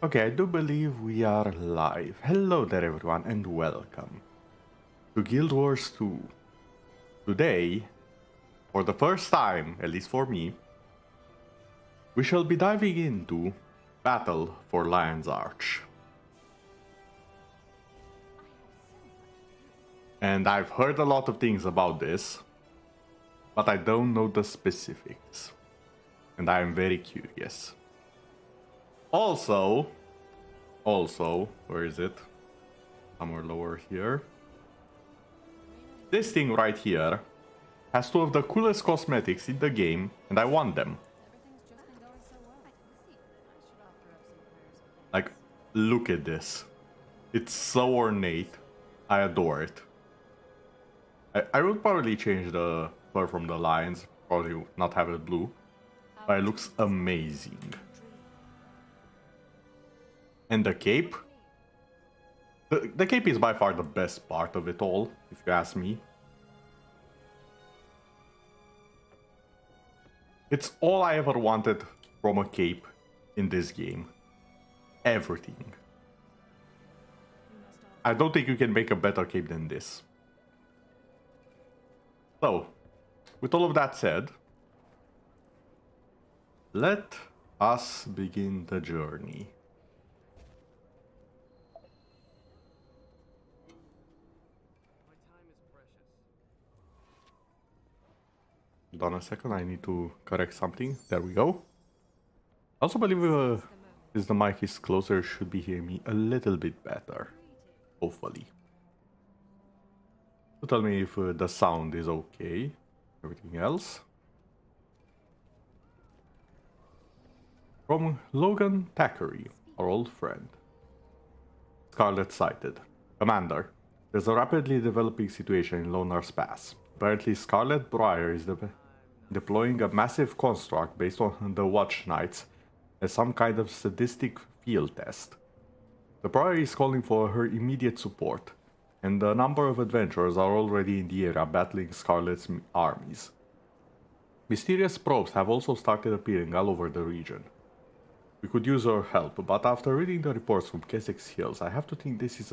Okay, I do believe we are live. Hello there everyone and welcome to Guildwars 2. Today, for the first time, at least for me, we shall be diving into Battle for Lion's Arch. And I've heard a lot of things about this, but I don't know the specifics. And I am very curious. Also, where is it? Somewhere lower here. This thing right here has two of the coolest cosmetics in the game, and I want them. Like, look at this. It's so ornate. I adore it. I would probably change the fur from the lions, probably not have it blue, but it looks amazing. And the cape? The cape is by far the best part of it all, if you ask me. It's all I ever wanted from a cape in this game. Everything. I don't think you can make a better cape than this. So, with all of that said, let us begin the journey. Hold on a second, I need to correct something. There we go. I also believe if the mic is closer, you should be hearing me a little bit better. Hopefully. So tell me if the sound is okay. Everything else. From Logan Thackeray, our old friend. Scarlet sighted. Commander, there's a rapidly developing situation in Lonar's Pass. Apparently Scarlet Briar is deploying a massive construct based on the Watch Knights as some kind of sadistic field test. The Briar is calling for her immediate support, and a number of adventurers are already in the area battling Scarlet's armies. Mysterious probes have also started appearing all over the region. We could use your help, but after reading the reports from Kessex Hills, I have to think this is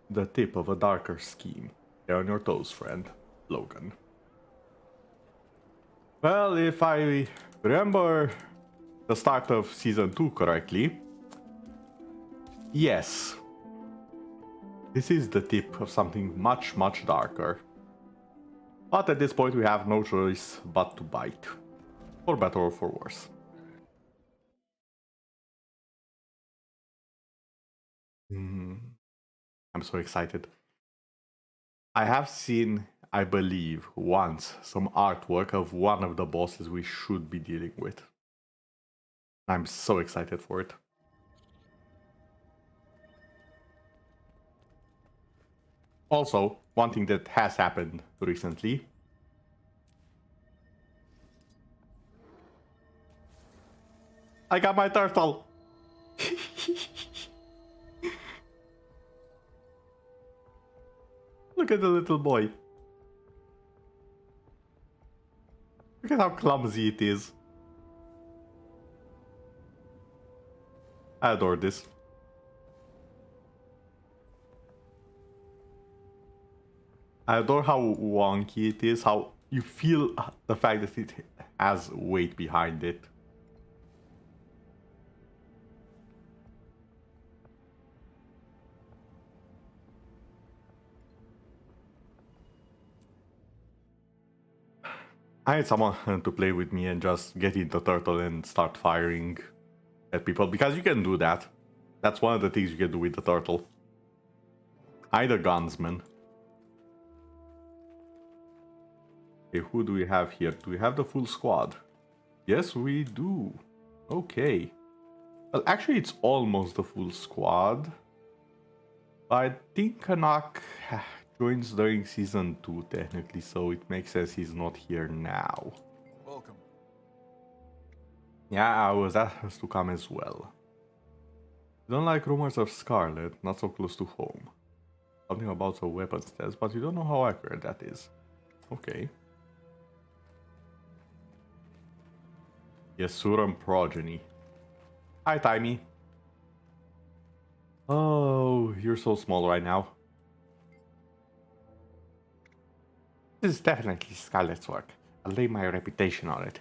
the tip of a darker scheme. Stay on your toes, friend. Logan. Well, if I remember the start of Season 2 correctly, yes. This is the tip of something much, much darker. But at this point we have no choice but to bite. For better or for worse. I'm so excited. I have seen, I believe, once some artwork of one of the bosses we should be dealing with. I'm so excited for it. Also, one thing that has happened recently. I got my turtle! Look at the little boy. Look at how clumsy it is. I adore this. I adore how wonky it is, how you feel the fact that it has weight behind it. I had someone to play with me and just get in the turtle and start firing at people, because you can do that. That's one of the things you can do with the turtle. I'm the gunsman. Okay, who do we have here? Do we have the full squad? Yes, we do. Okay. Well, actually, it's almost the full squad. I think Kanak joins during Season 2, technically, so it makes sense he's not here now. Welcome. Yeah, I was asked to come as well. You don't like rumors of Scarlet, not so close to home. Something about the weapons test, but you don't know how accurate that is. Okay. Yasuran progeny. Hi, Timey. Oh, you're so small right now. This is definitely Scarlet's work. I'll lay my reputation on it.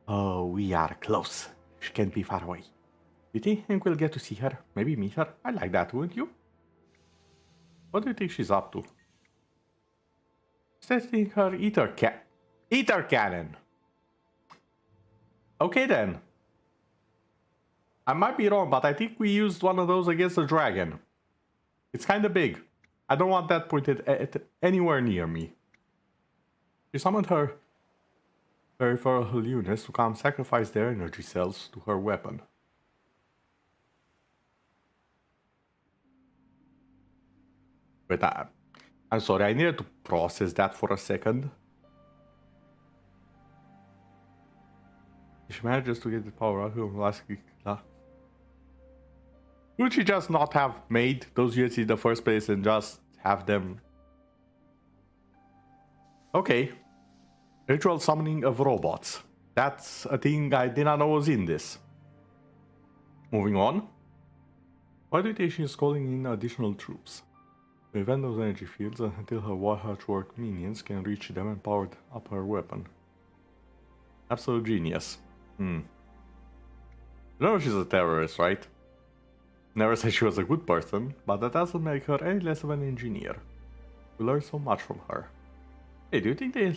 Oh, we are close. She can't be far away. You think we'll get to see her? Maybe meet her? I like that, wouldn't you? What do you think she's up to? Setting her ether cannon. Okay then. I might be wrong, but I think we used one of those against the dragon. It's kind of big. I don't want that pointed at anywhere near me. She summoned her peripheral units to come sacrifice their energy cells to her weapon. Wait, I'm sorry, I needed to process that for a second. She manages to get the power out of last week. Would she just not have made those units in the first place and just have them? Okay. Ritual summoning of robots. That's a thing I did not know was in this. Moving on. Why do you think she's calling in additional troops? To prevent those energy fields until her watchwork minions can reach them and power up her weapon. Absolute genius. You know she's a terrorist, right? Never said she was a good person, but that doesn't make her any less of an engineer. We learned so much from her. Hey, do you think they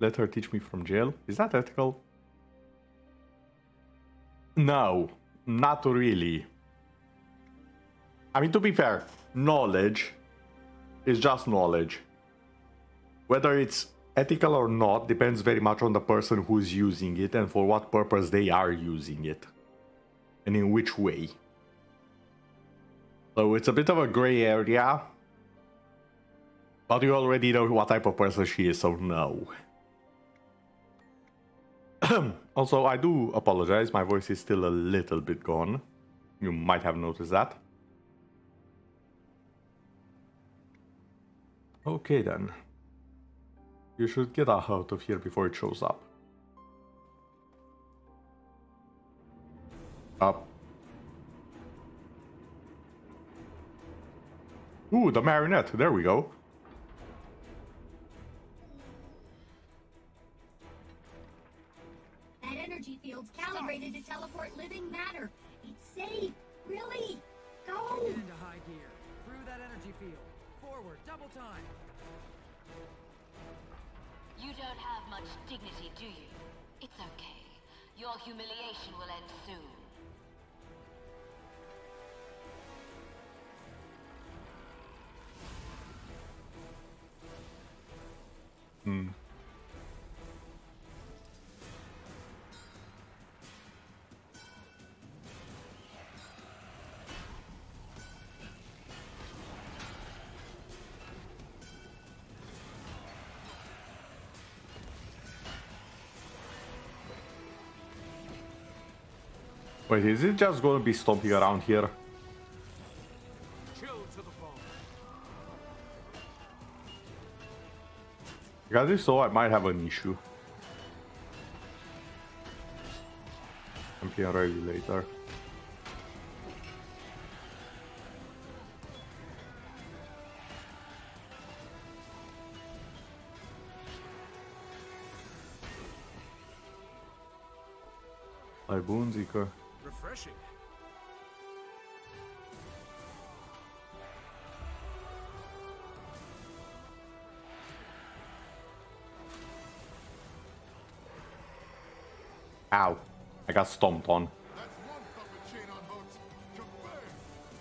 let her teach me from jail? Is that ethical? No, not really. I mean, to be fair, knowledge is just knowledge. Whether it's ethical or not depends very much on the person who's using it and for what purpose they are using it. And in which way. So it's a bit of a gray area. But you already know what type of person she is, so no. Also, I do apologize, my voice is still a little bit gone. You might have noticed that. Okay then. You should get out of here before it shows up. Up. Ooh, the marionette. There we go. That energy field's calibrated to teleport living matter. It's safe. Really? Go! Get into high gear. Through that energy field. Forward. Double time. You don't have much dignity, do you? It's okay. Your humiliation will end soon. Wait, is it just gonna be stomping around here? Chill to the bone. Because if so, I might have an issue. I'm being ready later. By Boonseeker. Refreshing. Ow. I got stomped on. That's one puppet chain on boats. Kabang!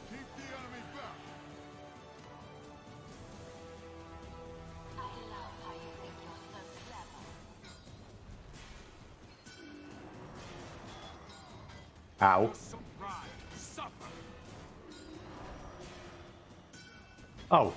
Keep the enemy back. I love how you think you're so clever. Ow. Surprise. Suffer. Oh.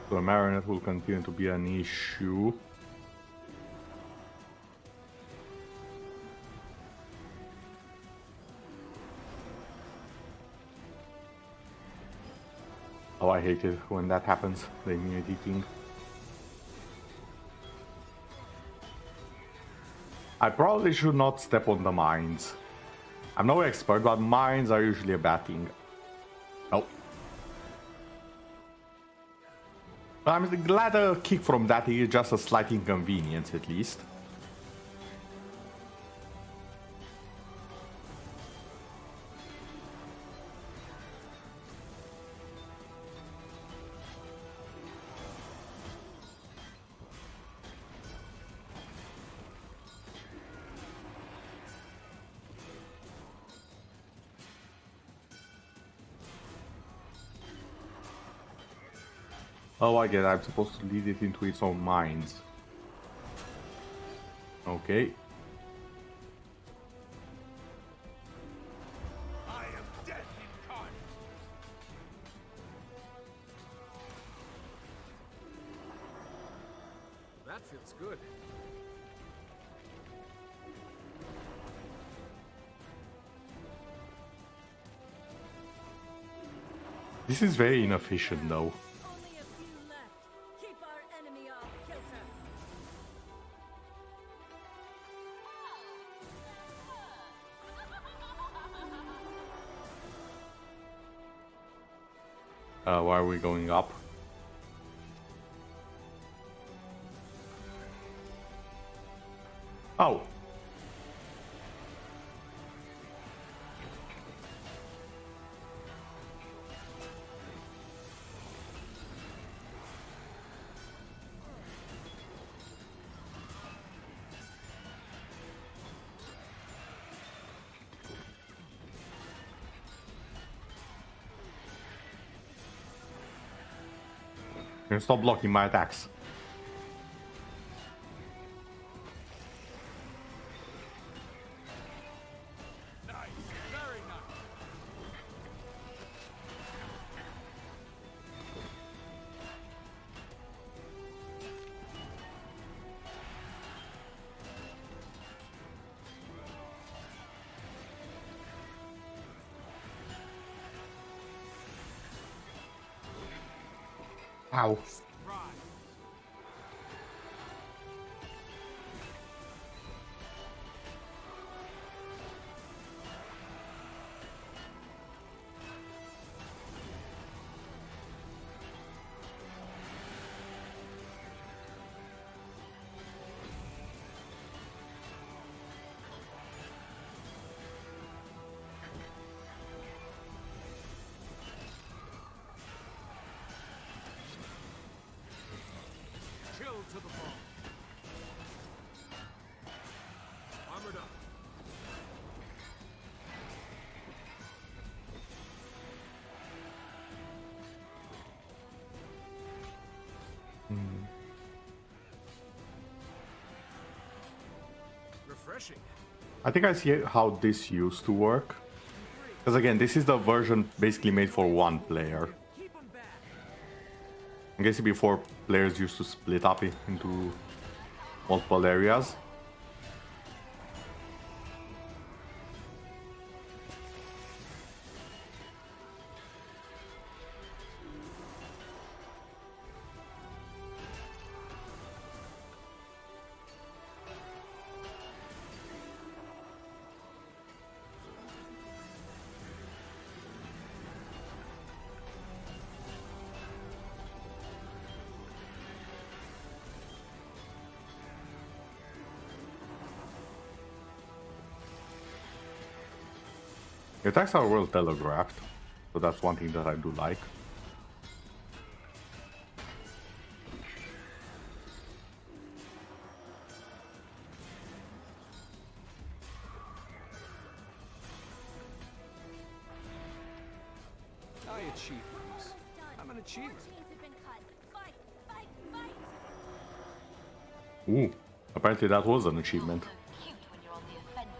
So the marionette will continue to be an issue. I hate it when that happens, the immunity thing. I probably should not step on the mines. I'm no expert, but mines are usually a bad thing. Oh. But I'm glad a kick from that is just a slight inconvenience at least. Oh, I get it. I'm supposed to lead it into its own mines. Okay. I am death incarnate. That feels good. This is very inefficient though. Only a few left. Keep our enemy off kilter. Why are we going up? Oh. Can you stop blocking my attacks? Nice, very nice. Ow. Chill to the bone. Armored up. Refreshing. I think I see how this used to work. Because again, this is the version basically made for one player. Keep them back. I guess before players used to split up into multiple areas. The attacks are well telegraphed, so that's one thing that I do like. I achieve things. I'm an achiever. Chains have been cut. Fight, fight, fight. Ooh, apparently that was an achievement. So cute when you're on the offensive.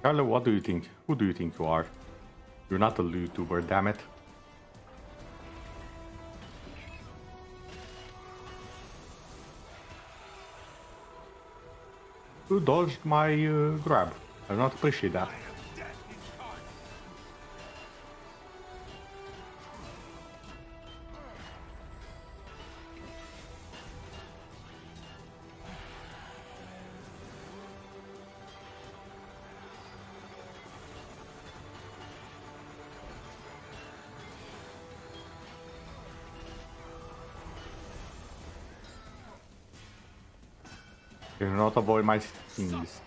Carlo, what do you think? Who do you think you are? You're not a YouTuber, damn it. You dodged my grab. I do not appreciate that. Do not avoid my things.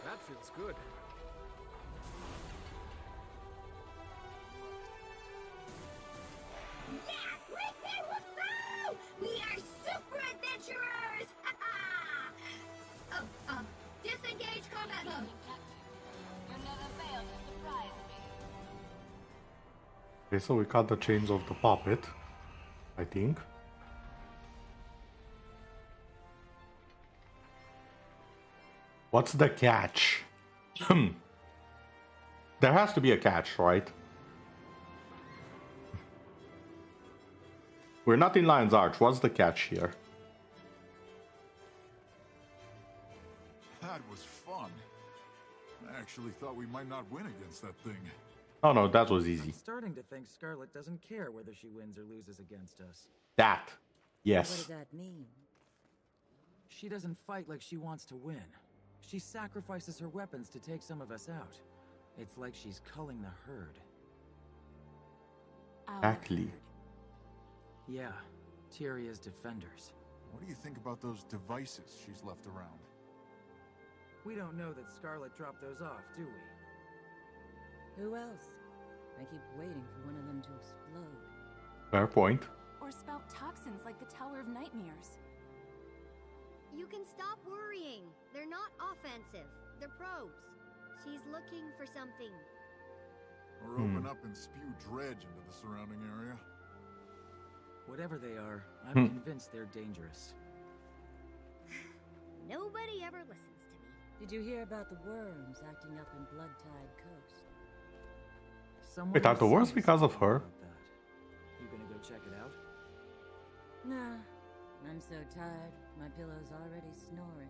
That feels good. Yeah! Woohoo! We are super adventurers! Disengage combat mode. You never fail to surprise me. Okay, so we cut the chains of the puppet, I think. What's the catch? There has to be a catch, right? We're not in Lion's Arch. What's the catch here? That was fun. I actually thought we might not win against that thing. Oh no, that was easy. I'm starting to think Scarlet doesn't care whether she wins or loses against us. That. What Yes. does that mean? She doesn't fight like she wants to win. She sacrifices her weapons to take some of us out. It's like she's culling the herd. Exactly. Yeah, Tyria's defenders. What do you think about those devices she's left around? We don't know that Scarlet dropped those off, do we? Who else? I keep waiting for one of them to explode. Fair point. Or spout toxins like the Tower of Nightmares. You can stop worrying. They're not offensive. They're probes. She's looking for something. Or open up and spew dredge into the surrounding area? Whatever they are, I'm convinced they're dangerous. Nobody ever listens to me. Did you hear about the worms acting up in Bloodtide Coast? Someone Wait, are the was worms saying because of something her? about that. You gonna go check it out? Nah, I'm so tired, my pillow's already snoring.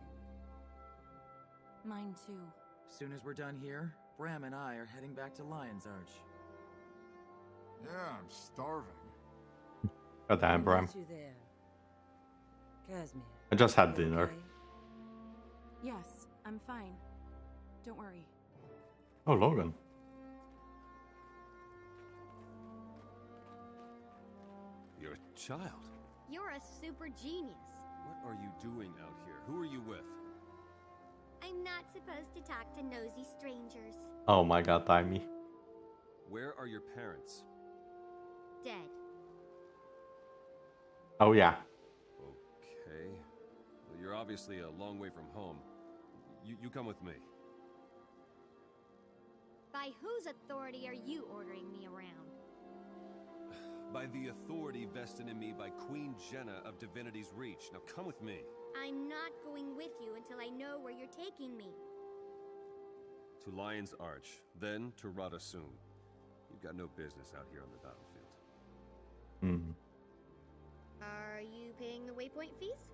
Mine too. Soon as we're done here, Bram and I are heading back to Lion's Arch. Yeah, I'm starving. Goddamn, I'll Bram. meet you there. Casimir. I just had you dinner. okay? Yes, I'm fine. Don't worry. Oh, Logan. You're a child. You're a super genius. What are you doing out here? Who are you with? I'm not supposed to talk to nosy strangers. Oh my god, Timey. Where are your parents? Dead. Oh yeah. Okay. Well, you're obviously a long way from home. You come with me. By whose authority are you ordering me around? By the authority vested in me by Queen Jenna of Divinity's Reach. Now come with me. I'm not going with you until I know where you're taking me. To Lion's Arch, then to Radasum. You've got no business out here on the battlefield. Hmm. Are you paying the waypoint fees?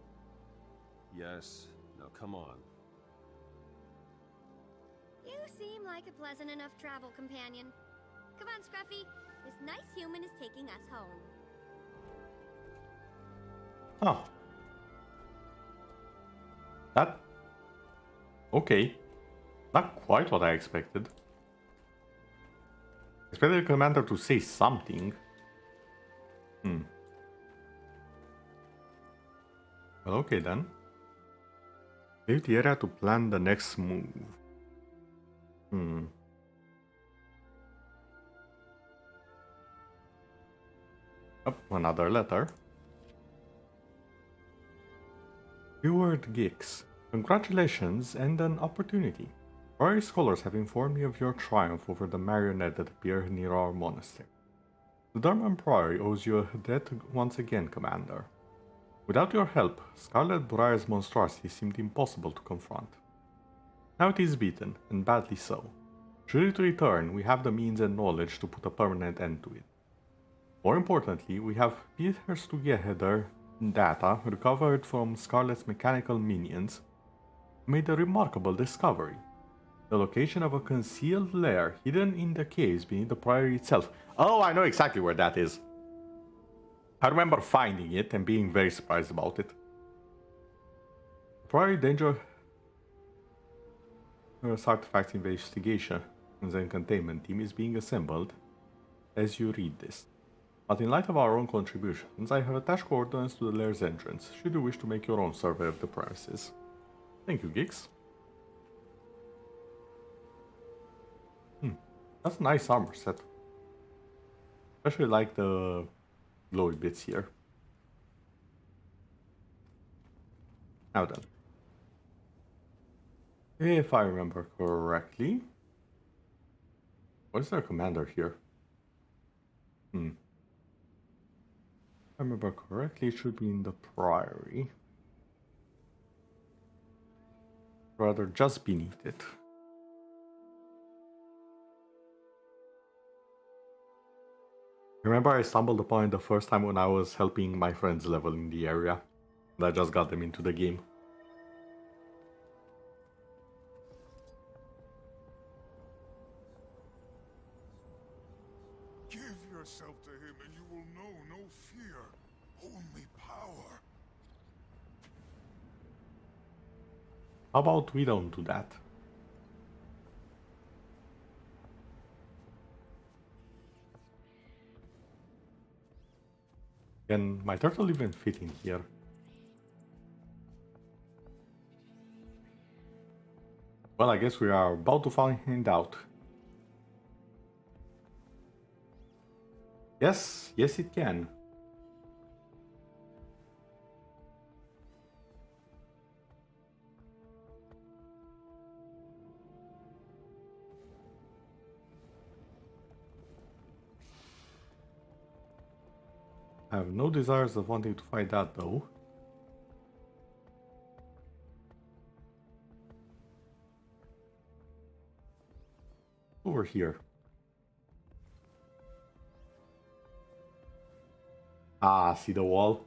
Yes. Now come on. You seem like a pleasant enough travel companion. Come on, Scruffy. This nice human is taking us home. Oh. That... Okay. Not quite what I expected. Expected the commander to say something. Hmm. Well, okay then. Leave the area to plan the next move. Hmm. Oh, another letter. Keyword Geeks. Congratulations and an opportunity. Various scholars have informed me of your triumph over the marionette that appeared near our monastery. The Dharma Priory owes you a debt once again, Commander. Without your help, Scarlet Briar's monstrosity seemed impossible to confront. Now it is beaten, and badly so. Should it return, we have the means and knowledge to put a permanent end to it. More importantly, we have pieced together data recovered from Scarlet's mechanical minions, made a remarkable discovery. The location of a concealed lair hidden in the caves beneath the priory itself. Oh, I know exactly where that is. I remember finding it and being very surprised about it. The Priory Danger Artifacts Investigation and Containment Team is being assembled as you read this. But in light of our own contributions, I have attached coordinates to the lair's entrance, should you wish to make your own survey of the premises. Thank you, Geeks. That's a nice armor set. Especially like the glowy bits here. Now then. If I remember correctly... What is their commander here? If I remember correctly, it should be in the Priory. Rather, just beneath it. Remember I stumbled upon it the first time when I was helping my friends level in the area. And I just got them into the game. Give yourself to him and you will know no fear, only power. How about we don't do that? Can my turtle even fit in here? Well, I guess we are about to find out. Yes, yes it can. I have no desires of wanting to fight that though. Over here. Ah, see the wall?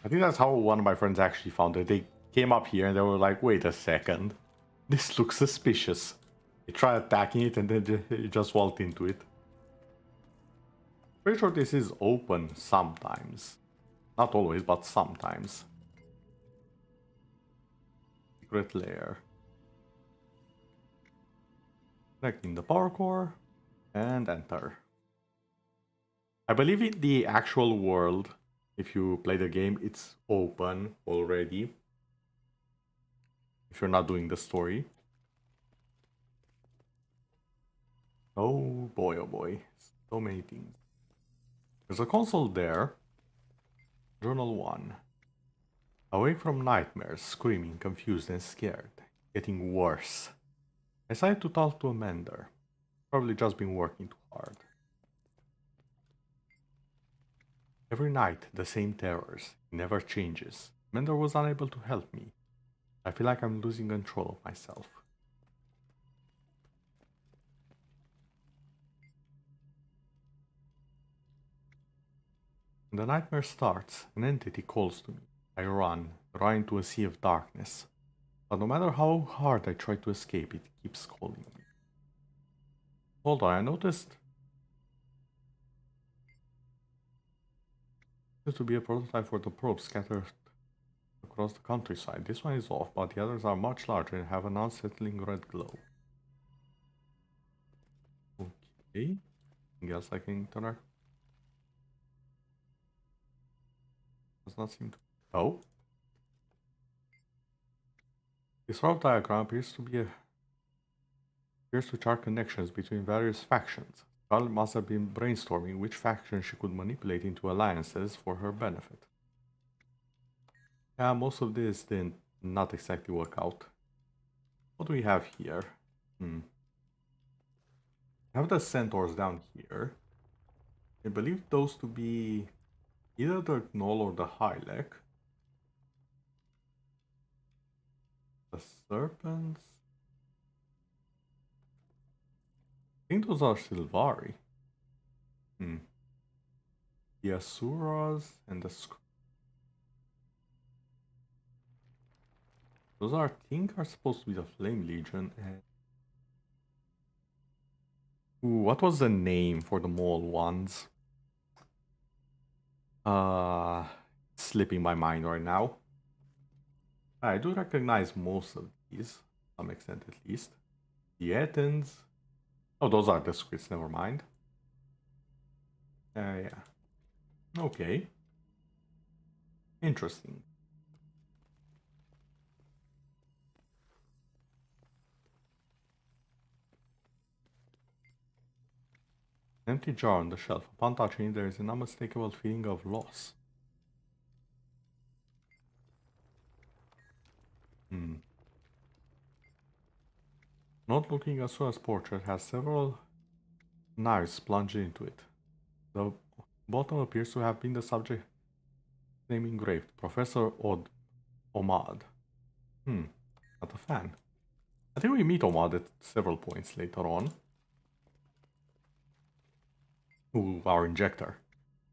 I think that's how one of my friends actually found it. They came up here and they were like, wait a second. This looks suspicious. They tried attacking it and then they just walked into it. Pretty sure this is open sometimes. Not always, but sometimes. Secret lair. Connecting the power core and enter. I believe in the actual world, if you play the game, it's open already. If you're not doing the story. Oh boy, so many things. There's a console there. Journal 1. Awake from nightmares, screaming, confused and scared. Getting worse. I decided to talk to a mender. Probably just been working too hard. Every night, the same terrors. It never changes. Mender was unable to help me. I feel like I'm losing control of myself. When the nightmare starts, an entity calls to me. I run into a sea of darkness. But no matter how hard I try to escape, it keeps calling me. Hold on, I noticed there to be a prototype for the probes scattered across the countryside. This one is off, but the others are much larger and have an unsettling red glow. Okay. Anything else I can interact? Does not seem to. Oh. This rough diagram appears to chart connections between various factions. Scarlet must have been brainstorming which faction she could manipulate into alliances for her benefit. Yeah, most of this did not exactly work out. What do we have here? We have the centaurs down here. I believe those to be either the Gnoll or the Hylek. The serpents. I think those are Sylvari. The Asuras and the those are, I think, are supposed to be the Flame Legion. And ooh, what was the name for the mole ones? Slipping my mind right now. I do recognize most of these, to some extent at least. The Athens. Oh, those are the squids, never mind. Yeah. Okay. Interesting. An empty jar on the shelf. Upon touching it, there is an unmistakable feeling of loss. Not looking as soon as portrait has several knives plunged into it. The bottom appears to have been the subject name engraved. Professor Omad. Not a fan. I think we meet Omad at several points later on. Ooh, our injector.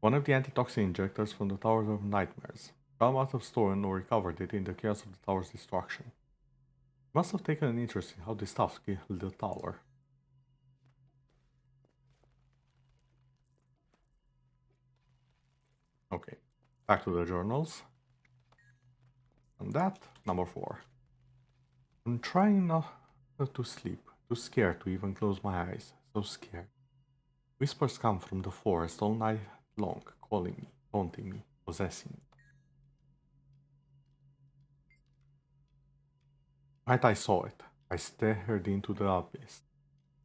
One of the antitoxin injectors from the Towers of Nightmares. Gal must have stolen or recovered it in the chaos of the tower's destruction. Must have taken an interest in how the stuff killed the tower. Okay, back to the journals. And that, number 4. I'm trying not to sleep, too scared to even close my eyes, so scared. Whispers come from the forest all night long, calling me, taunting me, possessing me. Right, I saw it. I stared into the abyss,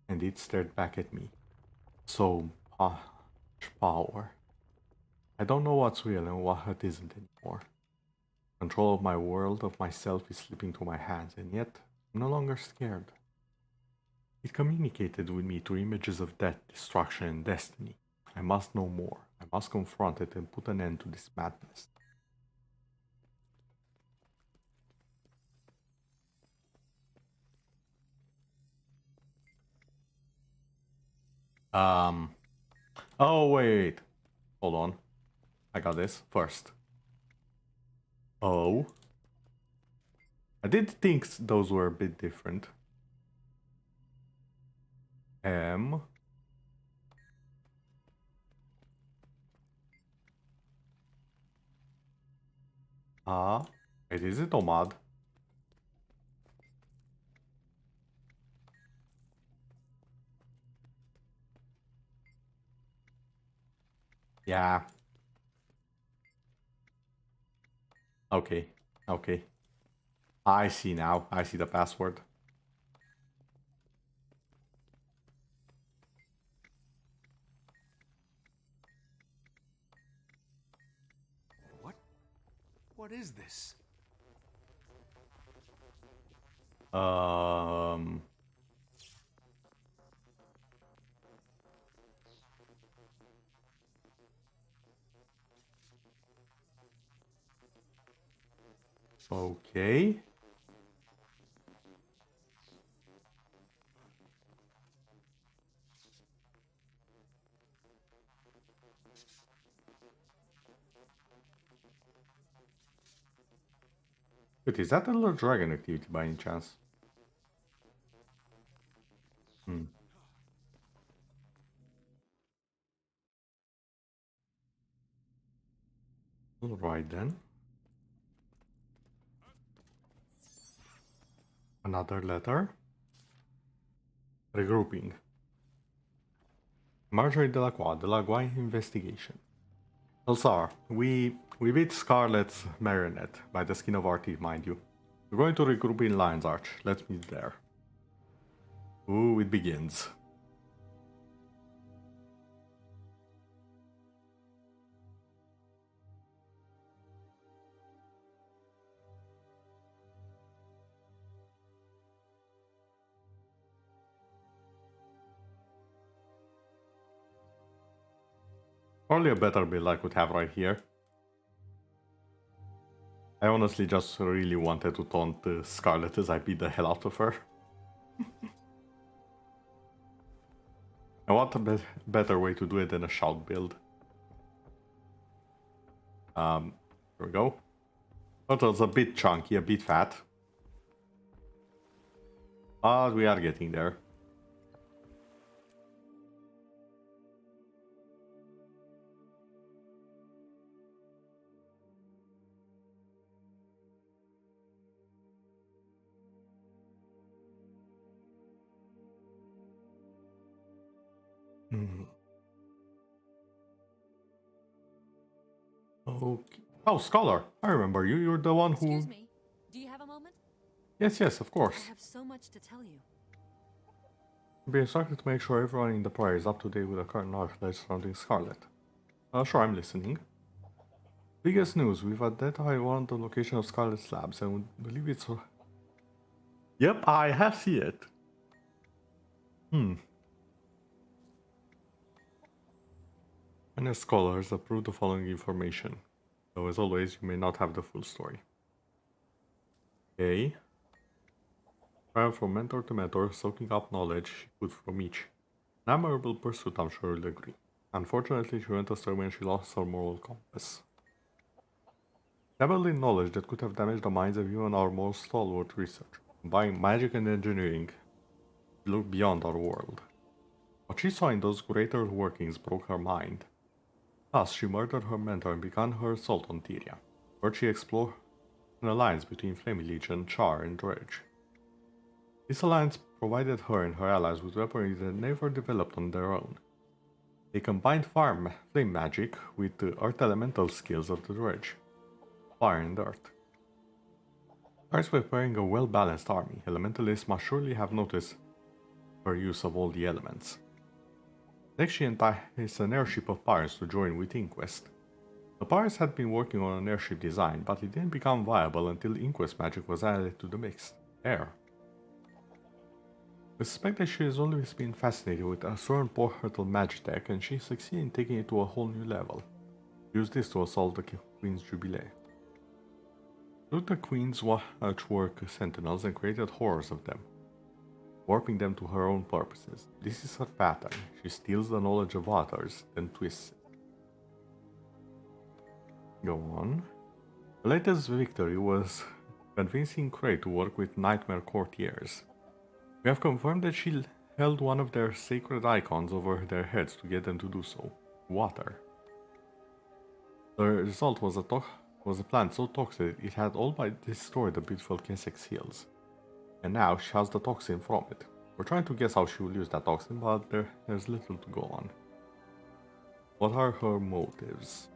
and it stared back at me. So much power. I don't know what's real and what isn't anymore. Control of my world, of myself, is slipping through my hands, and yet I'm no longer scared. It communicated with me through images of death, destruction, and destiny. I must know more. I must confront it and put an end to this madness. Oh, wait. Hold on. I got this first. Oh. I did think those were a bit different. M. Wait, is it Omad? Yeah. Okay. I see now. I see the password. What is this? Okay. Wait, is that a little dragon activity by any chance? Alright then. Another letter. Regrouping. Marjorie Delacroix investigation. Elsar, we beat Scarlet's marionette by the skin of our teeth, mind you. We're going to regroup in Lion's Arch. Let's meet there. Ooh, it begins. Probably a better build I could have right here. I honestly just really wanted to taunt Scarlet as I beat the hell out of her. And what a better way to do it than a shout build. Here we go. Total's a bit chunky, a bit fat. But we are getting there. Okay. Oh, Scholar, I remember you. You're the one who... Excuse me. Do you have a moment? Yes, yes, of course. I have so much to tell you. Be instructed to make sure everyone in the Priory is up to date with the current knowledge surrounding Scarlet. Sure, I'm listening. Biggest news, we've identified one of the location of Scarlet's labs and we believe it's... Yep, I have seen it. And as scholars approve the following information, though as always you may not have the full story. Okay. Trial from mentor to mentor, soaking up knowledge she could from each. An admirable pursuit, I'm sure you'll agree. Unfortunately, she went astray when she lost her moral compass. Dabbled in knowledge that could have damaged the minds of even our most stalwart researchers. Combining magic and engineering, she looked beyond our world. What she saw in those greater workings broke her mind. Thus, she murdered her mentor and began her assault on Tyria, where she explored an alliance between Flame Legion, Char, and Dredge. This alliance provided her and her allies with weaponry they never developed on their own. They combined flame magic with the earth elemental skills of the Dredge, fire and earth. Besides preparing a well-balanced army, elementalists must surely have noticed her use of all the elements. Next, she enticed an airship of pirates to join with Inquest. The pirates had been working on an airship design, but it didn't become viable until Inquest magic was added to the mix. Air. We suspect that she has always been fascinated with a certain portal magitech, and she succeeded in taking it to a whole new level. She used this to assault the Queen's Jubilee. She took the Queen's Watchwork Sentinels and created horrors of them, warping them to her own purposes. This is her pattern. She steals the knowledge of others, then twists it. Go on. The latest victory was convincing Cray to work with Nightmare Courtiers. We have confirmed that she held one of their sacred icons over their heads to get them to do so. Water. The result was a plant so toxic it had all but destroyed the beautiful Kessex Hills. And now she has the toxin from it. We're trying to guess how she will use that toxin, but there's little to go on. What are her motives?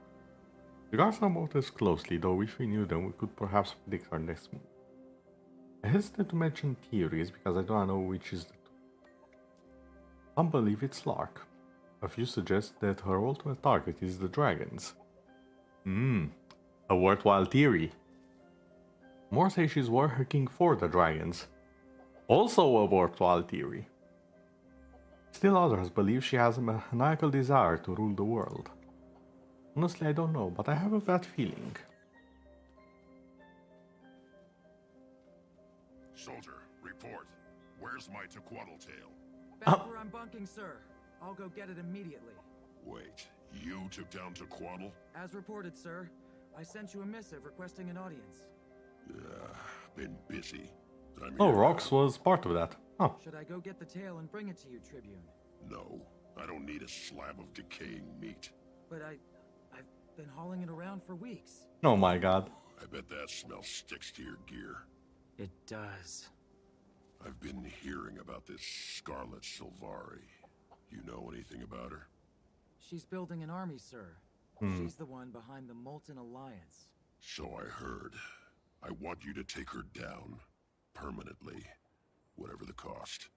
Regards her motives closely, though if we knew them, we could perhaps predict her next move. I hesitate to mention theories because I don't know which is the two. Some believe it's Lark. A few suggest that her ultimate target is the dragons. A worthwhile theory. More say she's working for the dragons. Also a worthwhile theory. Still others believe she has a maniacal desire to rule the world. Honestly, I don't know, but I have a bad feeling. Soldier, report. Where's my Tequatl tail? Back where I'm bunking, sir. I'll go get it immediately. Wait, you took down Tequatl? As reported, sir. I sent you a missive requesting an audience. Been busy. Oh, Rox was part of that. Huh. Should I go get the tail and bring it to you, Tribune? No, I don't need a slab of decaying meat. But I've been hauling it around for weeks. Oh my god. I bet that smell sticks to your gear. It does. I've been hearing about this Scarlet Sylvari. You know anything about her? She's building an army, sir. She's the one behind the Molten Alliance. So I heard. I want you to take her down. Permanently. Whatever the cost.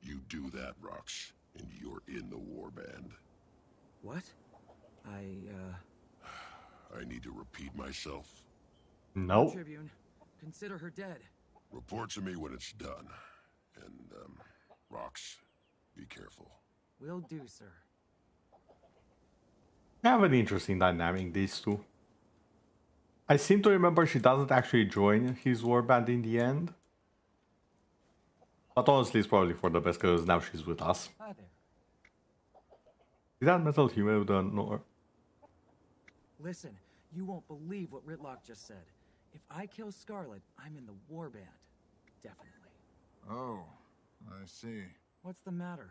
You do that, Rox, and you're in the warband. What? I need to repeat myself. No. Tribune, consider her dead. Report to me when it's done. And, Rox, be careful. Will do, sir. They have an interesting dynamic, these two. I seem to remember she doesn't actually join his warband in the end. But honestly, it's probably for the best because now she's with us. Hi there. See that metal human with the Nor? Listen, you won't believe what Ritlock just said. If I kill Scarlet, I'm in the warband. Definitely. Oh, I see. What's the matter?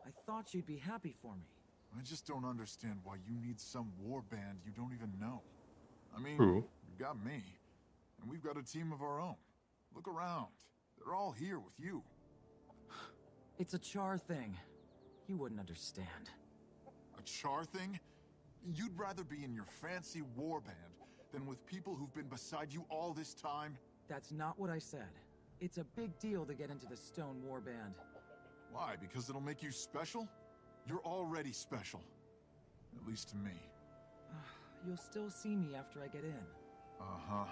I thought you'd be happy for me. I just don't understand why you need some warband you don't even know. I mean, True. you've got me, and we've got a team of our own. Look around. They're all here with you. It's a char thing. You wouldn't understand. A char thing? You'd rather be in your fancy warband than with people who've been beside you all this time? That's not what I said. It's a big deal to get into the Stone Warband. Why? Because it'll make you special? You're already special. At least to me. You'll still see me after I get in. Uh-huh.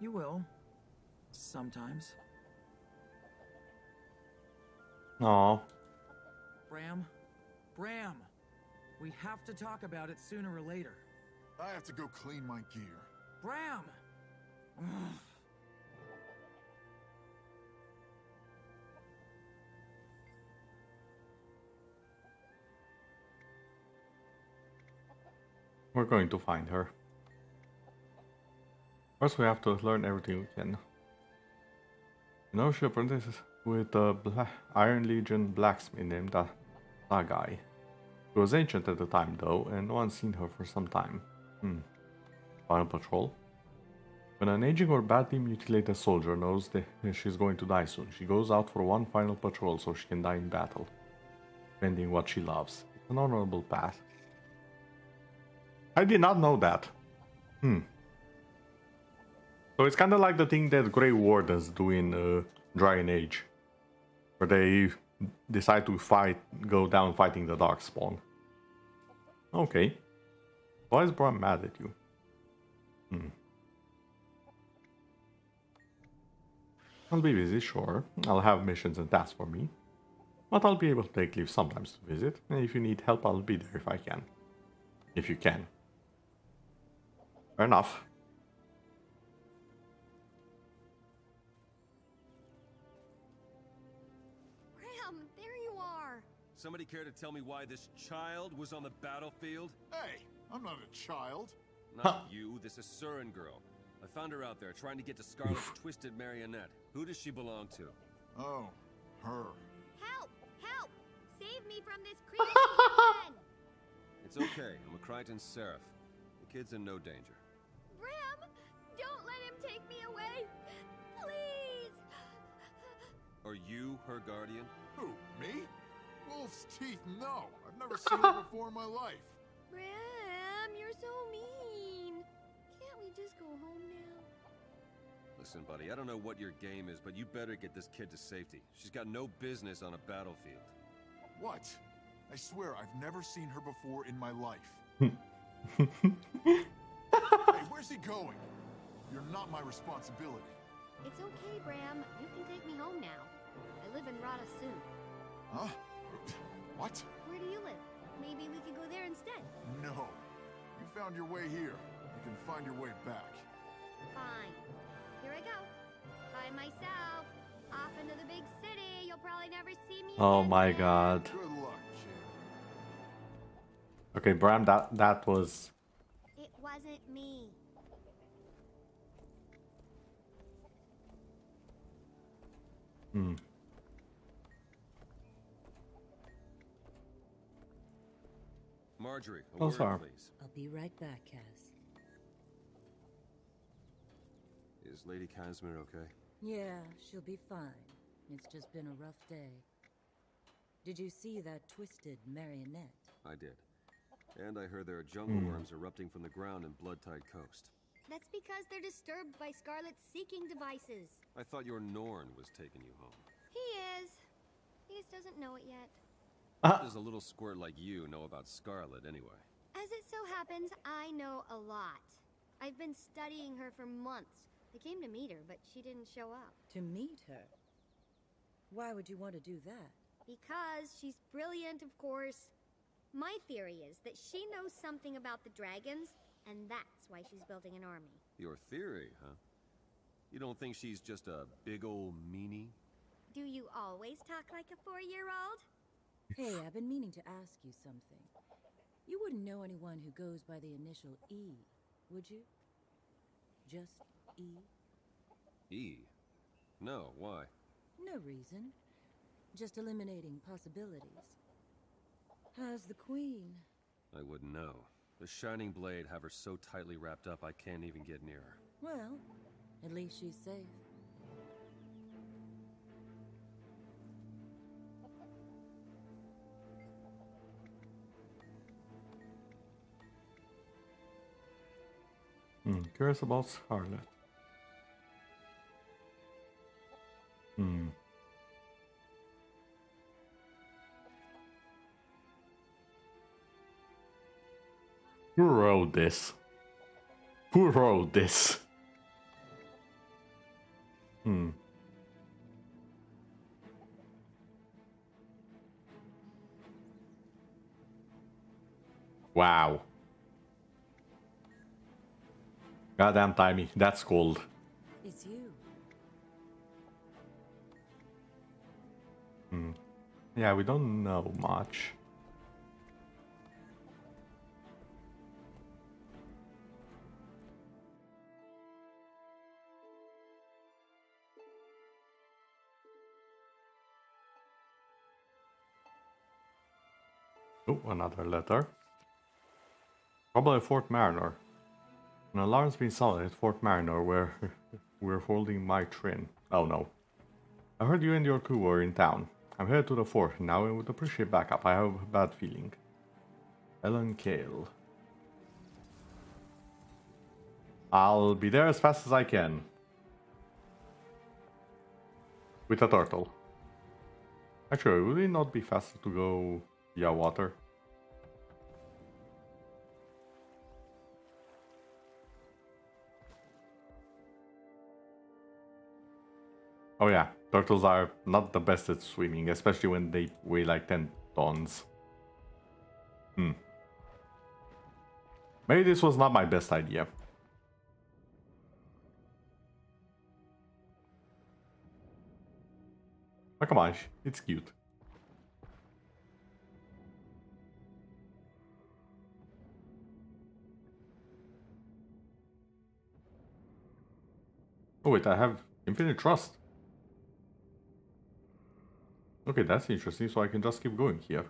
You will. Sometimes. Aw. Bram? Bram! We have to talk about it sooner or later. I have to go clean my gear. Bram! We're going to find her. First we have to learn everything we can. You know, she apprentices with a Iron Legion blacksmith named Sagai. She was ancient at the time though, and no one's seen her for some time. Final patrol? When an aging or badly mutilated soldier knows that she's going to die soon, she goes out for one final patrol so she can die in battle, defending what she loves. It's an honorable path. I did not know that. So it's kind of like the thing that Grey Wardens do in Dragon Age, where they decide to go down fighting the Darkspawn. Okay. Why is Bram mad at you? I'll be busy, sure. I'll have missions and tasks for me. But I'll be able to take leave sometimes to visit, and if you need help, I'll be there if I can. If you can. Fair enough. Bram, there you are. Somebody care to tell me why this child was on the battlefield? Hey, I'm not a child. Not you, this Asuran girl. I found her out there trying to get to Scarlet's twisted marionette. Who does she belong to? Oh, her. Help! Help! Save me from this creepy man! It's okay, I'm a Crichton Seraph. The kid's in no danger. Bram! Don't let him take me away! Please! Are you her guardian? Who, me? Wolf's teeth, no. I've never seen her before in my life. Bram, you're so mean. Can't we just go home now? Listen, buddy, I don't know what your game is, but you better get this kid to safety. She's got no business on a battlefield. What? I swear I've never seen her before in my life. Hey, where's he going? You're not my responsibility. It's okay, Bram. You can take me home now. I live in Rada soon. Huh? What? Where do you live? Maybe we could go there instead. No. You found your way here. You can find your way back. Fine. Here I go. By myself. Off into the big city. You'll probably never see me Oh again. my god. Good luck, kid. Okay, Bram, that was... It wasn't me. Marjorie, a Oh, word, sorry. please. I'll be right back, Cass. Is Lady Casimir okay? Yeah, she'll be fine. It's just been a rough day. Did you see that twisted marionette? I did. And I heard there are jungle worms erupting from the ground in Bloodtide Coast. That's because they're disturbed by Scarlet's seeking devices. I thought your Norn was taking you home. He is. He just doesn't know it yet. What does a little squirt like you know about Scarlet, anyway? As it so happens, I know a lot. I've been studying her for months. I came to meet her, but she didn't show up. To meet her? Why would you want to do that? Because she's brilliant, of course. My theory is that she knows something about the dragons, and that's why she's building an army. Your theory, huh? You don't think she's just a big old meanie? Do you always talk like a 4-year-old? Hey, I've been meaning to ask you something. You wouldn't know anyone who goes by the initial E, would you? Just E? E? No, why? No reason. Just eliminating possibilities. How's the Queen? I wouldn't know. The Shining Blade have her so tightly wrapped up I can't even get near her. Well, at least she's safe. Curious about Scarlet. Who wrote this? Who wrote this? Wow. Goddamn Timey, that's cold. It's you. Yeah, we don't know much. Oh, another letter. Probably Fort Mariner. An alarm's been sounded at Fort Mariner where we're holding my train. Oh no. I heard you and your crew were in town. I'm headed to the fort now and would appreciate backup. I have a bad feeling. Ellen Kale. I'll be there as fast as I can. With a turtle. Actually, would it not be faster to go via water? Oh yeah, turtles are not the best at swimming, especially when they weigh like 10 tons. Maybe this was not my best idea. Oh come on, it's cute. Oh wait, I have infinite trust. Okay, that's interesting, so I can just keep going here.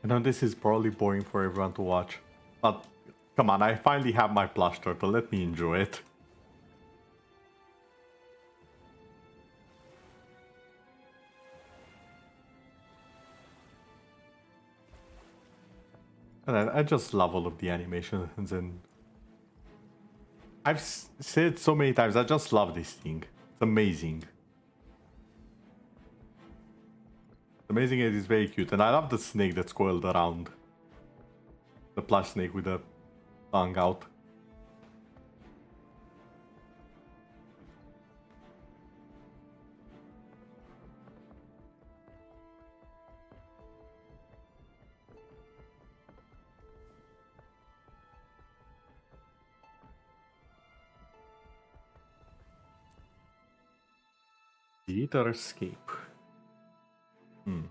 I know this is probably boring for everyone to watch, but come on, I finally have my plush turtle, let me enjoy it. And I just love all of the animations, and I've said so many times, I just love this thing. It's amazing. Amazing, it is very cute, and I love the snake that's coiled around. The plush snake with the tongue out. Theater escape. Hmm.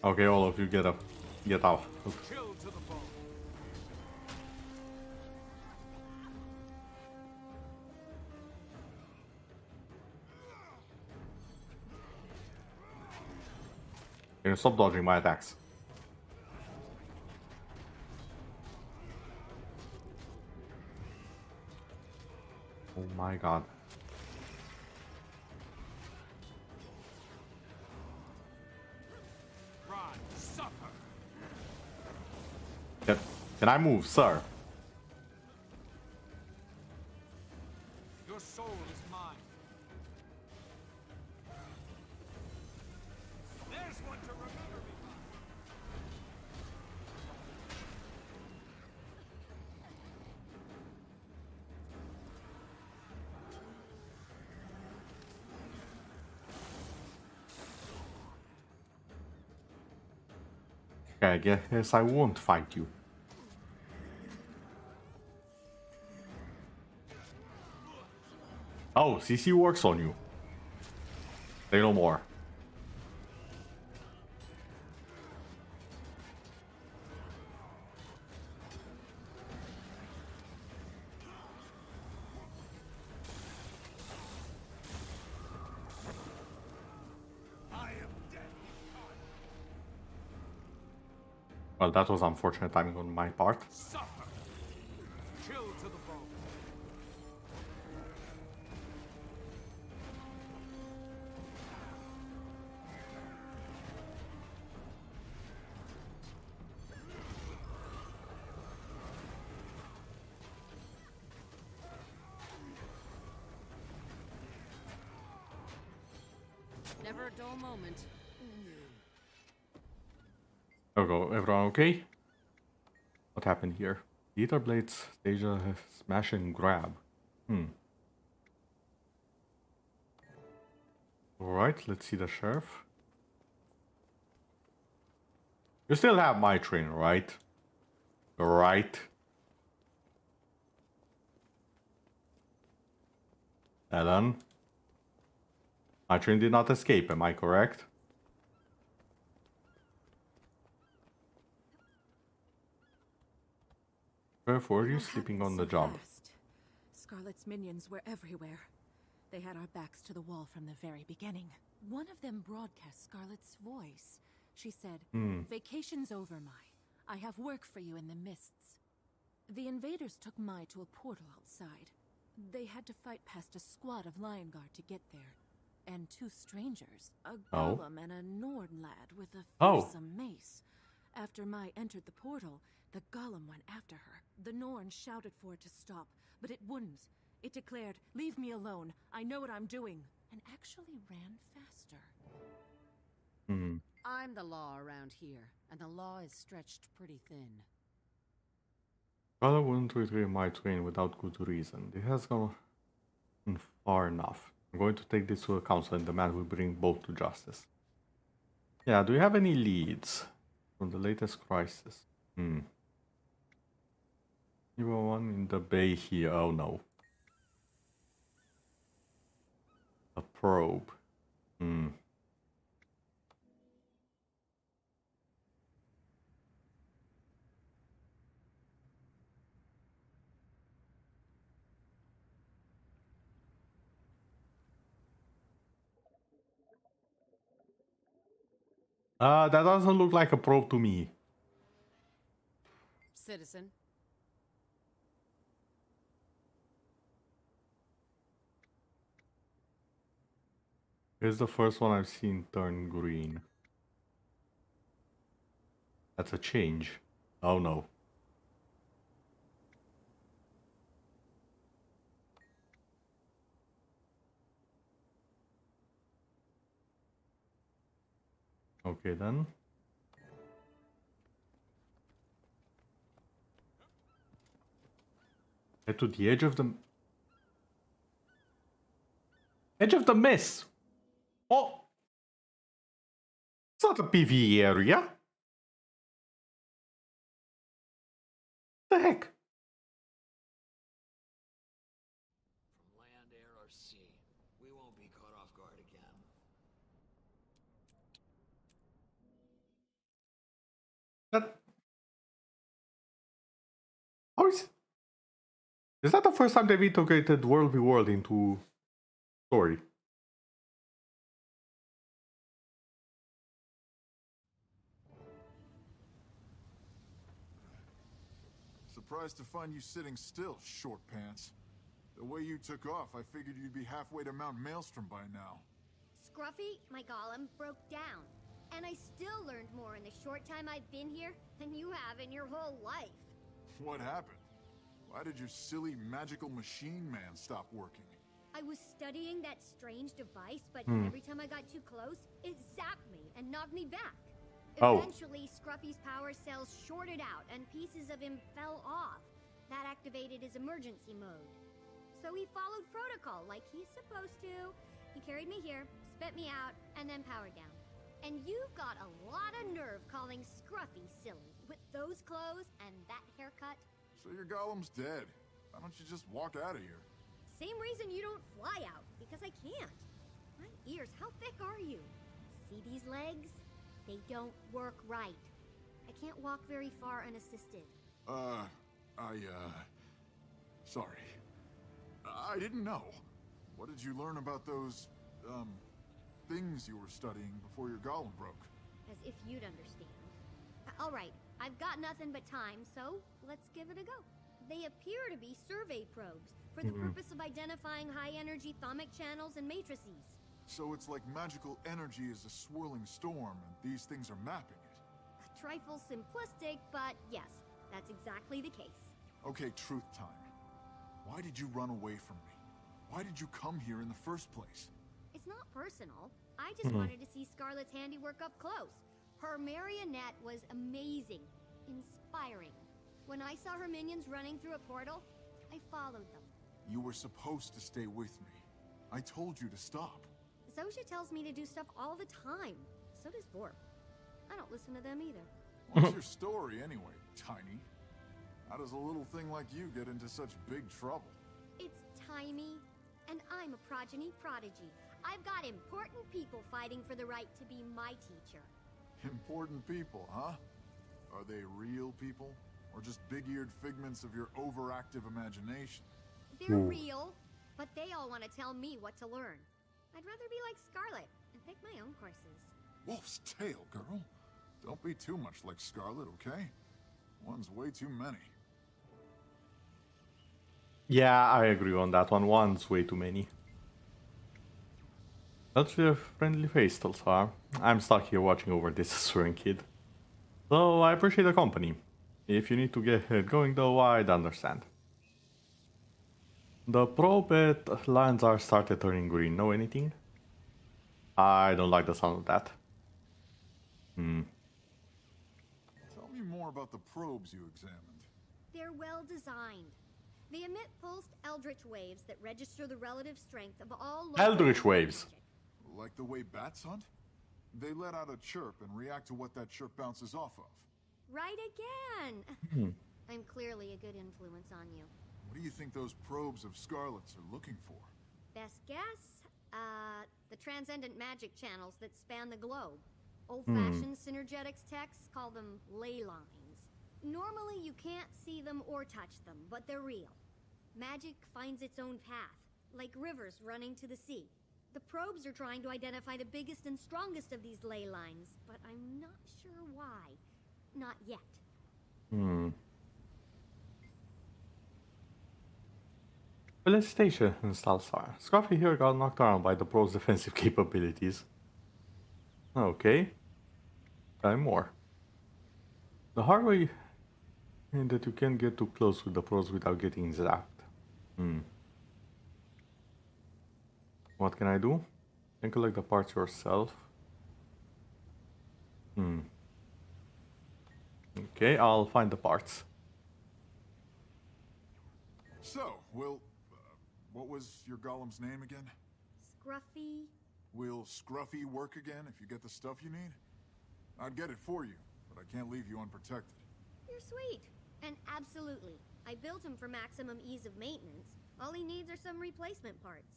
Okay, all of you get up. Get out. Can you stop dodging my attacks? Oh my god. Can I move, sir? Your soul is mine. There's one to remember me by. Okay, I guess I won't fight you. Oh, CC works on you. Say no more. Well, that was unfortunate timing on my part. Suffer. Chill to the bone. Never a dull moment. Okay, everyone okay? What happened here? The Ether Blades stage a smash and grab. Alright, let's see the sheriff. You still have my train, right? Right. Ellen? My train did not escape, am I correct? Wherefore are you sleeping on the job? Scarlet's minions were everywhere. They had our backs to the wall from the very beginning. One of them broadcast Scarlet's voice. She said, "Vacation's over, Mai. I have work for you in the mists." The invaders took Mai to a portal outside. They had to fight past a squad of Lion Guard to get there. And two strangers, a golem and a Nord lad with a fearsome mace. After Mai entered the portal, the golem went after her. The Norn shouted for it to stop, but it wouldn't. It declared, "Leave me alone. I know what I'm doing," and actually ran faster. I'm the law around here, and the law is stretched pretty thin. Color wouldn't retrieve my train without good reason. It has gone far enough. I'm going to take this to the council and demand we bring both to justice. Yeah, do you have any leads from the latest crisis? Even one in the bay here. Oh no. A probe. That doesn't look like a probe to me. Citizen. Here's the first one I've seen turn green. That's a change. Oh no. Okay then. Head to the edge of the... Edge of the mist! Oh! not a PvE area. The heck? From land, air, or sea, we won't be caught off guard again. That... How is that the first time they've integrated World v World into story? Surprised to find you sitting still, short pants. The way you took off, I figured you'd be halfway to Mount Maelstrom by now. Scruffy, my golem, broke down. And I still learned more in the short time I've been here than you have in your whole life. What happened? Why did your silly magical machine man stop working? I was studying that strange device, but every time I got too close, it zapped me and knocked me back. Oh. Eventually, Scruffy's power cells shorted out and pieces of him fell off. That activated his emergency mode. So he followed protocol like he's supposed to. He carried me here, spit me out, and then powered down. And you've got a lot of nerve calling Scruffy silly with those clothes and that haircut. So your golem's dead. Why don't you just walk out of here? Same reason you don't fly out, because I can't. My ears, how thick are you? See these legs? They don't work right. I can't walk very far unassisted. Sorry. I didn't know. What did you learn about those, things you were studying before your golem broke? As if you'd understand. All right, I've got nothing but time, so let's give it a go. They appear to be survey probes for the purpose of identifying high-energy thermic channels and matrices. So it's like magical energy is a swirling storm, and these things are mapping it. A trifle simplistic, but yes, that's exactly the case. Okay, truth time. Why did you run away from me? Why did you come here in the first place? It's not personal. I just wanted to see Scarlet's handiwork up close. Her marionette was amazing, inspiring. When I saw her minions running through a portal, I followed them. You were supposed to stay with me. I told you to stop. Zosha tells me to do stuff all the time. So does Vorp. I don't listen to them either. What's your story anyway, Tiny? How does a little thing like you get into such big trouble? It's Timey, and I'm a progeny prodigy. I've got important people fighting for the right to be my teacher. Important people, huh? Are they real people? Or just big-eared figments of your overactive imagination? They're real, but they all want to tell me what to learn. I'd rather be like Scarlet and pick my own courses. Wolf's tail, girl. Don't be too much like Scarlet, okay? One's way too many. Yeah, I agree on that one. One's way too many. That's a friendly face still, so I'm stuck here watching over this swearing kid. So I appreciate the company. If you need to get going though, I'd understand. The probe lines are started turning green. Know anything? I don't like the sound of that. Tell me more about the probes you examined. They're well designed. They emit pulsed eldritch waves that register the relative strength of all Eldritch waves. Like the way bats hunt? They let out a chirp and react to what that chirp bounces off of. Right again! I'm clearly a good influence on you. What do you think those probes of Scarlet's are looking for? Best guess? The transcendent magic channels that span the globe. Old-fashioned synergetics texts call them ley lines. Normally you can't see them or touch them, but they're real. Magic finds its own path, like rivers running to the sea. The probes are trying to identify the biggest and strongest of these ley lines, but I'm not sure why. Not yet. Felicitation, Stalstar. Scruffy here got knocked around by the pro's defensive capabilities. Okay. Tell me more. The hard way in that you can't get too close with the pros without getting zapped. What can I do? You can collect the parts yourself. Okay, I'll find the parts. So, will... what was your golem's name again? Scruffy. Will Scruffy work again if you get the stuff you need? I'd get it for you, but I can't leave you unprotected. You're sweet. And absolutely. I built him for maximum ease of maintenance. All he needs are some replacement parts.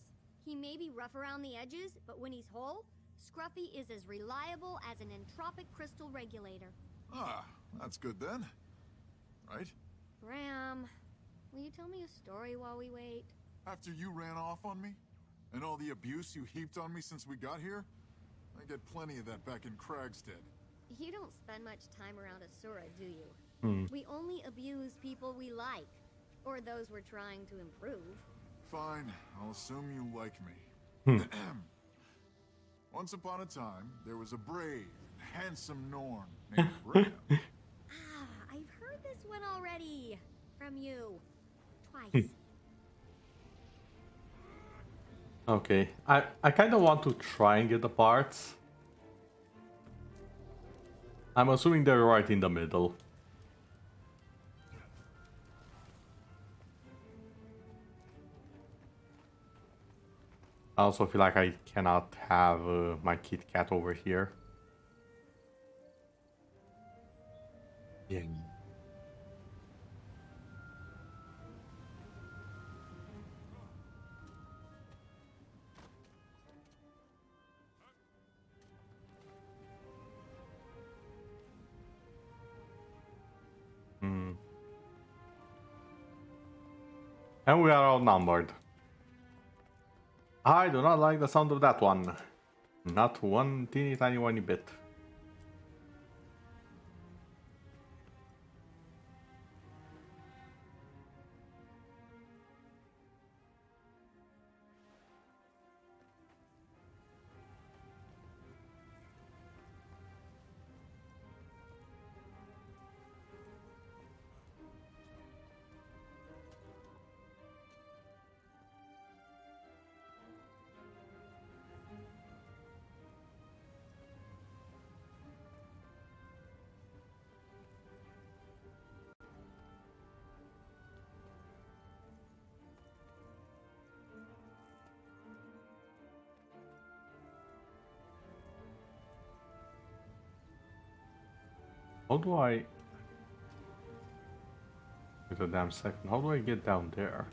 He may be rough around the edges, but when he's whole, Scruffy is as reliable as an entropic crystal regulator. Ah, that's good then. Right? Ram, will you tell me a story while we wait? After you ran off on me? And all the abuse you heaped on me since we got here? I get plenty of that back in Kragstead. You don't spend much time around Asura, do you? We only abuse people we like. Or those we're trying to improve. Fine, I'll assume you like me. Once upon a time, there was a brave and handsome Norn named Graham. I've heard this one already. From you. Twice. Okay, I kind of want to try and get the parts. I'm assuming they're right in the middle. I also feel like I cannot have my Kit Kat over here. Ying. And we are outnumbered. I do not like the sound of that one. Not one teeny tiny bit. How do I... Wait a damn second, how do I get down there?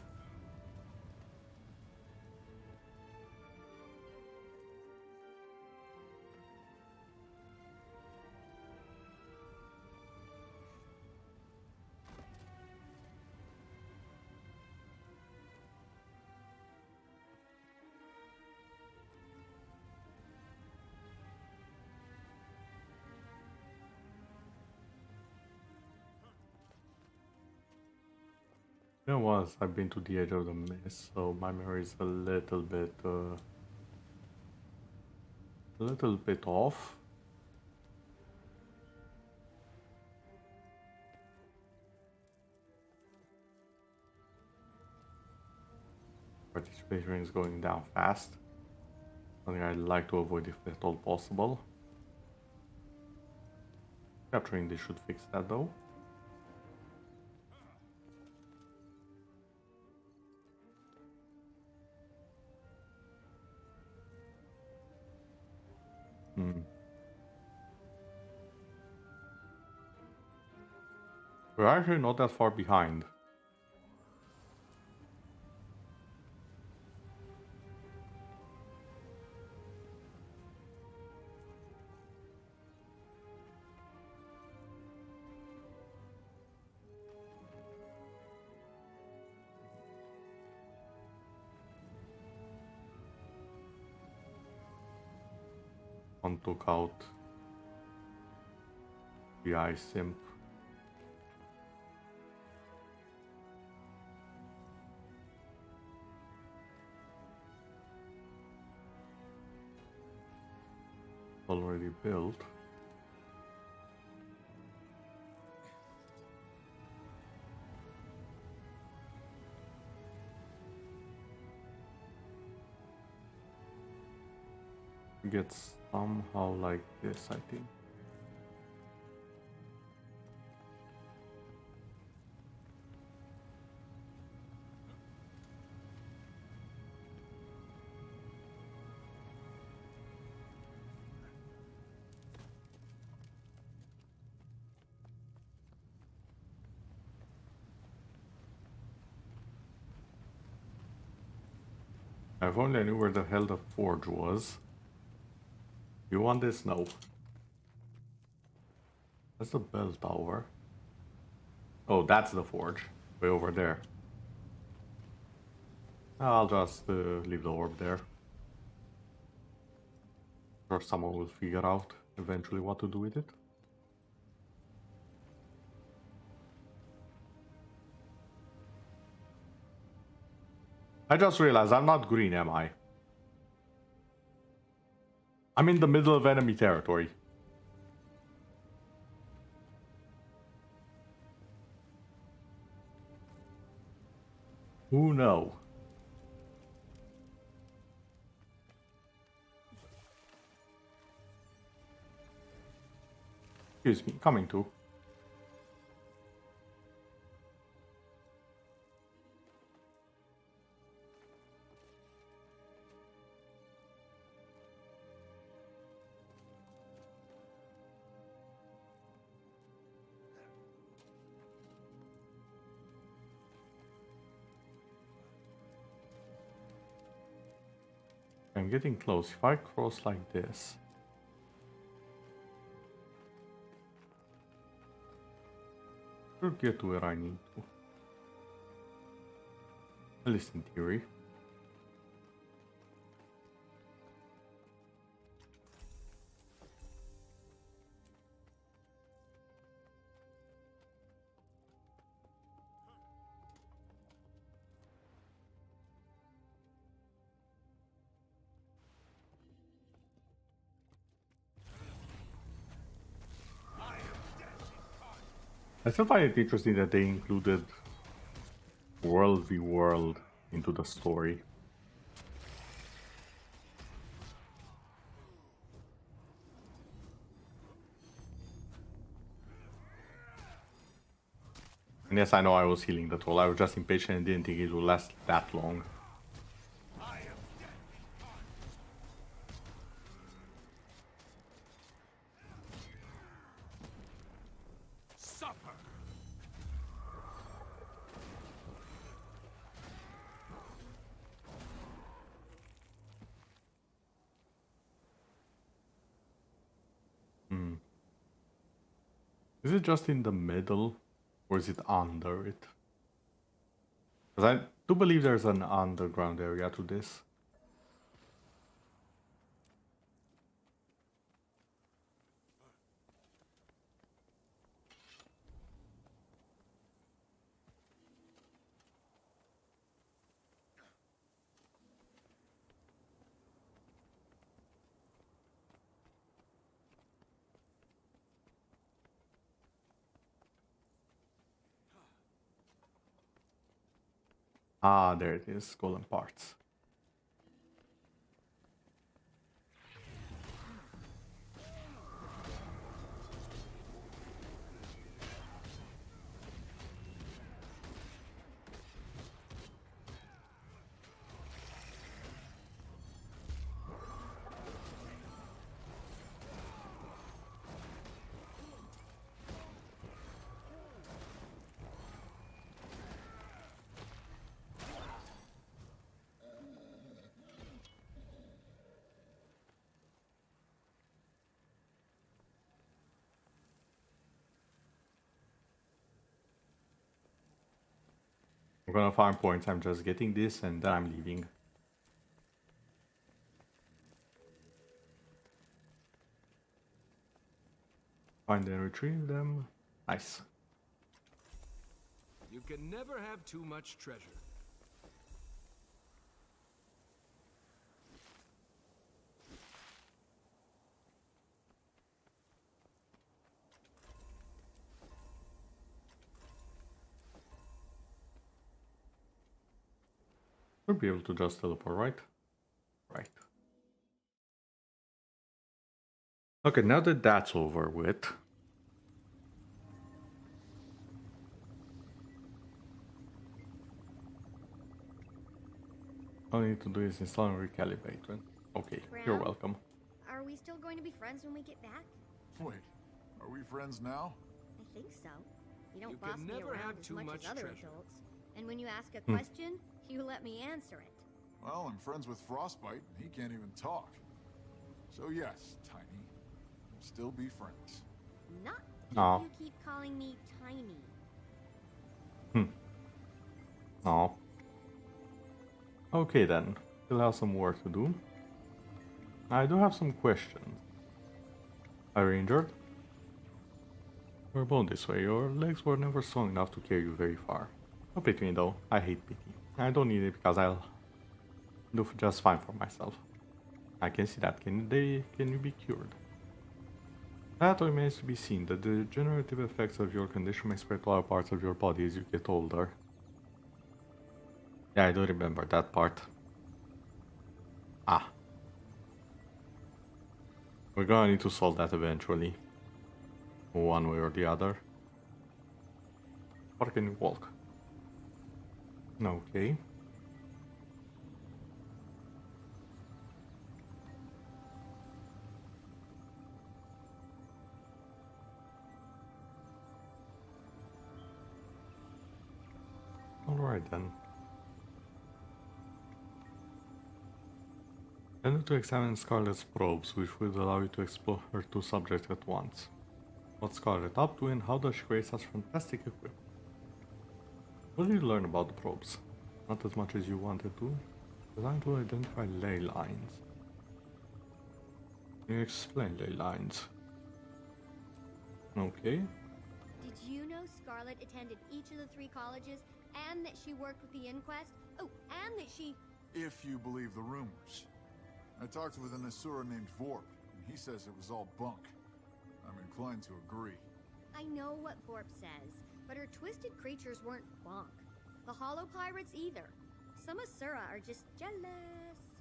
You know, once I've been to the edge of the mist, so my memory is a little bit off. Participation is going down fast. Something I'd like to avoid if at all possible. Capturing this should fix that though. We're actually not that far behind. One took out the ice simp. Already built. Gets somehow like this, I think. If only I knew where the hell the forge was. You want this? No. That's the bell tower. Oh, that's the forge. Way over there. I'll just leave the orb there. Or someone will figure out eventually what to do with it. I just realized I'm not green, am I? I'm in the middle of enemy territory. Who knows? Excuse me, coming to. I'm getting close. If I cross like this. Should get to where I need to. At least in theory. I still find it interesting that they included World v World into the story. And yes, I know I was healing the troll. I was just impatient and didn't think it would last that long. Is it just in the middle, or is it under it? Because I do believe there's an underground area to this. Ah, there it is, golden parts. I'm gonna farm points, I'm just getting this and then I'm leaving. Find and retrieve them. Nice. You can never have too much treasure. Should be able to just teleport, right? Right. Okay, now that that's over with. All I need to do is install and recalibrate. Okay, you're welcome. Are we still going to be friends when we get back? Wait, are we friends now? I think so. You don't You boss can me never around have as too much much as other treasure. adults. And when you ask a question, you let me answer it. Well, I'm friends with Frostbite, and he can't even talk. So yes, Tiny, we'll still be friends. Not if No. you keep calling me Tiny. No. Okay then. Still have some work to do. I do have some questions. Are you injured? We're born this way. Your legs were never strong enough to carry you very far. Don't pity me though. I hate pity. I don't need it because I'll do just fine for myself. I can see that. Can you be cured? That remains to be seen. The degenerative effects of your condition may spread to other parts of your body as you get older. Yeah, I do remember that part. Ah. We're gonna need to solve that eventually. One way or the other. Or can you walk? Okay. Alright then. I need to examine Scarlet's probes, which will allow you to explore her two subjects at once. What's Scarlet up to and how does she create such fantastic equipment? What did you learn about the probes? Not as much as you wanted to. Designed to identify ley lines. Can you explain ley lines? Okay. Did you know Scarlet attended each of the 3 colleges, and that she worked with the Inquest? Oh, and that she... If you believe the rumors. I talked with an Asura named Vorp, and he says it was all bunk. I'm inclined to agree. I know what Vorp says, but her twisted creatures weren't bunk. The Hollow Pirates either. Some Asura are just jealous.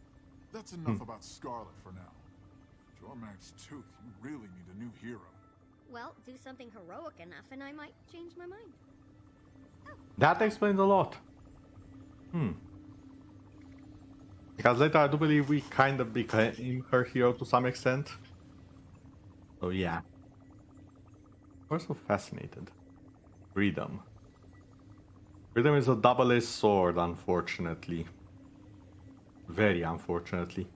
That's enough about Scarlet for now. Jormag's Tooth, you really need a new hero. Well, do something heroic enough and I might change my mind. That explains a lot. Because later I do believe we kind of became her hero to some extent. So yeah. We're so fascinated. Freedom. Freedom is a double-edged sword, unfortunately. Very unfortunately.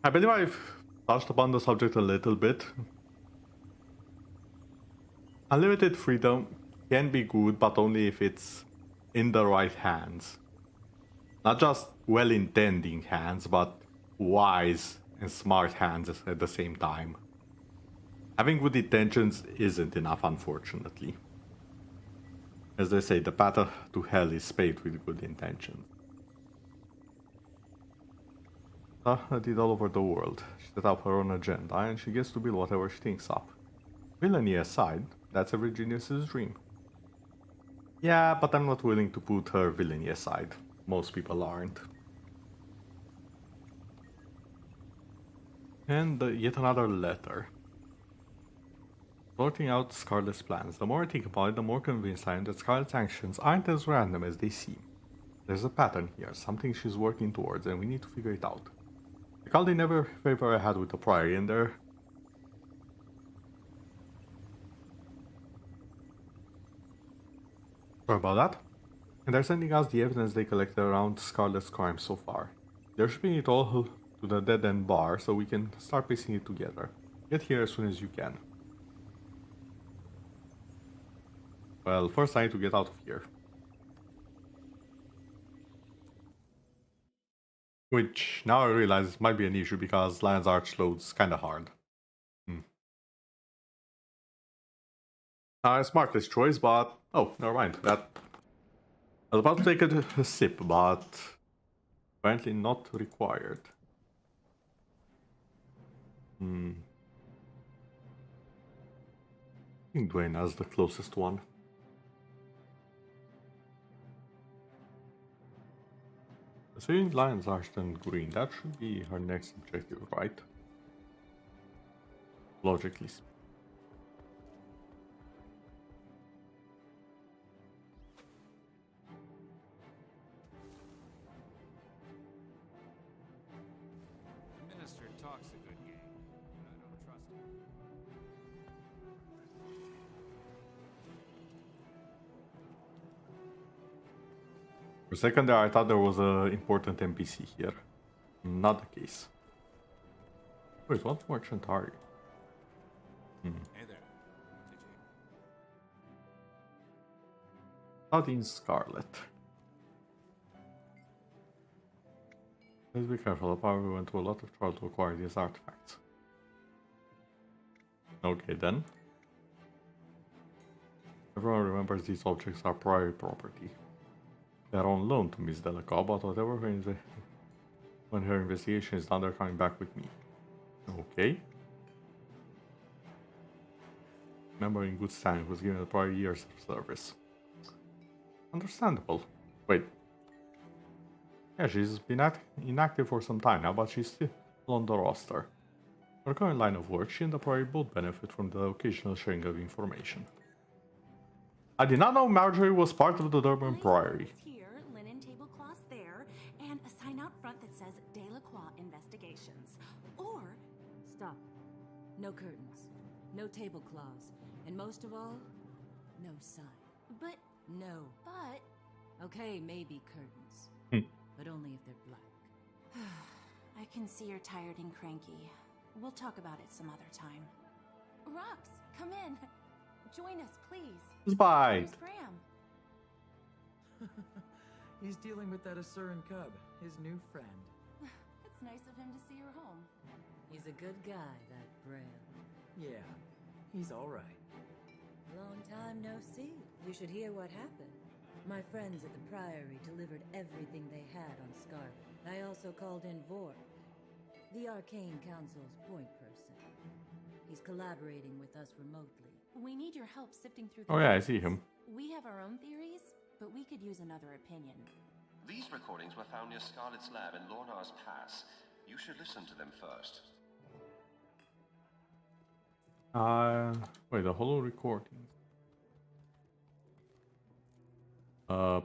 I believe I've touched upon the subject a little bit. Unlimited freedom can be good, but only if it's in the right hands. Not just well-intending hands, but wise and smart hands at the same time. Having good intentions isn't enough, unfortunately. As they say, the path to hell is paved with good intentions. Sarah did all over the world. She set up her own agenda, and she gets to build whatever she thinks up. Villainy aside, that's every genius's dream. Yeah, but I'm not willing to put her villainy aside. Most people aren't. And yet another letter. Sorting out Scarlet's plans. The more I think about it, the more convinced I am that Scarlet's actions aren't as random as they seem. There's a pattern here, something she's working towards, and we need to figure it out. Recall the never favor I had with the Priory, and there... Sorry about that. And they're sending us the evidence they collected around Scarlet's crimes so far. They're shipping it all to the dead-end bar so we can start piecing it together. Get here as soon as you can. Well, first I need to get out of here. Which, now I realize, might be an issue because Lion's Arch loads kinda hard. Smartest choice, but... Oh, never mind. That... I was about to take a sip, but... apparently not required. I think Duena's the closest one. Saying Lion's Arch and Green, that should be her next objective, right? Logically speaking. The Minister talks a good game, but I don't trust him. For a second there, I thought there was an important NPC here. Not the case. Wait, what merchant are you? Hey there. Not in Scarlet. Let's be careful, apparently we went to a lot of trouble to acquire these artifacts. Okay then. Everyone remembers these objects are priory property. They are on loan to Miss Delacour, but whatever when her investigation is done, they're coming back with me. Okay. Member in good standing was given the prior years of service. Understandable. Wait. Yeah, she's been inactive for some time now, but she's still on the roster. Her current line of work, she and the Priory both benefit from the occasional sharing of information. I did not know Marjorie was part of the Durban Priory. Here, linen tablecloths there, and a sign out front that says Delacroix Investigations. Or stop. No curtains, no tablecloths, and most of all, no sign. But But okay, maybe curtains, but only if they're black. I can see you're tired and cranky. We'll talk about it some other time. Rox, come in. Join us, please. Bye. Where's Graham? He's dealing with that Asuran cub, his new friend. It's nice of him to see her home. He's a good guy, that Graham. Yeah, he's alright. Long time no see. You should hear what happened. My friends at the Priory delivered everything they had on Scarlet. I also called in Vor, the Arcane Council's point person. He's collaborating with us remotely. We need your help sifting through the Oh yeah, I evidence. see him. We have our own theories, but we could use another opinion. These recordings were found near Scarlet's lab in Lornar's Pass. You should listen to them first. Wait, the holo recordings. Oh.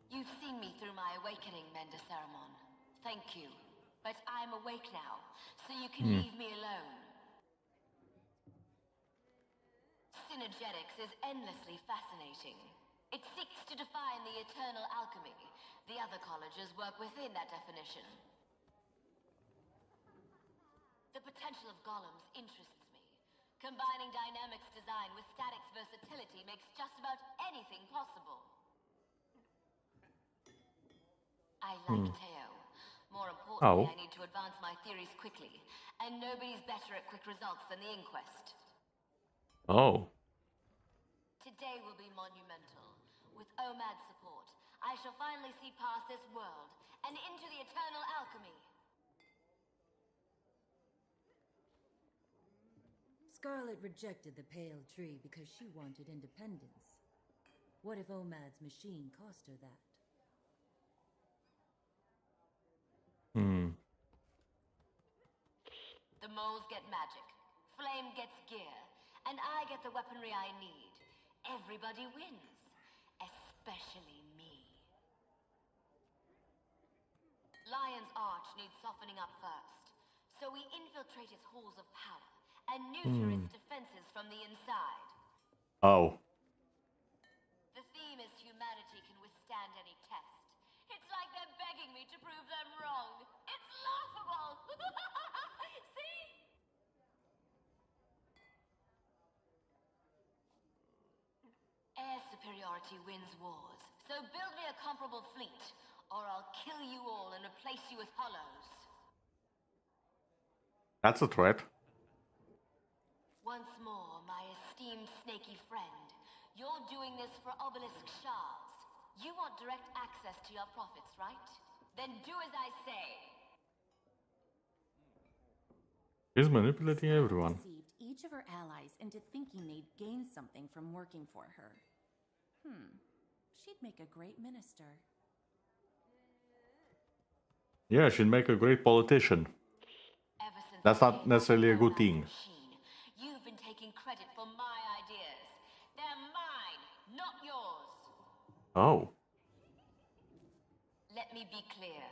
You've seen me through my awakening, Mender Ceramon. Thank you. But I'm awake now, so you can leave me alone. Synergetics is endlessly fascinating. It seeks to define the eternal alchemy. The other colleges work within that definition. The potential of golems interests me. Combining dynamics design with statics versatility makes just about anything possible. I like Teo. More importantly, I need to advance my theories quickly, and nobody's better at quick results than the Inquest. Oh. Today will be monumental. With OMAD's support, I shall finally see past this world and into the eternal alchemy. Scarlet rejected the Pale Tree because she wanted independence. What if Omad's machine cost her that? The moles get magic, Flame gets gear, and I get the weaponry I need. Everybody wins, especially me. Lion's Arch needs softening up first, so we infiltrate its halls of power and neuter its defenses from the inside. Oh. The theme is humanity can withstand any test. It's like they're begging me to prove them wrong. It's laughable! See? Air superiority wins wars, so build me a comparable fleet, or I'll kill you all and replace you with hollows. That's a threat. Once more, my esteemed snaky friend, you're doing this for obelisk shards. You want direct access to your profits, right? Then do as I say. He's manipulating everyone. Deceived each of her allies into thinking they'd gain something from working for her. She'd make a great minister. Yeah, she'd make a great politician. That's not necessarily a good thing. You've been taking credit for my ideas. They're mine, not yours. Oh. Let me be clear.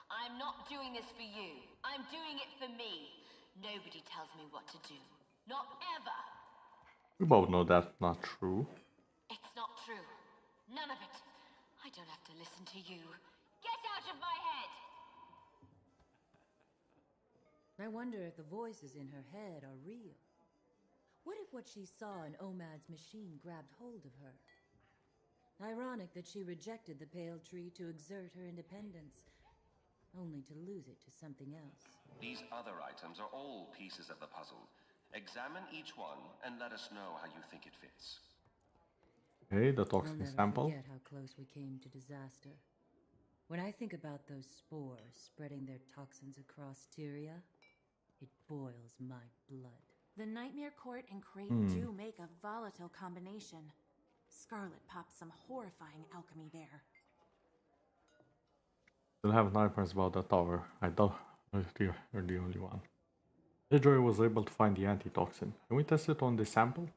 I'm not doing this for you. I'm doing it for me. Nobody tells me what to do. Not ever. We both know that's not true. It's not true. listen to you. Get out of my head! I wonder if the voices in her head are real. What if what she saw in Omad's machine grabbed hold of her? Ironic that she rejected the pale tree to exert her independence, only to lose it to something else. These other items are all pieces of the puzzle. Examine each one and let us know how you think it fits. Okay, the I'll toxin never sample. forget how close we came to disaster. When I think about those spores spreading their toxins across Tyria, it boils my blood. The Nightmare Court and Crate do make a volatile combination. Scarlet popped some horrifying alchemy there. Still have nightmares about that tower. I doubt you're the only one. Joy was able to find the antitoxin. Can we test it on this sample?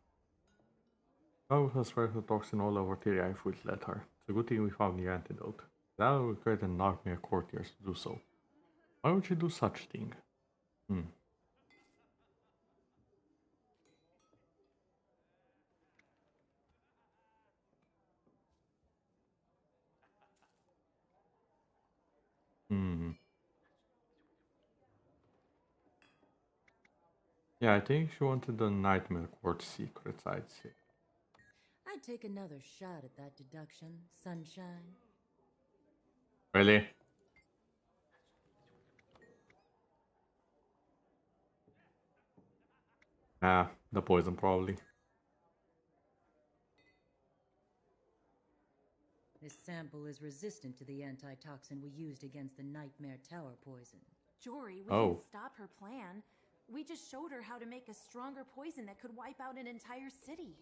I would have spread the toxin all over Tyria if we'd let her. It's a good thing we found the antidote. That would create a nightmare courtiers to do so. Why would she do such thing? Yeah, I think she wanted the Nightmare Court secrets, I'd say. I'd take another shot at that deduction, Sunshine. Really? Ah, the poison probably. This sample is resistant to the antitoxin we used against the Nightmare Tower poison. Jory, we didn't stop her plan. We just showed her how to make a stronger poison that could wipe out an entire city.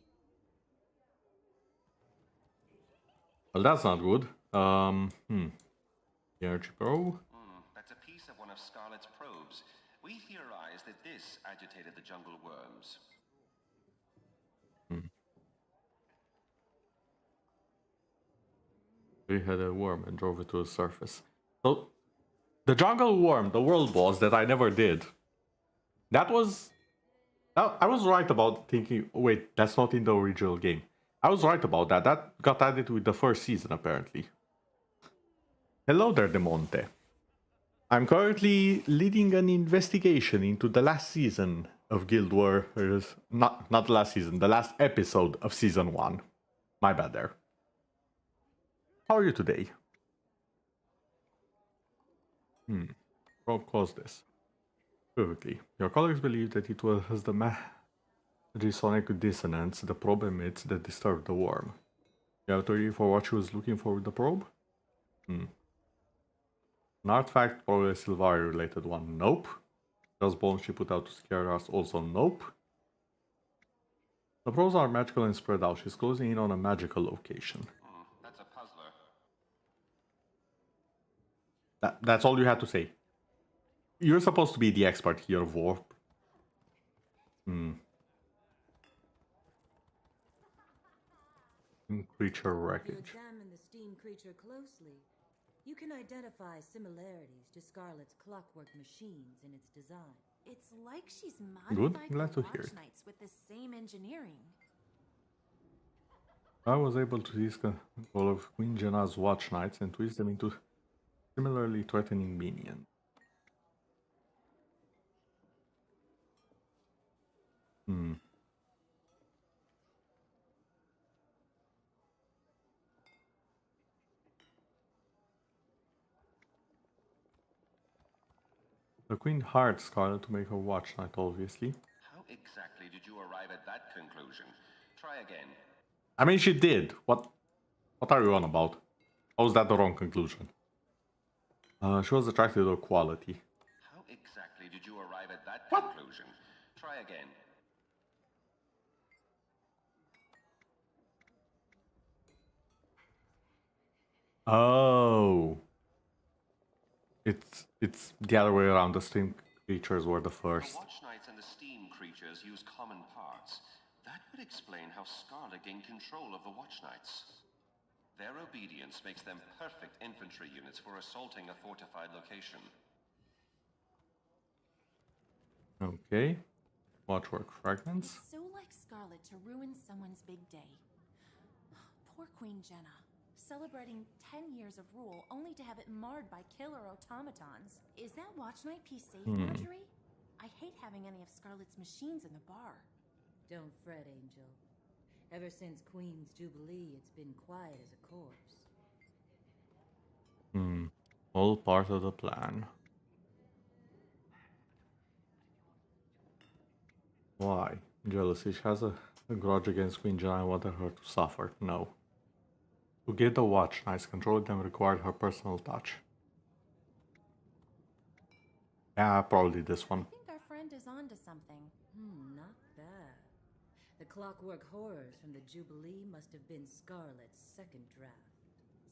Well, that's not good. Energy probe. That's a piece of one of Scarlet's probes. We theorize that this agitated the jungle worms. We had a worm and drove it to the surface. So, the jungle worm, the world boss that I never did. I was right about thinking, wait, that's not in the original game. I was right about that. That got added with the first season, apparently. Hello there, Demonte. I'm currently leading an investigation into the last season of Guildwars. Not the last season, the last episode of season 1. My bad there. How are you today? What caused this? Perfectly. Your colleagues believe that it was the Masonic dissonance the probe emits that disturbed the worm. You have a theory for what she was looking for with the probe? An artifact, probably a Sylvari related one. Nope. Those bones she put out to scare us. Also nope. The probes are magical and spread out. She's closing in on a magical location. That's a puzzler. That's all you had to say. You're supposed to be the expert here, Warp. Creature wreckage. If you examine the steam creature closely, you can identify similarities to Scarlet's clockwork machines in its design. It's like she's Good, modified glad the to hear Watch it. Knights with the same engineering. I was able to seize control of Queen Jenna's Watch Knights and twist them into similarly threatening minions. The Queen hired Scarlet to make her Watch Knight, obviously. How exactly did you arrive at that conclusion? Try again. I mean, she did. What are you on about? How is that the wrong conclusion? She was attracted to her quality. How exactly did you arrive at that conclusion? Try again. Oh. It's the other way around. The steam creatures were the first. The Watch Knights and the Steam creatures use common parts. That would explain how Scarlet gained control of the Watch Knights. Their obedience makes them perfect infantry units for assaulting a fortified location. Okay. Watchwork fragments. It's so like Scarlet to ruin someone's big day. Poor Queen Jenna. Celebrating 10 years of rule only to have it marred by killer automatons. Is that Watch Night piece safe, Marjorie? I hate having any of Scarlet's machines in the bar. Don't fret, Angel. Ever since Queen's Jubilee, it's been quiet as a corpse. All part of the plan. Why? Jealousy. She has a grudge against Queen Jen. I wanted her to suffer. No. To get the Watch Knights, control them required her personal touch. Yeah, probably this one. I think our friend is onto something. Not bad. The clockwork horrors from the Jubilee must have been Scarlet's second draft.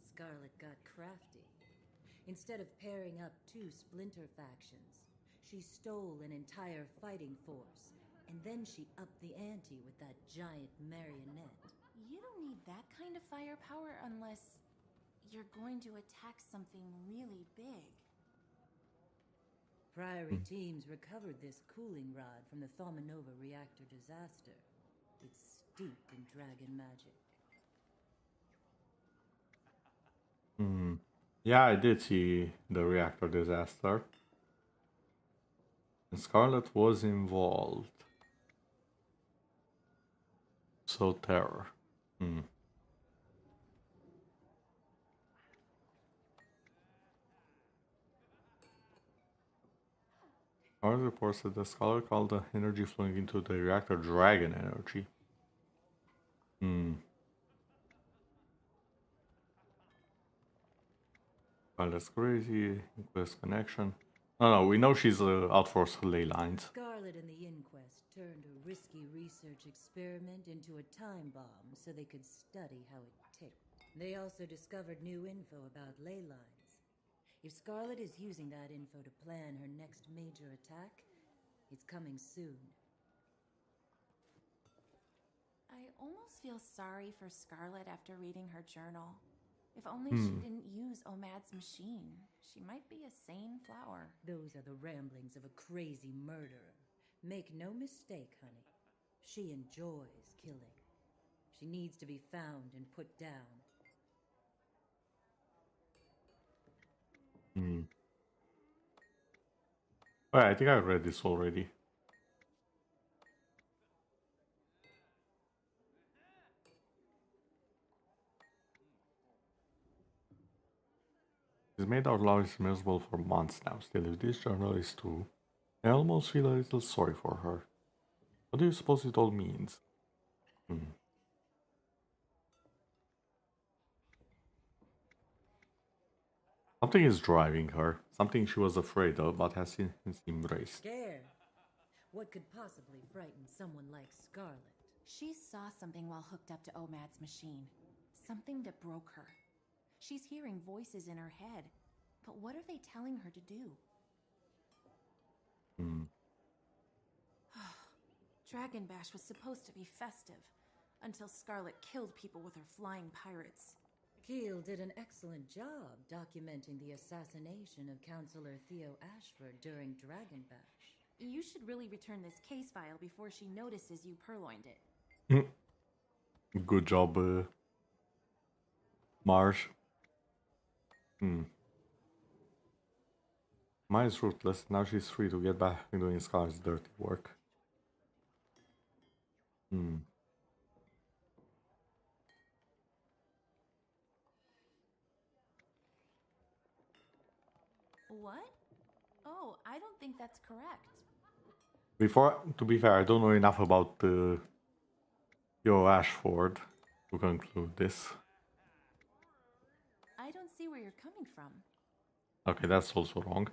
Scarlet got crafty. Instead of pairing up two splinter factions, she stole an entire fighting force, and then she upped the ante with that giant marionette. You don't need that kind of firepower unless you're going to attack something really big. Priory teams recovered this cooling rod from the Thomanova reactor disaster. It's steeped in dragon magic. Yeah, I did see the reactor disaster. And Scarlet was involved. So terror. Our reports that the scholar called the energy flowing into the reactor dragon energy. Well, that's crazy. Inquest connection. No, we know she's out for ley lines. Scarlet and the Inquest turned a risky research experiment into a time bomb so they could study how it ticked. They also discovered new info about ley lines. If Scarlet is using that info to plan her next major attack, it's coming soon. I almost feel sorry for Scarlet after reading her journal. If only she didn't use Omad's machine, she might be a sane flower. Those are the ramblings of a crazy murderer. Make no mistake, honey. She enjoys killing. She needs to be found and put down. Oh, I think I read this already. He's made our lives miserable for months now. Still, if this journal is true, I almost feel a little sorry for her. What do you suppose it all means? Something is driving her. Something she was afraid of, but has since embraced. Scared? What could possibly frighten someone like Scarlet? She saw something while hooked up to Omad's machine. Something that broke her. She's hearing voices in her head. But what are they telling her to do? Dragon Bash was supposed to be festive, until Scarlet killed people with her flying pirates. Keel did an excellent job documenting the assassination of Counselor Theo Ashford during Dragon Bash. You should really return this case file before she notices you purloined it. Good job, Marsh. Maya's ruthless. Now she's free to get back doing Scar's dirty work. What? Oh, I don't think that's correct. To be fair, I don't know enough about Theo Ashford to conclude this. I don't see where you're coming from. Okay, that's also wrong.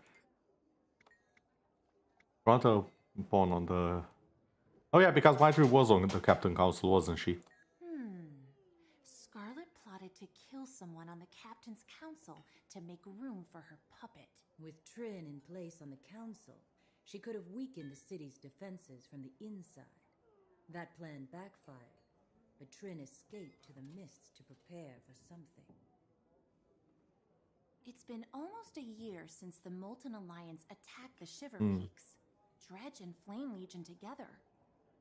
Brought a pawn on the... Oh yeah, because Marjorie was on the Captain Council, wasn't she? Scarlet plotted to kill someone on the Captain's Council to make room for her puppet. With Trin in place on the council, she could have weakened the city's defenses from the inside. That plan backfired, but Trin escaped to the mists to prepare for something. It's been almost a year since the Molten Alliance attacked the Shiver Peaks. Dredge and Flame Legion together.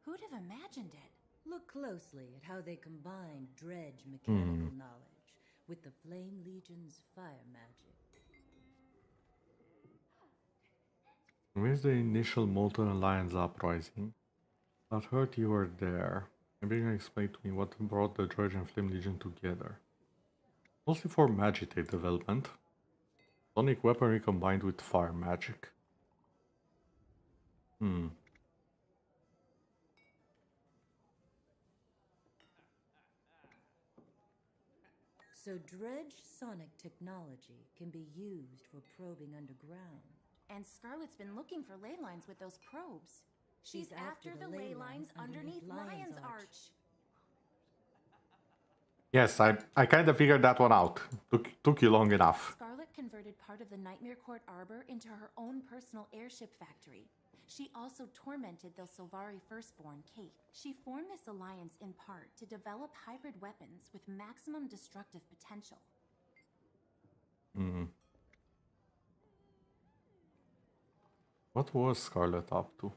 Who'd have imagined it? Look closely at how they combined Dredge mechanical knowledge with the Flame Legion's fire magic. Where's the initial Molten Alliance uprising? I heard you were there. Maybe you can explain to me what brought the Droid and Flame Legion together. Mostly for Magitate development. Sonic weaponry combined with fire magic. So dredge sonic technology can be used for probing underground. And Scarlet's been looking for ley lines with those probes. She's after the ley lines underneath Lion's Arch. Yes, I kind of figured that one out. Took you long enough. Scarlet converted part of the Nightmare Court Arbor into her own personal airship factory. She also tormented the Silvari firstborn, Kate. She formed this alliance in part to develop hybrid weapons with maximum destructive potential. What was Scarlet up to?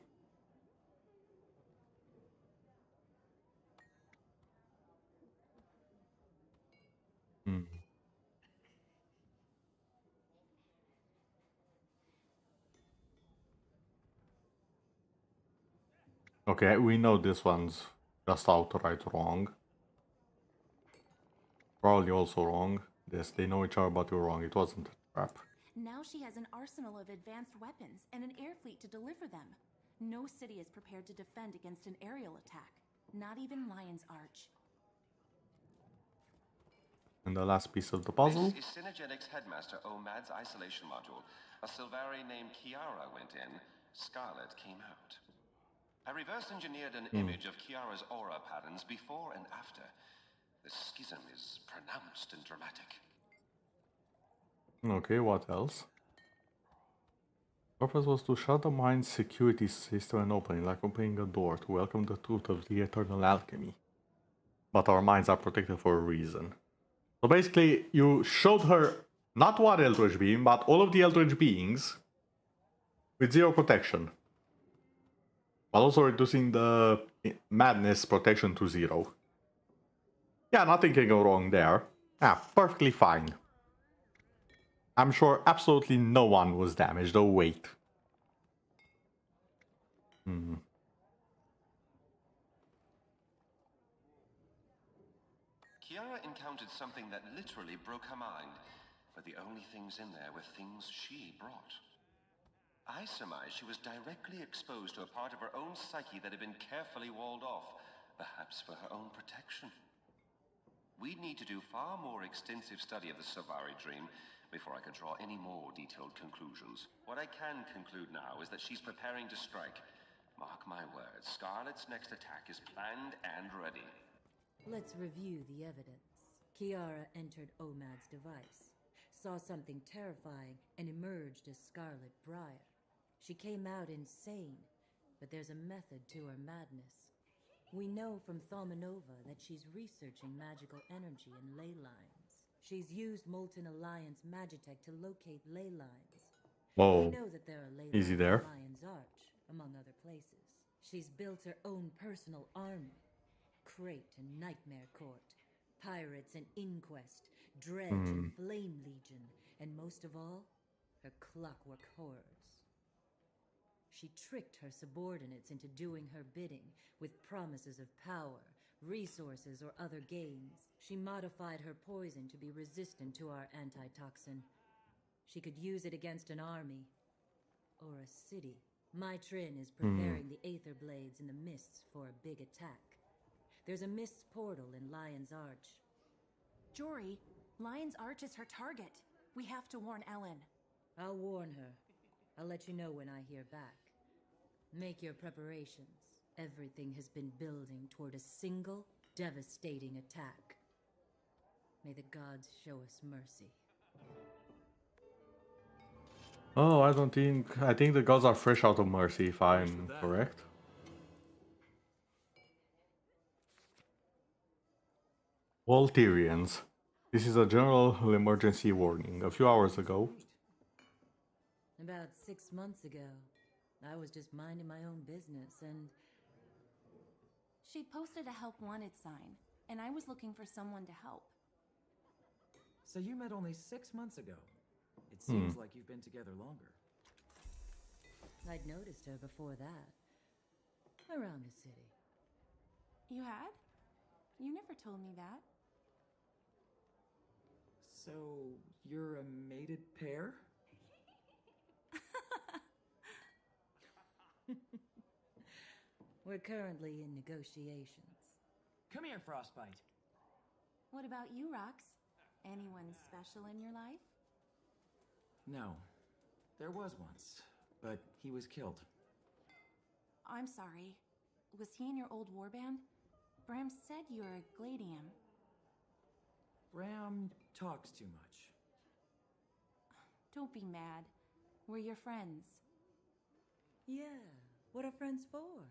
Okay, we know this one's just outright wrong. Probably also wrong. Yes, they know each other, but you're wrong. It wasn't a trap. Now she has an arsenal of advanced weapons and an air fleet to deliver them. No city is prepared to defend against an aerial attack. Not even Lion's Arch. And the last piece of the puzzle? This is Synergetics Headmaster Omad's isolation module. A Silvari named Kiara went in. Scarlet came out. I reverse engineered an image of Kiara's aura patterns before and after. The schism is pronounced and dramatic. Okay, what else? Purpose was to shut the mind's security system and open it, like opening a door to welcome the truth of the eternal alchemy. But our minds are protected for a reason. So basically, you showed her not one Eldritch Being, but all of the Eldritch Beings with 0 protection. But also reducing the madness protection to 0. Yeah, nothing can go wrong there. Yeah, perfectly fine. I'm sure absolutely no one was damaged. Oh, wait. Kiara encountered something that literally broke her mind, but the only things in there were things she brought. I surmise she was directly exposed to a part of her own psyche that had been carefully walled off, perhaps for her own protection. We'd need to do far more extensive study of the Silvari dream before I could draw any more detailed conclusions. What I can conclude now is that she's preparing to strike. Mark my words, Scarlet's next attack is planned and ready. Let's review the evidence. Kiara entered Omad's device, saw something terrifying, and emerged as Scarlet Briar. She came out insane, but there's a method to her madness. We know from Thaumanova that she's researching magical energy and ley lines. She's used Molten Alliance Magitech to locate ley lines. Whoa. We know that there are ley Easy lines there. in Lion's Arch, among other places. She's built her own personal army. Crate and Nightmare Court, Pirates and Inquest, Dredge and Flame Legion, and most of all, her clockwork horrors. She tricked her subordinates into doing her bidding with promises of power, resources, or other gains. She modified her poison to be resistant to our antitoxin. She could use it against an army or a city. My Trin is preparing the Aether Blades in the mists for a big attack. There's a mists portal in Lion's Arch. Jory, Lion's Arch is her target. We have to warn Ellen. I'll warn her. I'll let you know when I hear back. Make your preparations. Everything has been building toward a single, devastating attack. May the gods show us mercy. Oh, I think the gods are fresh out of mercy, if I'm correct. Volterians. This is a general emergency warning. A few hours ago. About 6 months ago, I was just minding my own business and... She posted a help wanted sign, and I was looking for someone to help. So you met only 6 months ago. It seems like you've been together longer. I'd noticed her before that. Around the city. You had? You never told me that. So, you're a mated pair? We're currently in negotiations. Come here, Frostbite. What about you, Rox? Anyone special in your life? No. There was once, but he was killed. I'm sorry. Was he in your old warband? Bram said you're a Gladium. Bram talks too much. Don't be mad. We're your friends. Yeah, what are friends for?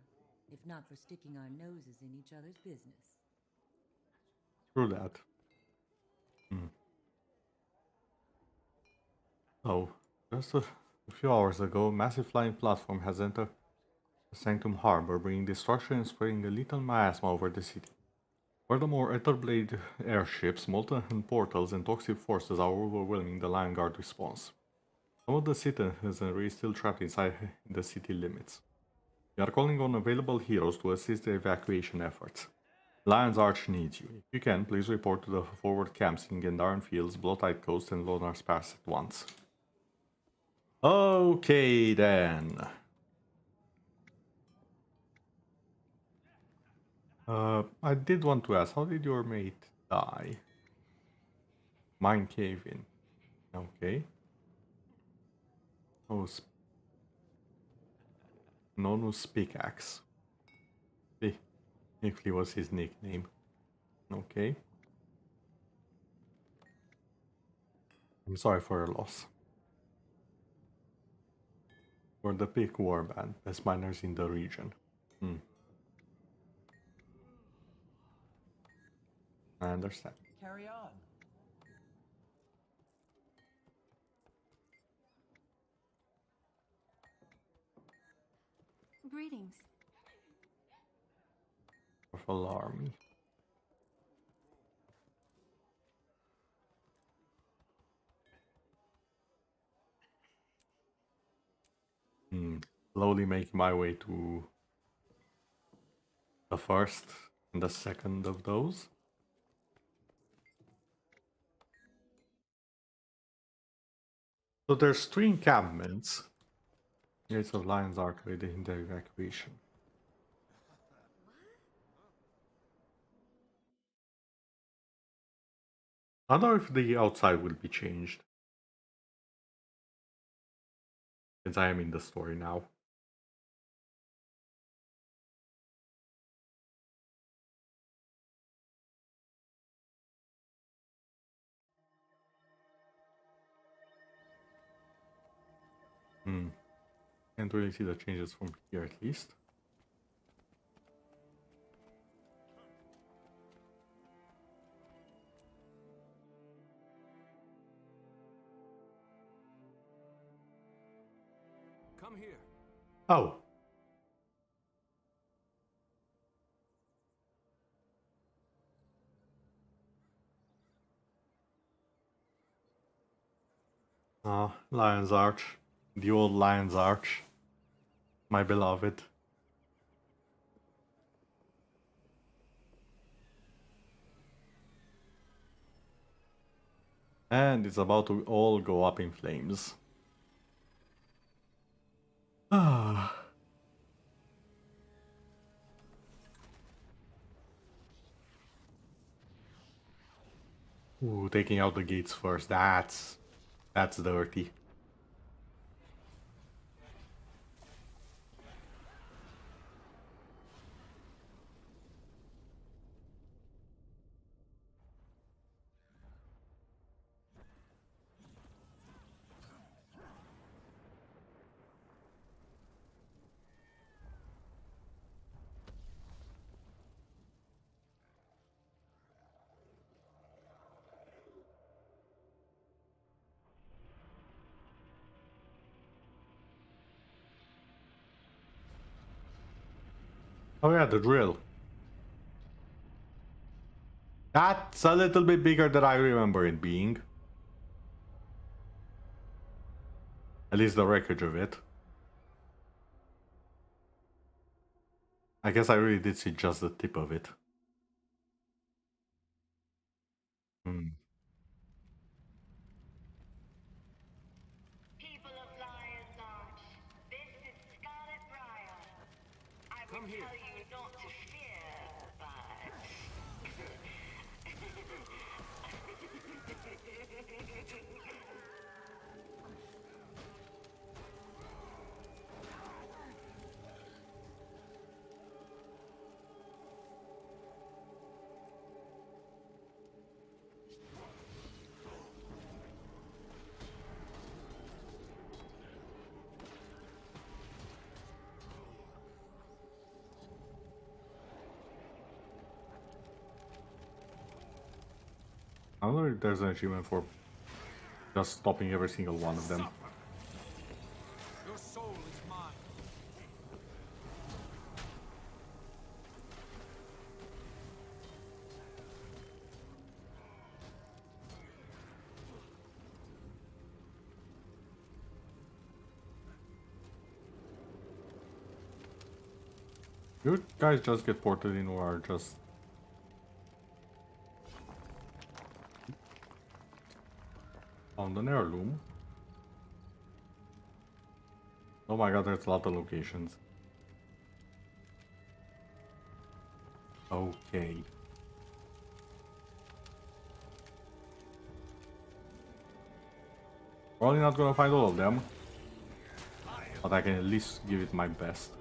If not for sticking our noses in each other's business. True that. Oh, just a few hours ago, a massive flying platform has entered Sanctum Harbor, bringing destruction and spreading a lethal miasma over the city. Furthermore, Etherblade airships, molten portals, and toxic forces are overwhelming the Lion Guard response. Some of the citizenry is still trapped inside the city limits. We are calling on available heroes to assist the evacuation efforts. Lion's Arch needs you. If you can, please report to the forward camps in Gendaran Fields, Blotite Coast, and Lonar's Pass at once. Okay, then. I did want to ask, how did your mate die? Mine cave in. Okay. Oh, Nonus Pickaxe. Nickly was his nickname. Okay. I'm sorry for your loss. We're the Pick Warband, best miners in the region. I understand. Carry on. Greetings. Powerful army. Slowly making my way to the first and the second of those. So there's 3 encampments. Gates of Lion's Arch waiting the evacuation. I don't know if the outside will be changed. Since I am in the story now. Can't really see the changes from here at least. Come here. Oh. Lion's Arch. The old Lion's Arch. My beloved. And it's about to all go up in flames. Ah. Ooh, taking out the gates first. That's dirty. Oh yeah, the drill. That's a little bit bigger than I remember it being. At least the wreckage of it. I guess I really did see just the tip of it. Hmm. People of Lion's Arch, this is Scarlet Briar. I will Come here. tell you not to fear, but... I wonder if there's an achievement for just stopping every single one of them. Your soul is mine. You guys just get ported in or just... Found an heirloom. Oh my god, there's a lot of locations. Okay. Probably not gonna find all of them, but I can at least give it my best.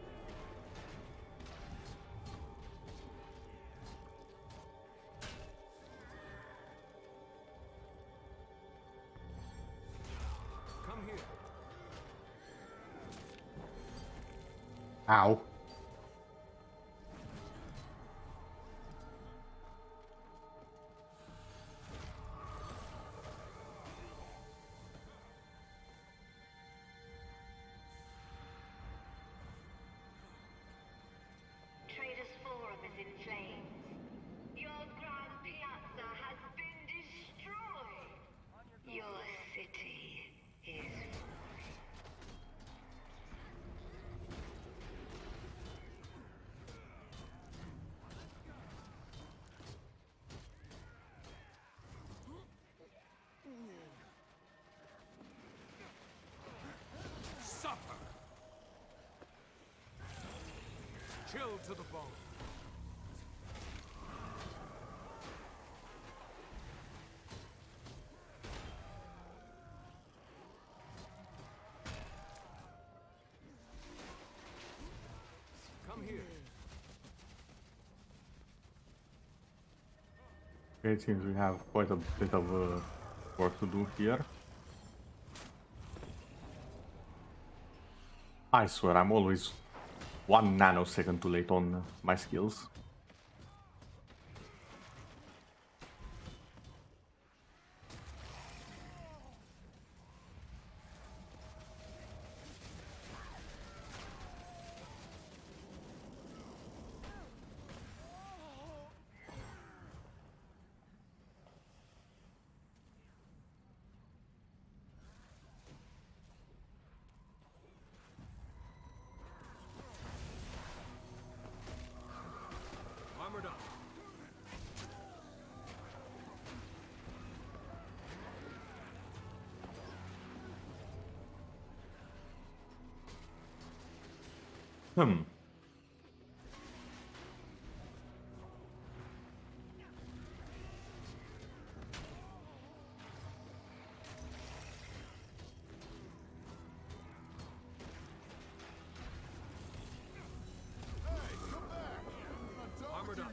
Come here. Ow. Traders Forum is in flames. Your grand piazza has been destroyed. Your city is falling. Suffer. Chill to the bone. Come here. Okay, it seems we have quite a bit of work to do here. I swear, I'm always 1 nanosecond too late on my skills. Armored up. Hmm. Armored up.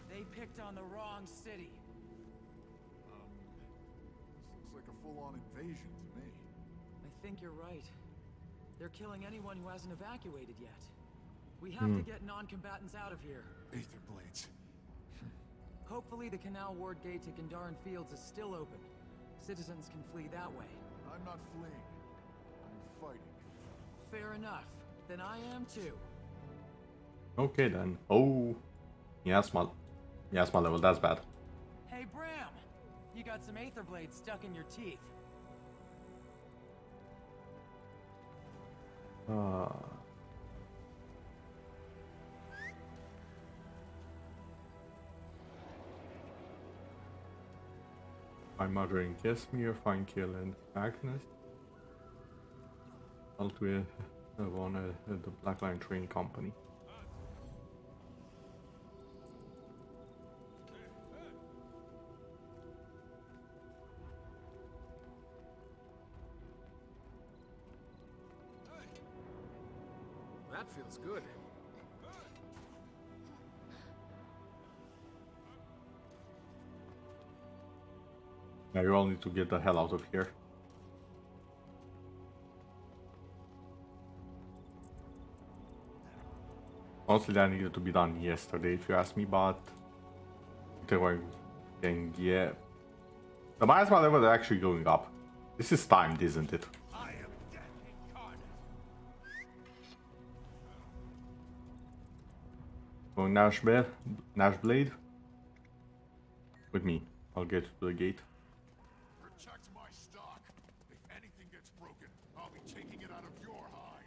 They picked on the wrong city. This looks like a full-on invasion to me. I think you're right. They're killing anyone who hasn't evacuated yet. We have to get non-combatants out of here. Aether blades. Hopefully the Canal Ward gate to Gandharan Fields is still open. Citizens can flee that way. I'm not fleeing. I'm fighting. Fair enough. Then I am too. Okay then. Oh, yes, my level. That's bad. Hey Bram, you got some Aether blades stuck in your teeth. Find Mother in Kesmir, find Kill and Agnes. Out with one at the Black Line Train Company. That feels good. Now you all need to get the hell out of here. Honestly, that needed to be done yesterday, if you ask me, but they were getting, yeah. The miasma level is actually going up. This is timed, isn't it? Going Nash Blade. With me. I'll get to the gate. Protect my stock. If anything gets broken, I'll be taking it out of your hide.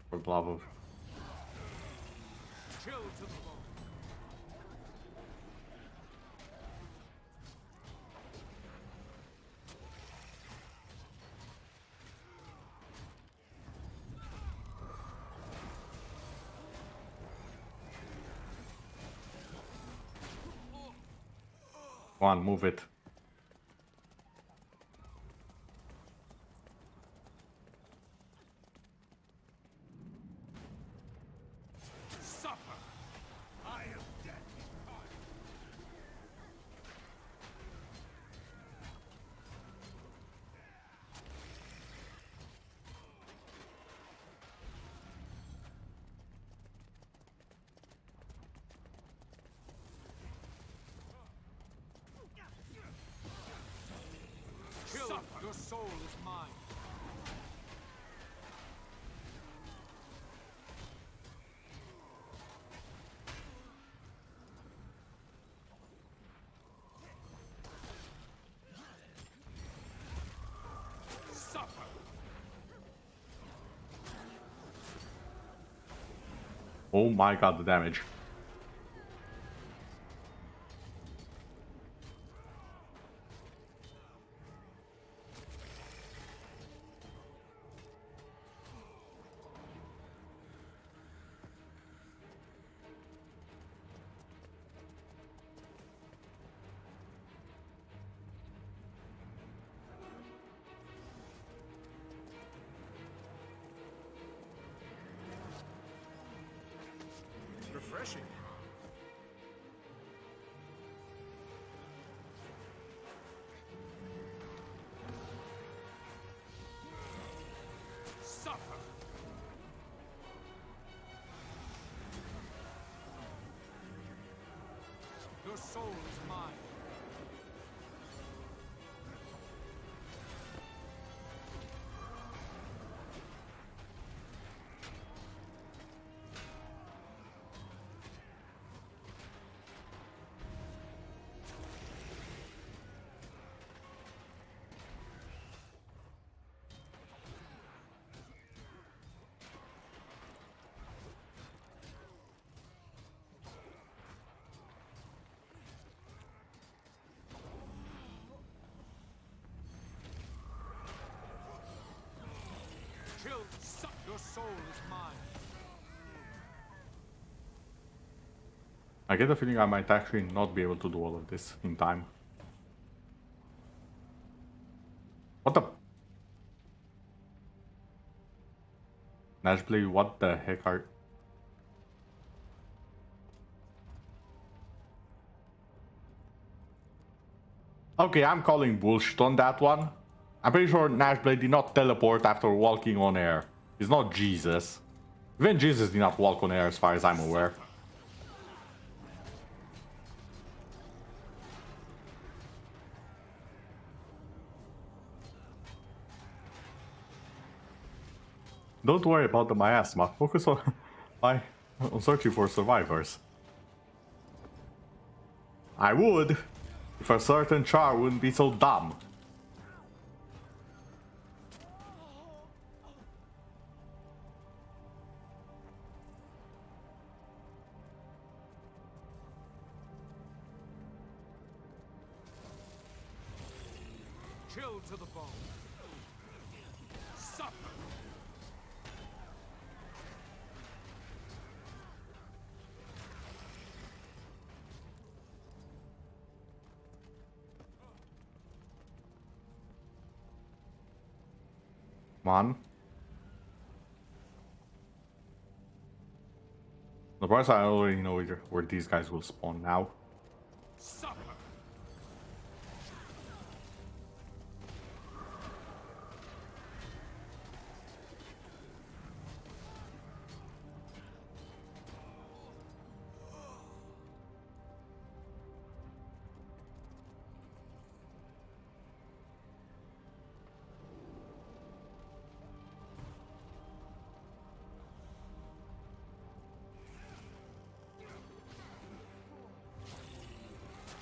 For the love of... Chill to the bone. Come on, move it. Suffer. I am dead. Kill. Your soul is mine. Suffer. Oh my god, the damage. Refreshing. Suffer. Your soul is mine. Chill. Your soul is mine. I get the feeling I might actually not be able to do all of this in time. What the... Nashblade, what the heck are... Okay, I'm calling bullshit on that one. I'm pretty sure Nashblade did not teleport after walking on air. He's not Jesus. Even Jesus did not walk on air as far as I'm aware. Don't worry about the miasma. Focus on searching for survivors. I would, If a certain char wouldn't be so dumb. Chill to the bone. Suffer. Come on. The price I already know where these guys will spawn now. Suffer.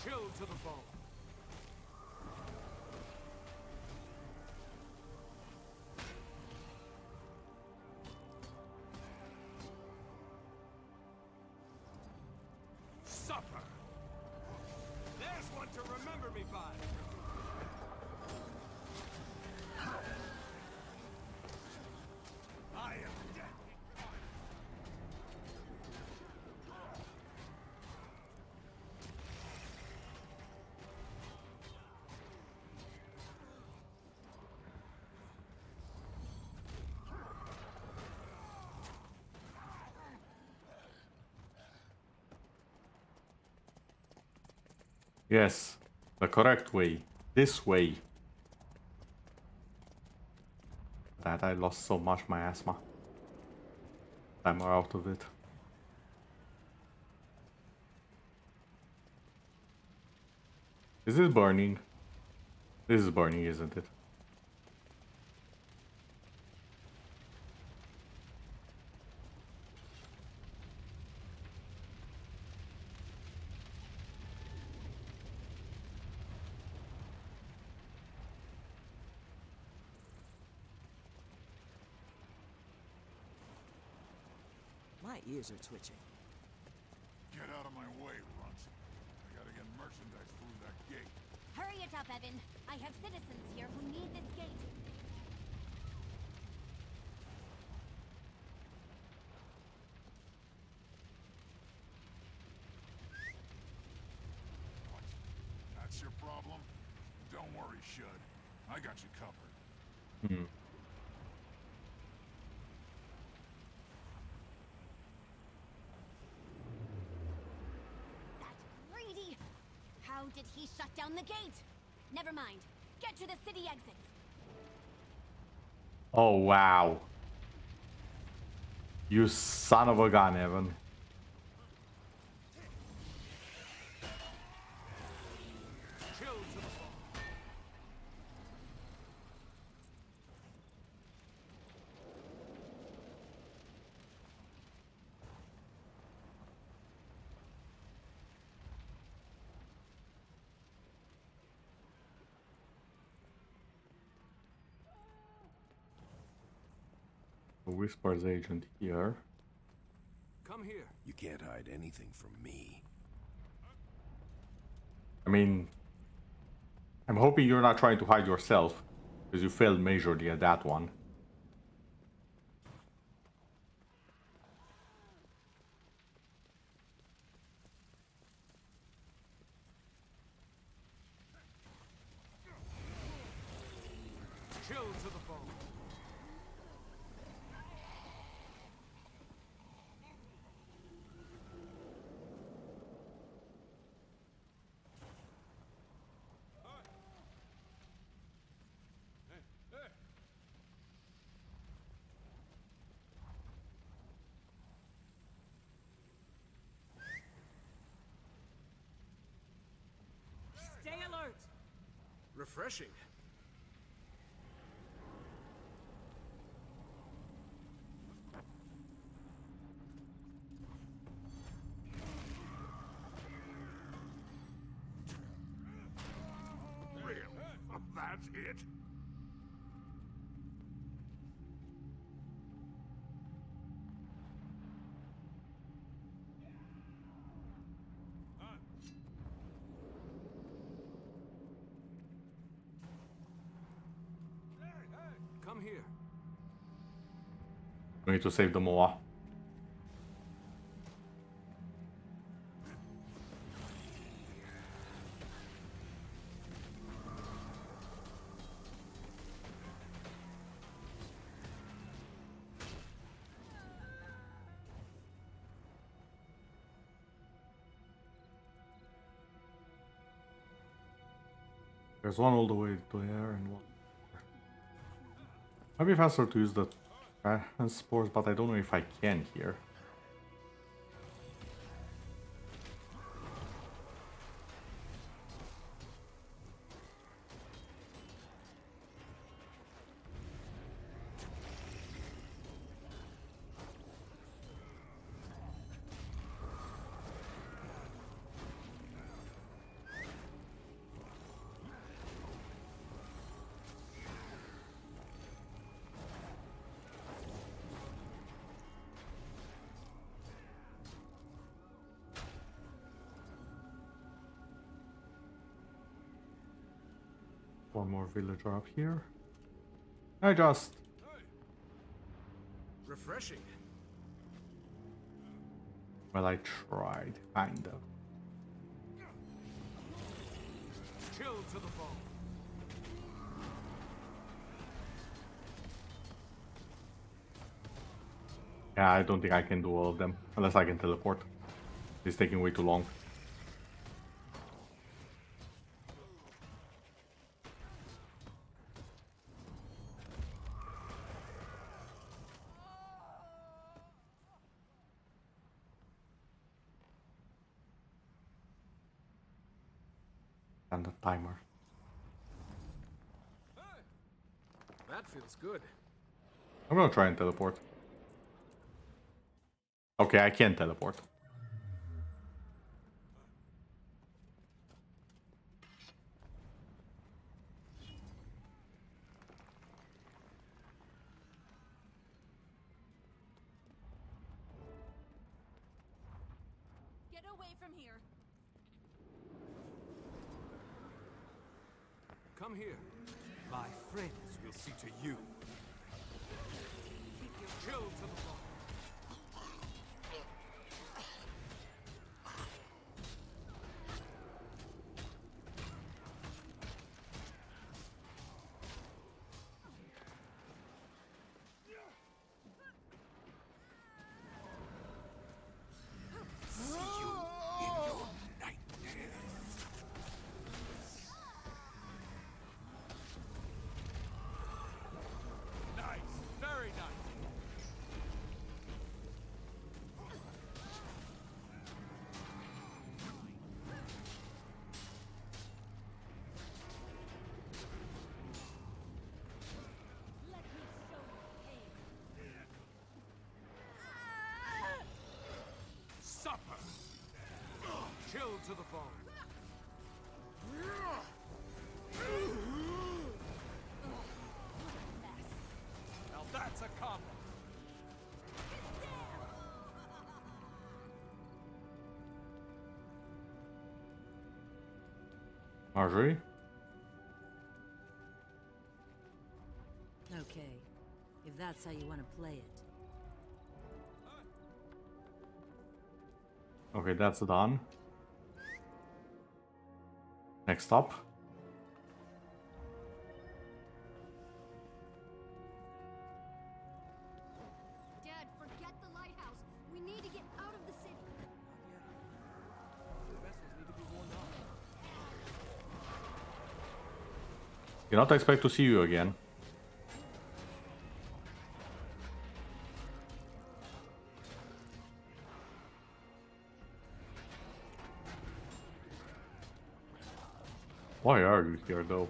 Chill to the bone. Suffer. There's one to remember me by. I am dead. Yes, the correct way. This way. That I lost so much my asthma. I'm out of it. Is this burning? This is burning, isn't it? My ears are twitching. Get out of my way, runt. I gotta get merchandise through that gate. Hurry it up, Evan. I have citizens here who need this gate. What? That's your problem? Don't worry, Shud. I got you covered. Hmm. Greedy! How did he shut down the gate? Never mind. Get to the city exits. Oh, wow. You son of a gun, Evan. Chill to the bone. The Whispers agent here. Come here. You can't hide anything from me. I mean, I'm hoping you're not trying to hide yourself, because you failed majorly at that one. Chill to the bone. Stay alert! Refreshing. That's it? Come here. We need to save the Moa. There's one all the way to there and one. Might be faster to use the transports, but I don't know if I can here. One more villager up here. Refreshing. Well, I tried, kind of. Chill to the bone. Yeah, I don't think I can do all of them, unless I can teleport. It's taking way too long. And the timer. That feels good. I'm gonna try and teleport. Okay, I can teleport. Get away from here. Come here. My friends will see to you. Chill to the bone. Chill to the bone. Now that's a combo. Marjorie? Okay, if that's how you want to play it. Okay, that's done. Next up. Dad, forget the lighthouse. We need to get out of the city. The vessels need to be warned off. Do not expect to see you again. Why are you here, though?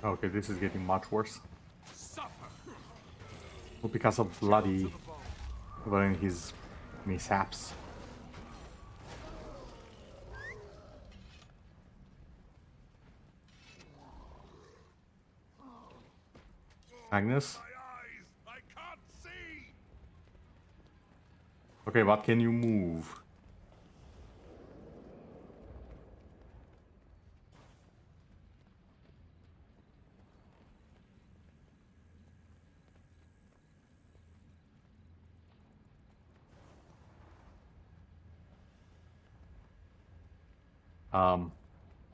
Okay, this is getting much worse. Suffer. Well, because of bloody wearing his mishaps. Agnes? Okay, what can you move?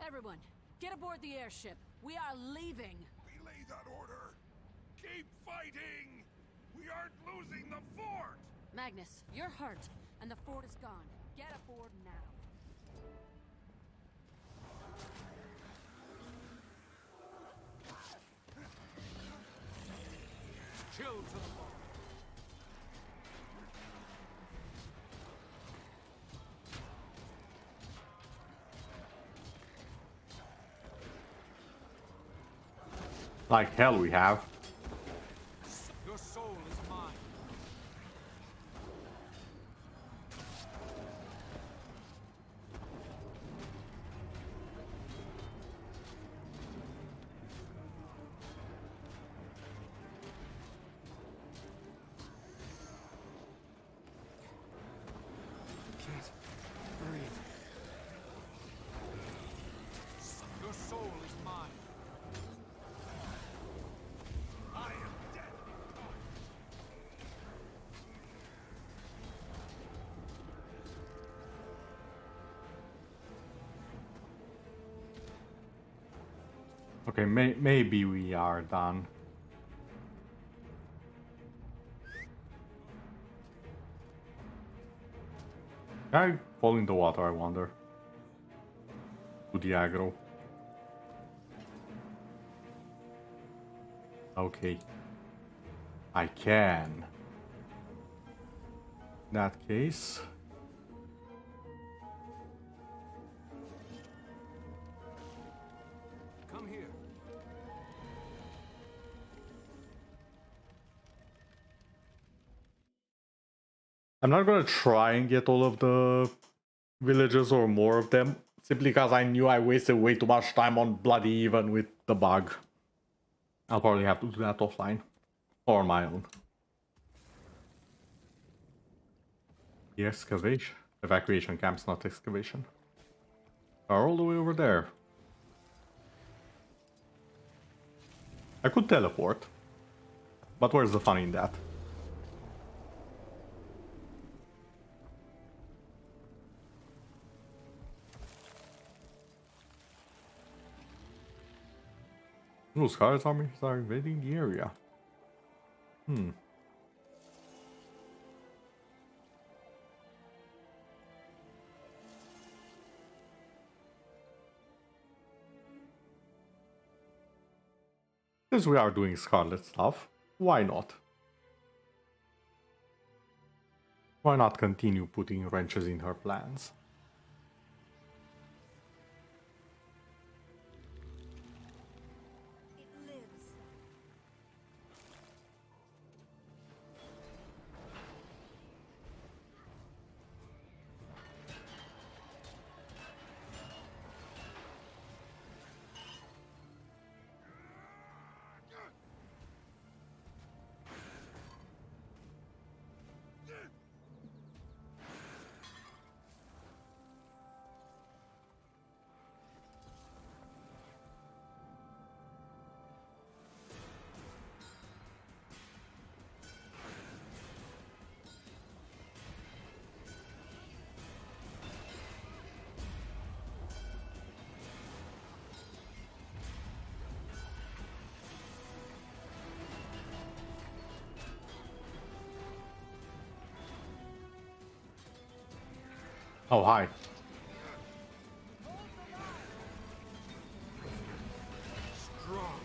Everyone, get aboard the airship. We are leaving. Relay that order. Keep fighting. We aren't losing the fort. Magnus, you're hurt, and the fort is gone. Get aboard now. Chill to the bone. Like hell we have. Your soul is mine. Can't breathe. Your soul is mine. I am dead. Okay, maybe we are done. Can I fall in the water, I wonder? To the aggro. Okay. I can. In that case... Come here. I'm not gonna try and get all of the villagers or more of them, simply because I knew I wasted way too much time on Bloody Even with the bug. I'll probably have to do that offline. Or on my own. The excavation? Evacuation camps, not excavation. Are all the way over there. I could teleport. But where's the fun in that? Ooh, Scarlet's armies are invading the area. Since we are doing Scarlet stuff, why not? Why not continue putting wrenches in her plans? Oh, hi. Strong.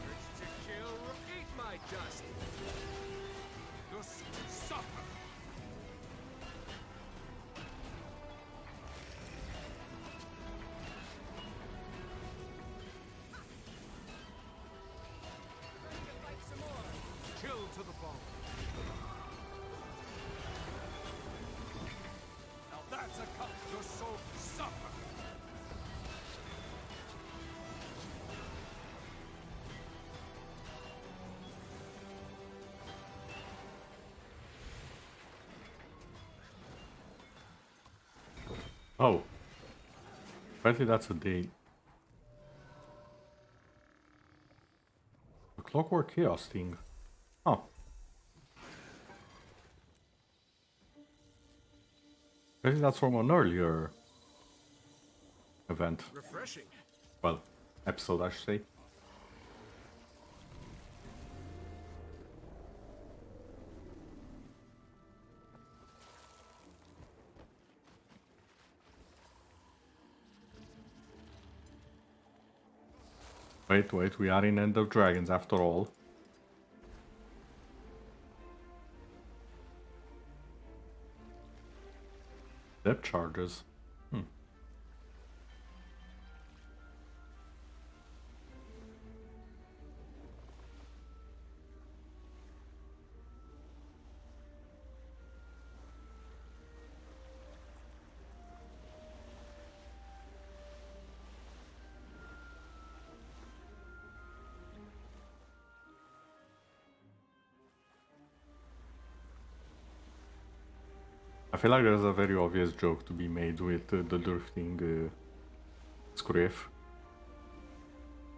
Urge to kill. Eat my dust. Just suffer. Kill Oh. Apparently that's a date. A Clockwork Chaos thing. Oh. Apparently that's from an earlier event. Refreshing. Well, episode I should say. Wait, we are in End of Dragons after all. Depth charges. I feel like there's a very obvious joke to be made with the drifting scriff.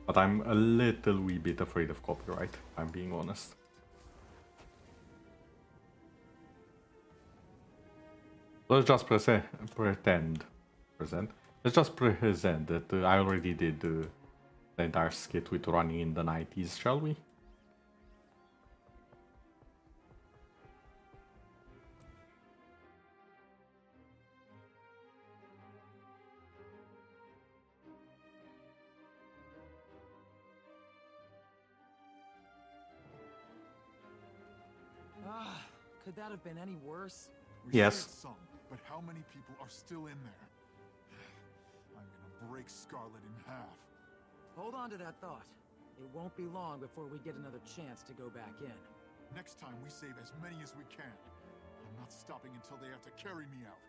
But I'm a little wee bit afraid of copyright, if I'm being honest. Let's just pretend that I already did the entire skit with running in the 90s, shall we? Ah, could that have been any worse? Yes. Some, but how many people are still in there? I'm gonna break Scarlet in half. Hold on to that thought. It won't be long before we get another chance to go back in. Next time we save as many as we can. I'm not stopping until they have to carry me out.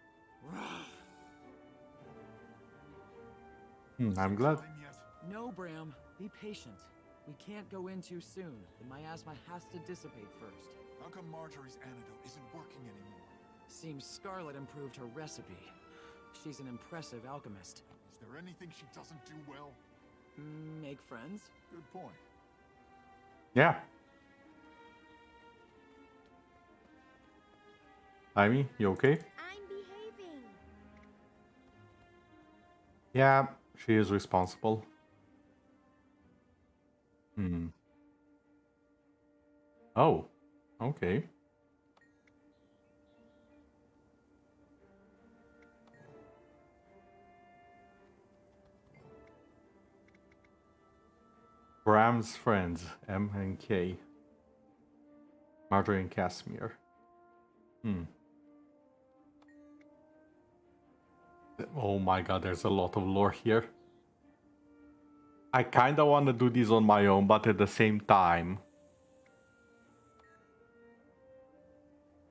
I'm glad. No, Bram. Be patient. We can't go in too soon. The miasma has to dissipate first. How come Marjorie's antidote isn't working anymore? Seems Scarlet improved her recipe. She's an impressive alchemist. Is there anything she doesn't do well? Make friends? Good point. Yeah. Amy, you okay? I'm behaving. Yeah, she is responsible. Oh, okay. Bram's friends, M and K. Marjorie and Casimir. Oh my god, there's a lot of lore here. I kinda wanna do these on my own, but at the same time...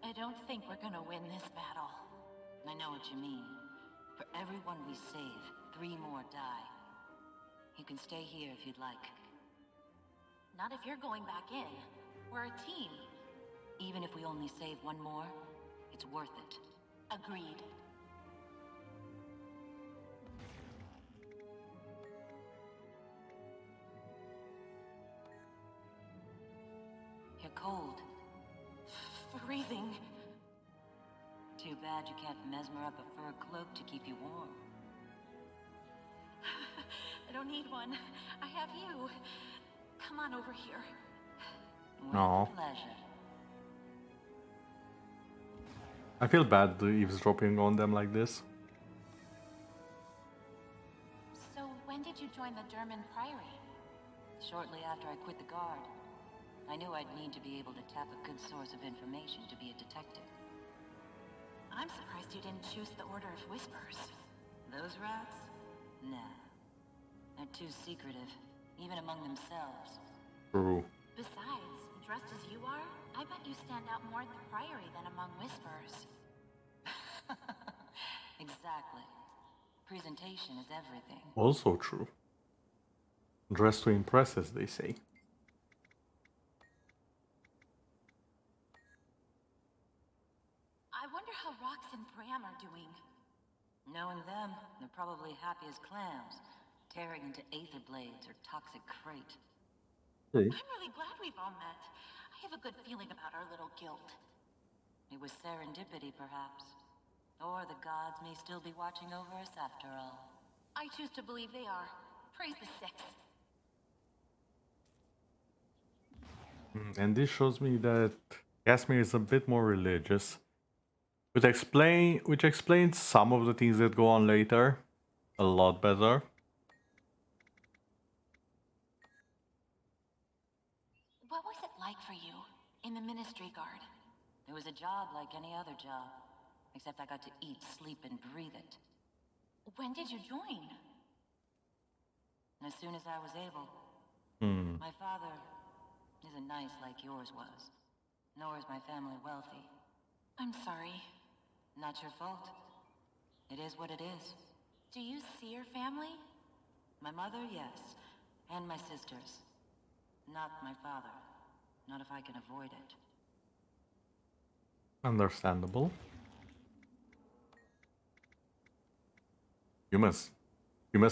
I don't think we're gonna win this battle. I know what you mean. For everyone we save, 3 more die. You can stay here if you'd like. Not if you're going back in. We're a team. Even if we only save 1 more, it's worth it. Agreed. You're cold. Freezing. Too bad you can't mesmer up a fur cloak to keep you warm. I don't need one. I have you. Come on over here. No. Pleasure. I feel bad eavesdropping on them like this. So when did you join the German Priory? Shortly after I quit the Guard. I knew I'd need to be able to tap a good source of information to be a detective. I'm surprised you didn't choose the Order of Whispers. Those rats? Nah. They're too secretive, even among themselves. True. Besides, dressed as you are, I bet you stand out more at the Priory than among Whispers. Exactly. Presentation is everything. Also true. Dress to impress, as they say. I wonder how Rox and Bram are doing. Knowing them, they're probably happy as clams, tearing into aether blades or toxic crate. Hey. I'm really glad we've all met. I have a good feeling about our little guild. It was serendipity, perhaps. Or the gods may still be watching over us after all. I choose to believe they are. Praise the Six. And this shows me that Casimir is a bit more religious, which explains some of the things that go on later a lot better. What was it like for you in the Ministry Guard? It was a job like any other job, except I got to eat, sleep, and breathe it. When did you join? As soon as I was able. My father isn't nice like yours was, nor is my family wealthy. I'm sorry. Not your fault. It is what it is. Do you see your family? My mother, yes, and my sisters. Not my father. Not if I can avoid it. Understandable. You must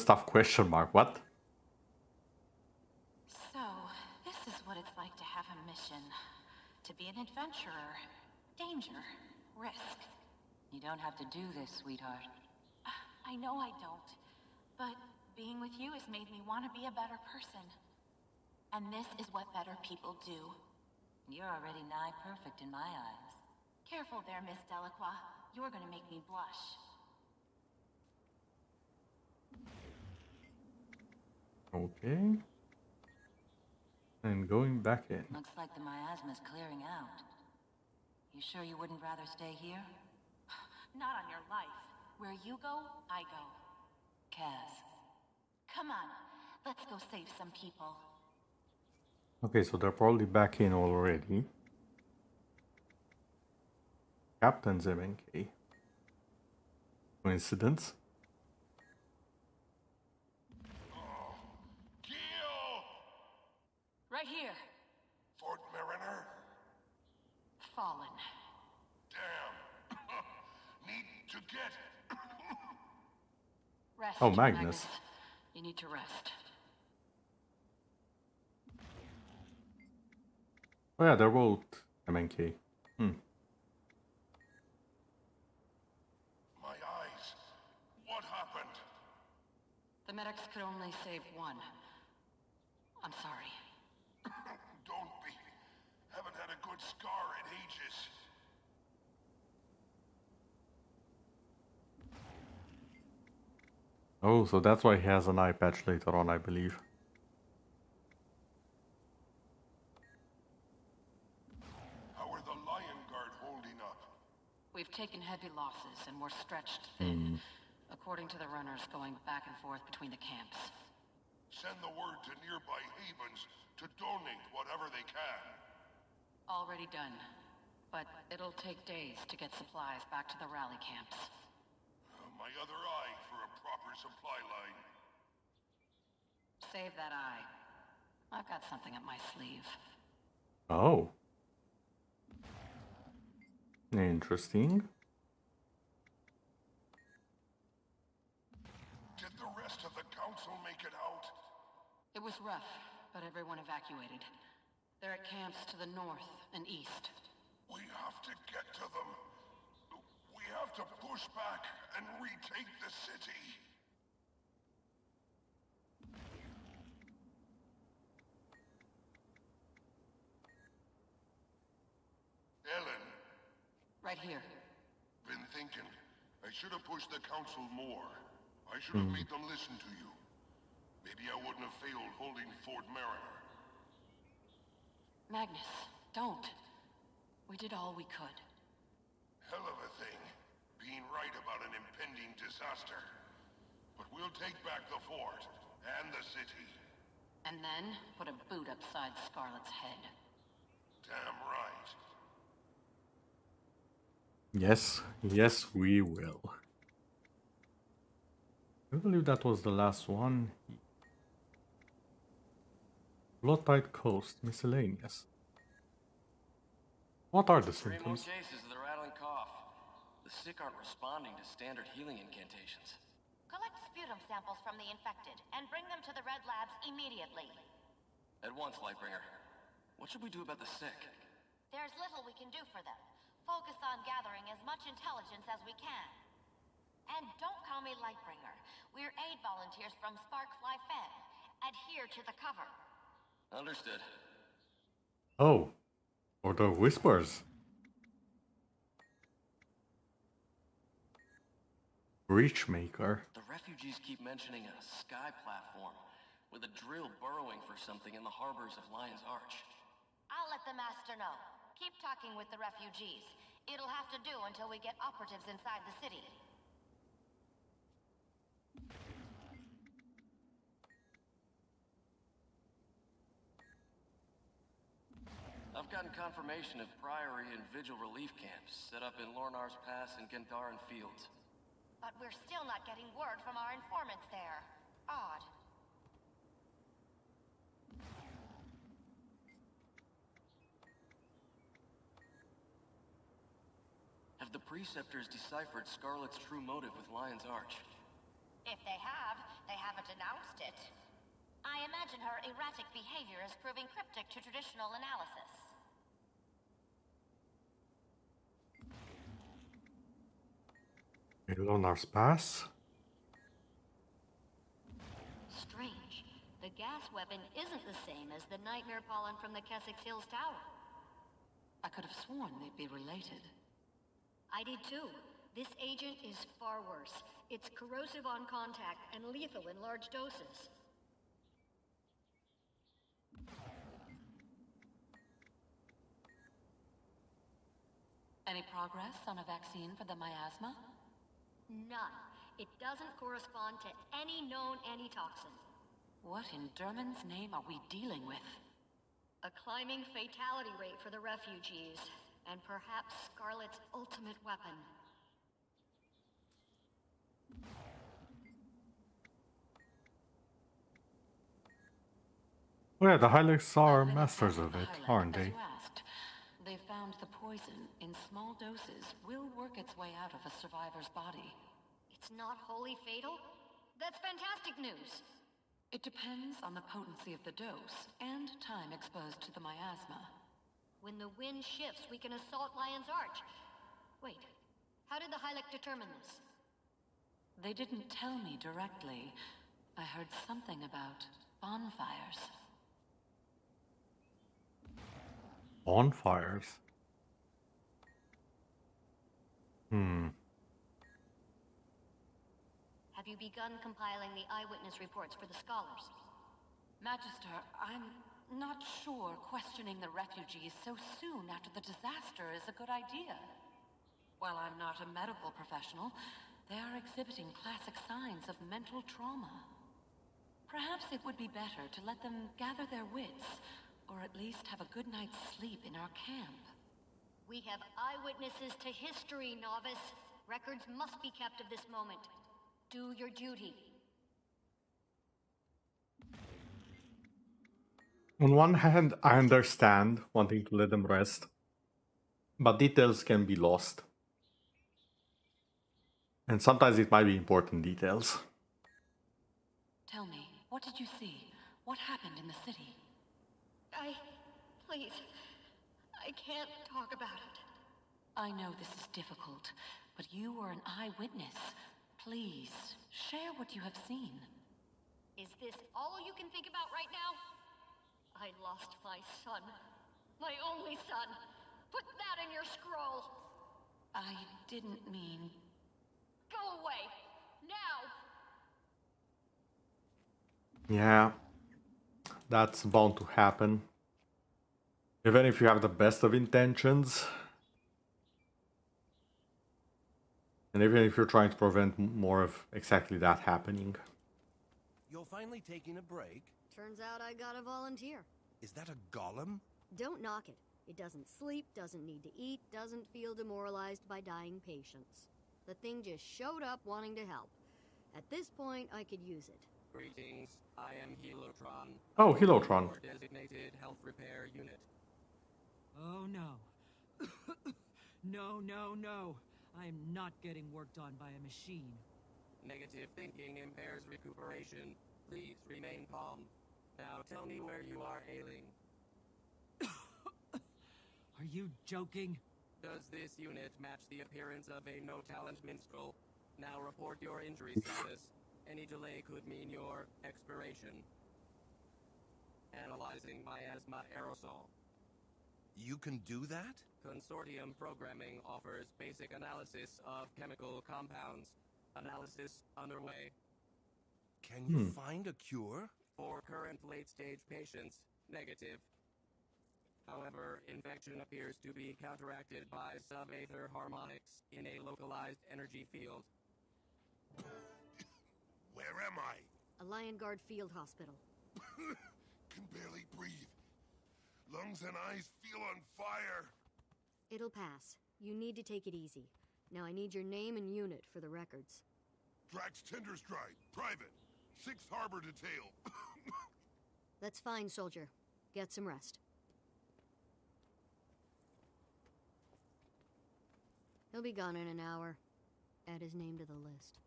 have question mark. What? So, this is what it's like to have a mission. To be an adventurer. Danger. Risk. You don't have to do this, sweetheart. I know I don't. But being with you has made me want to be a better person. And this is what better people do. You're already nigh perfect in my eyes. Careful there, Miss Delacroix. You're gonna make me blush. Okay. And going back in. Looks like the miasma's clearing out. You sure you wouldn't rather stay here? Not on your life. Where you go, I go. Cass. Come on, let's go save some people. Okay, so they're probably back in already. Captain's MNK. Coincidence? Right here. Fort Mariner? Fallen. Damn. Need to get. Rest. Oh, Magnus. You need to rest. Oh yeah, they're both MNK. My eyes. What happened? The medics could only save one. I'm sorry. Don't be. Haven't had a good scar in ages. Oh, so that's why he has an eye patch later on, I believe. How are the Lion Guard holding up? We've taken heavy losses and we're stretched thin. According to the runners going back and forth between the camps. Send the word to nearby havens to donate whatever they can. Already done. But it'll take days to get supplies back to the rally camps. My other eye for a proper supply line. Save that eye. I've got something up my sleeve. Oh. Interesting. Did the rest of the council make it out? It was rough, but everyone evacuated. They're at camps to the north and east. We have to get to them. We have to push back and retake the city. Ellen. Right here. Been thinking. I should have pushed the council more. I should have made them listen to you. Maybe I wouldn't have failed holding Fort Mariner. Magnus, don't. We did all we could. Hell of a thing, being right about an impending disaster. But we'll take back the fort, and the city. And then, put a boot upside Scarlet's head. Damn right. Yes, yes, we will. I believe that was the last one. Blood-Tide Coast, miscellaneous. What are the 3 more symptoms? cases of the rattling cough. The sick aren't responding to standard healing incantations. Collect sputum samples from the infected and bring them to the Red Labs immediately. At once, Lightbringer. What should we do about the sick? There's little we can do for them. Focus on gathering as much intelligence as we can. And don't call me Lightbringer. We're aid volunteers from Sparkfly Fen. Adhere to the cover. Understood. Oh, or the whispers. Breachmaker. The refugees keep mentioning a sky platform with a drill burrowing for something in the harbors of Lion's Arch. I'll let the master know. Keep talking with the refugees. It'll have to do until we get operatives inside the city. I've gotten confirmation of Priory and Vigil relief camps set up in Lornar's Pass and Gendaran Fields. But we're still not getting word from our informants there. Odd. Have the Preceptors deciphered Scarlet's true motive with Lion's Arch? If they have, they haven't announced it. I imagine her erratic behavior is proving cryptic to traditional analysis. Lornar's Pass? Strange. The gas weapon isn't the same as the nightmare pollen from the Kessex Hills Tower. I could have sworn they'd be related. I did too. This agent is far worse. It's corrosive on contact and lethal in large doses. Any progress on a vaccine for the miasma? None. It doesn't correspond to any known antitoxin. What in Derman's name are we dealing with? A climbing fatality rate for the refugees, and perhaps Scarlet's ultimate weapon. Oh yeah, the Hylics are masters of it, aren't they? They found the poison in small doses will work its way out of a survivor's body. It's not wholly fatal? That's fantastic news! It depends on the potency of the dose and time exposed to the miasma. When the wind shifts, we can assault Lion's Arch. Wait, how did the Hylic determine this? They didn't tell me directly. I heard something about bonfires. Bonfires? Have you begun compiling the eyewitness reports for the scholars? Magister, I'm not sure questioning the refugees so soon after the disaster is a good idea. While I'm not a medical professional, they are exhibiting classic signs of mental trauma. Perhaps it would be better to let them gather their wits, or at least have a good night's sleep in our camp. We have eyewitnesses to history, novice. Records must be kept of this moment. Do your duty. On one hand, I understand wanting to let them rest, but details can be lost. And sometimes it might be important details. Tell me, what did you see? What happened in the city? Please, I can't talk about it. I know this is difficult, but you were an eyewitness. Please, share what you have seen. Is this all you can think about right now? I lost my son. My only son. Put that in your scroll. I didn't mean... Go away. Now! Yeah, that's bound to happen. Even if you have the best of intentions. And even if you're trying to prevent more of exactly that happening. You're finally taking a break? Turns out I got a volunteer. Is that a golem? Don't knock it. It doesn't sleep, doesn't need to eat, doesn't feel demoralized by dying patients. The thing just showed up wanting to help. At this point, I could use it. Greetings, I am Helotron. Oh, Helotron. Your designated health repair unit. Oh no. No. I am not getting worked on by a machine. Negative thinking impairs recuperation. Please remain calm. Now tell me where you are ailing. Are you joking? Does this unit match the appearance of a no-talent minstrel? Now report your injury status. Any delay could mean your expiration. Analyzing miasma aerosol. You can do that? Consortium programming offers basic analysis of chemical compounds. Analysis underway. Can you find a cure? For current late-stage patients, negative. However, infection appears to be counteracted by sub-aether harmonics in a localized energy field. Where am I? A Lion Guard field hospital. Can barely breathe. Lungs and eyes feel on fire. It'll pass. You need to take it easy. Now I need your name and unit for the records. Drax Tenderstride, private. 6th Harbor Detail. That's fine, soldier. Get some rest. He'll be gone in an hour. Add his name to the list.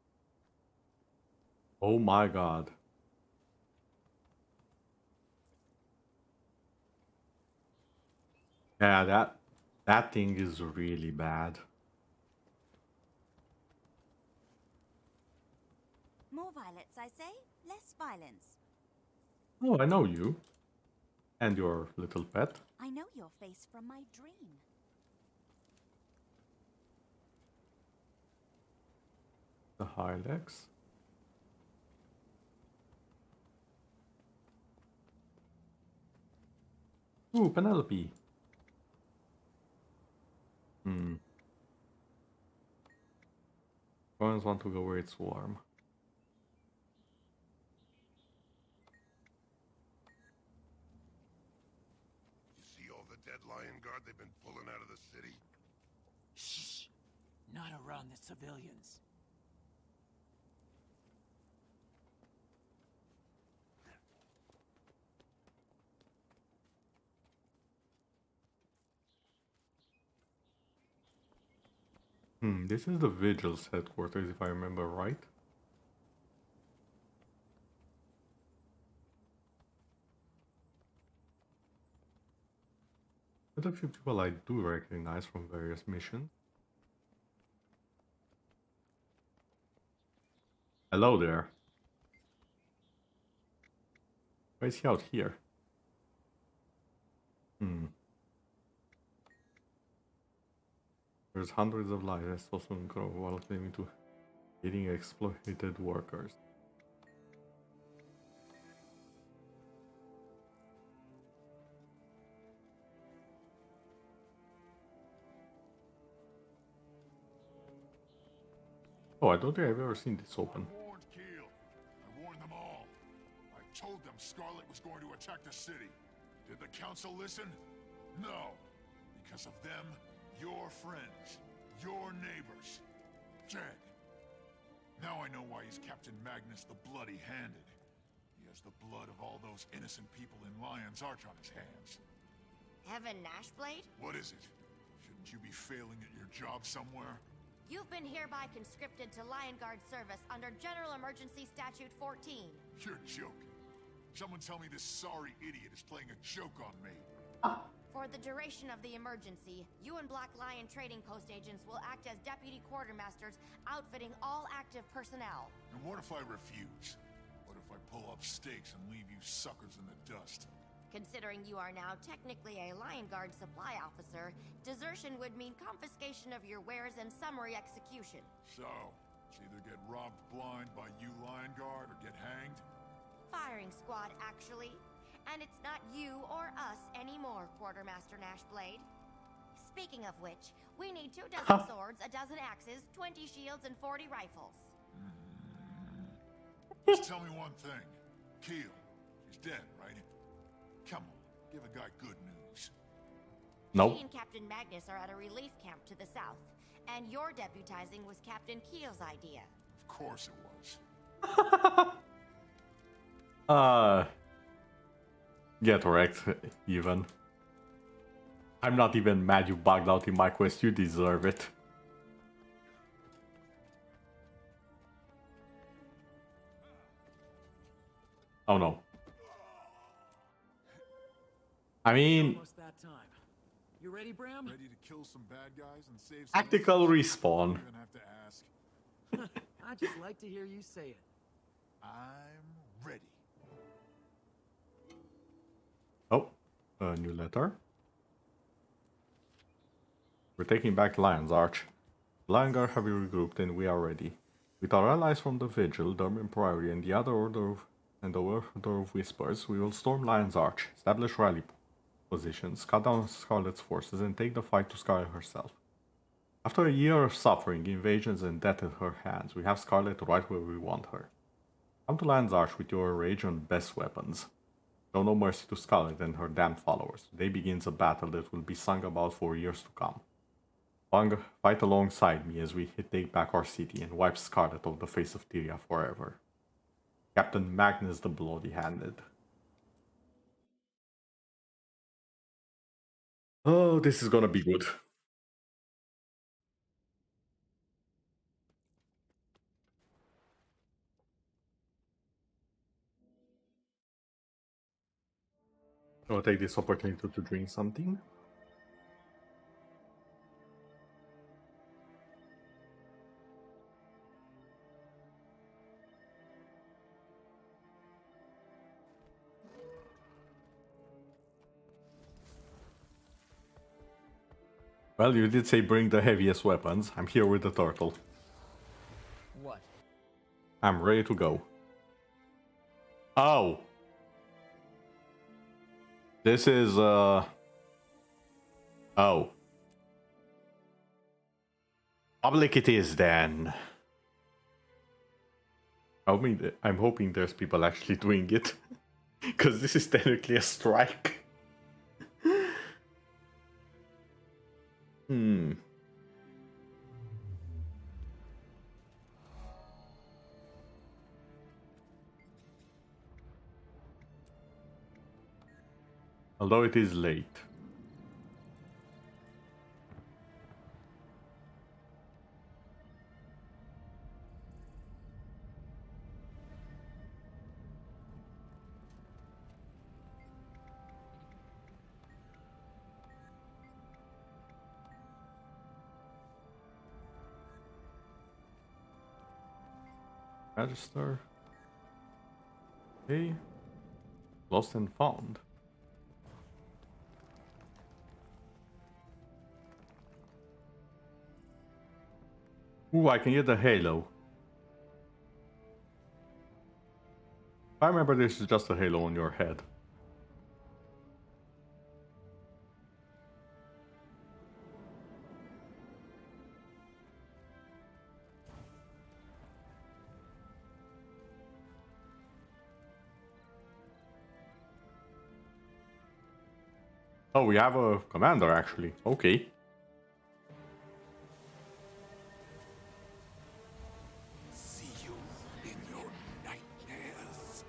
Oh my god. Yeah, that thing is really bad. More violence, I say. Less violence. Oh, I know you. And your little pet. I know your face from my dream. The Hylex. Ooh, Penelope. Always want to go where it's warm. You see all the dead Lion Guard they've been pulling out of the city? Shh! Not around the civilians. This is the Vigil's headquarters, if I remember right. But a few people I do recognize from various missions. Hello there. Why is he out here? There's hundreds of lives that also grow while claiming to hitting exploited workers. Oh, I don't think I've ever seen this open. I warned Keel. I warned them all. I told them Scarlet was going to attack the city. Did the council listen? No. Because of them, your friends, your neighbors, dead. Now I know why he's Captain Magnus the Bloody-Handed. He has the blood of all those innocent people in Lion's Arch on his hands. Evan Nashblade? What is it? Shouldn't you be failing at your job somewhere? You've been hereby conscripted to Lion Guard service under General Emergency Statute 14. You're joking. Someone tell me this sorry idiot is playing a joke on me. For the duration of the emergency, you and Black Lion Trading Post agents will act as deputy quartermasters, outfitting all active personnel. And what if I refuse? What if I pull up stakes and leave you suckers in the dust? Considering you are now technically a Lion Guard supply officer, desertion would mean confiscation of your wares and summary execution. So, it's either get robbed blind by you Lion Guard or get hanged? Firing squad, actually. And it's not you or us anymore, Quartermaster Nashblade. Speaking of which, we need 2 dozen swords, a dozen axes, 20 shields, and 40 rifles. Just tell me one thing. Keel, she's dead, right? Come on, give a guy good news. Nope. She and Captain Magnus are at a relief camp to the south, and your deputizing was Captain Keel's idea. Of course it was. Get wrecked, even. I'm not even mad you bugged out in my quest, you deserve it. Oh no. I mean, Almost that time. You ready, Bram? Ready to kill some bad guys and save some tactical innocents? respawn. You don't even have to ask. I just like to hear you say it. I'm ready. Oh, a new letter. We're taking back Lion's Arch. Lion Guard have regrouped and we are ready. With our allies from the Vigil, Durban Priory, and the Order of Whispers, we will storm Lion's Arch, establish rally positions, cut down Scarlet's forces, and take the fight to Scarlet herself. After a year of suffering, invasions, and death at her hands, we have Scarlet right where we want her. Come to Lion's Arch with your rage and best weapons. Show no mercy to Scarlet and her damned followers. Today begins a battle that will be sung about for years to come. Fight alongside me as we take back our city and wipe Scarlet off the face of Tyria forever. Captain Magnus the Bloody-Handed. Oh, this is gonna be good. I'll take this opportunity to drink something. Well, you did say bring the heaviest weapons. I'm here with the turtle. What? I'm ready to go. Oh! This is, Oh. Public it is, then. I'm hoping there's people actually doing it. Because this is technically a strike. Although it is late. Register. Okay. Lost and found. Ooh, I can get the halo. I remember this is just a halo on your head. Oh, we have a commander actually. Okay. See you in your nightmares.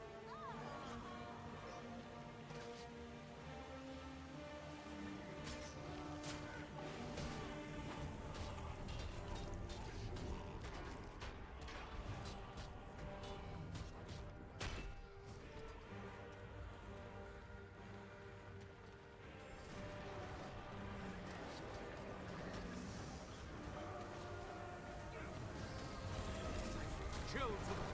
Chill to the bone.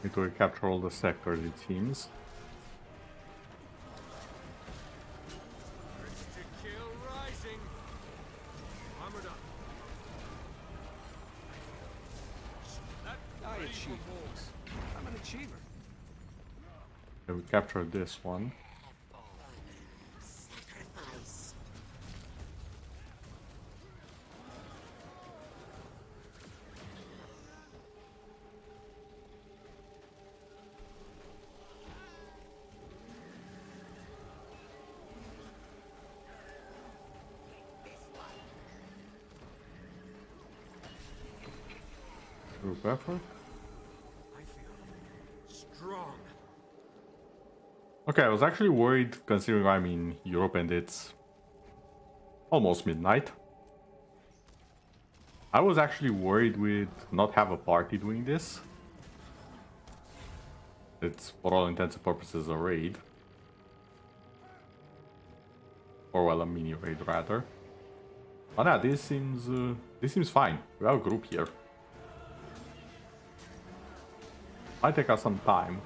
Need to recapture all the sectors, it seems. Urge to kill rising. Armored up. I achieve goals. I'm an achiever. Okay, we captured this one. Group effort. I feel strong. Okay, I was actually worried considering I'm in Europe and it's almost midnight. I was actually worried we'd not have a party doing this. It's for all intents and purposes a raid. Or well, a mini raid rather. But yeah, this seems fine. We have a group here. Might take us some time.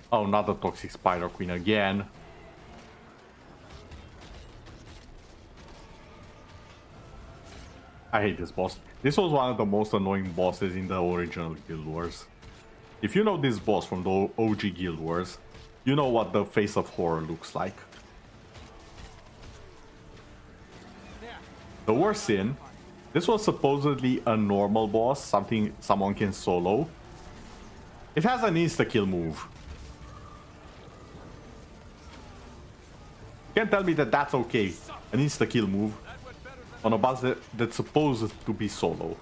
Oh, not the toxic spider queen again. I hate this boss. This was one of the most annoying bosses in the original Guild Wars. If you know this boss from the OG Guild Wars, you know what the face of horror looks like. The worst sin, this was supposedly a normal boss, something someone can solo. It has an insta-kill move. You can't tell me that that's okay, an insta-kill move, on a boss that's supposed to be solo.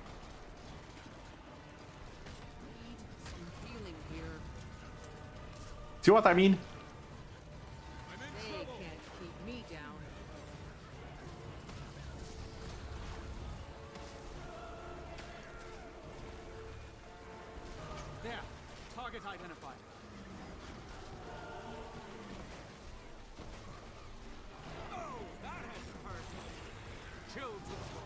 See what I mean? Identified. Oh, that has hurt. Chill to the floor.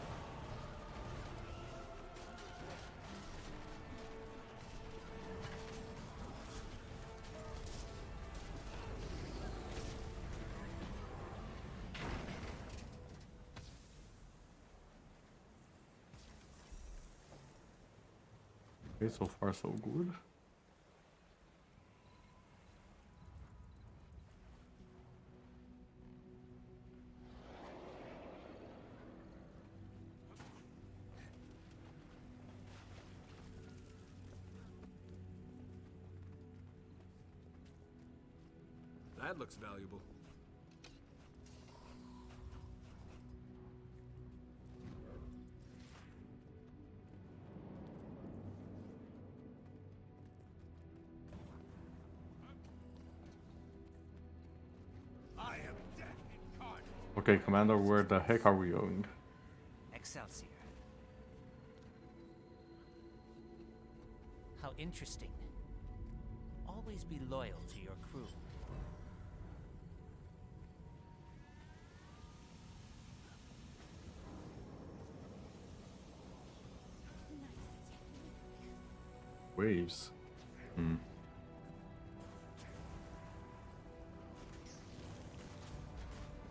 Okay, so far so good. That looks valuable. I am death incarnate. Okay, Commander, where the heck are we going? Excelsior. How interesting. Always be loyal to your crew. Waves. Hmm.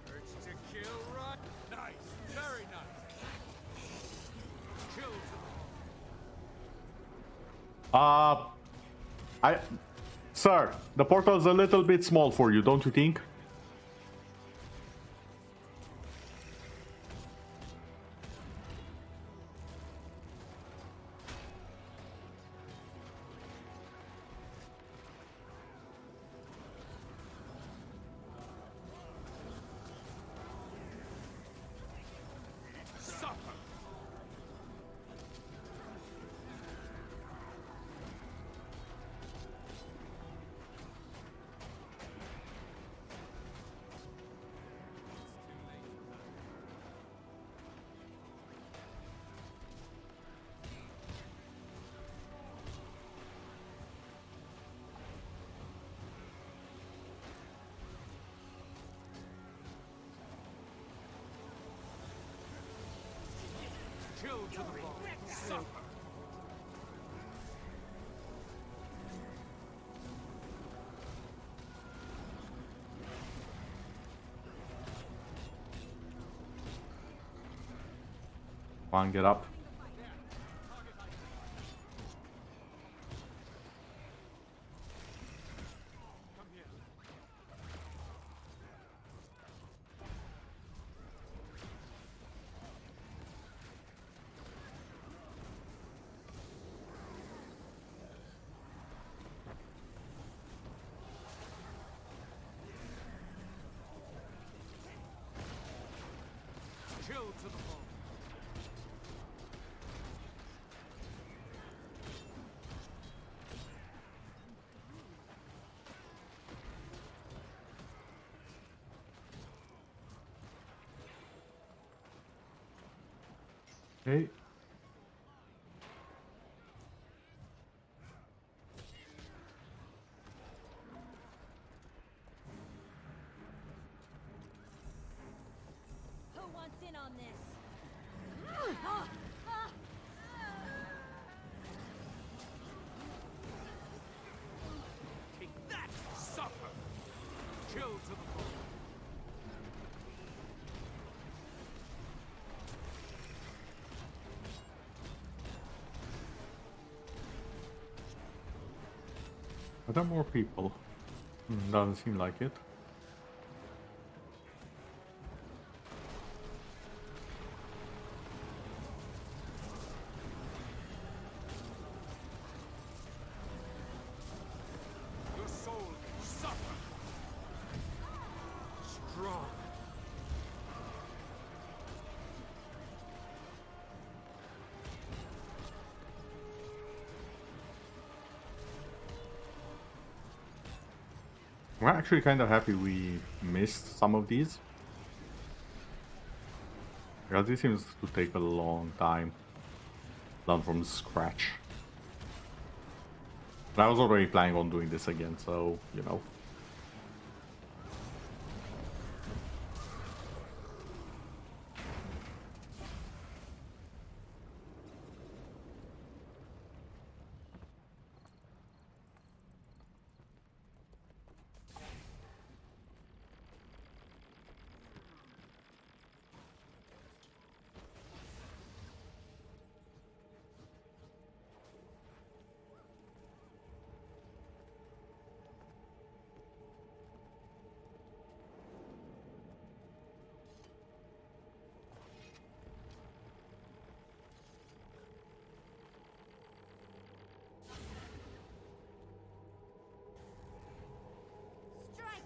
Urge to kill, right? Nice, very nice. Chill to the Sir, the portal's a little bit small for you, don't you think? Chill to the bone. Suffer. Come on, get up. Chill to the bone. Okay. Who wants in on this? Take that! Suffer! Chill to the bone. Are there more people? Doesn't seem like it. Your soul suffer. Strong. We're actually kind of happy we missed some of these. Because this seems to take a long time. Done from scratch. And I was already planning on doing this again, so, you know.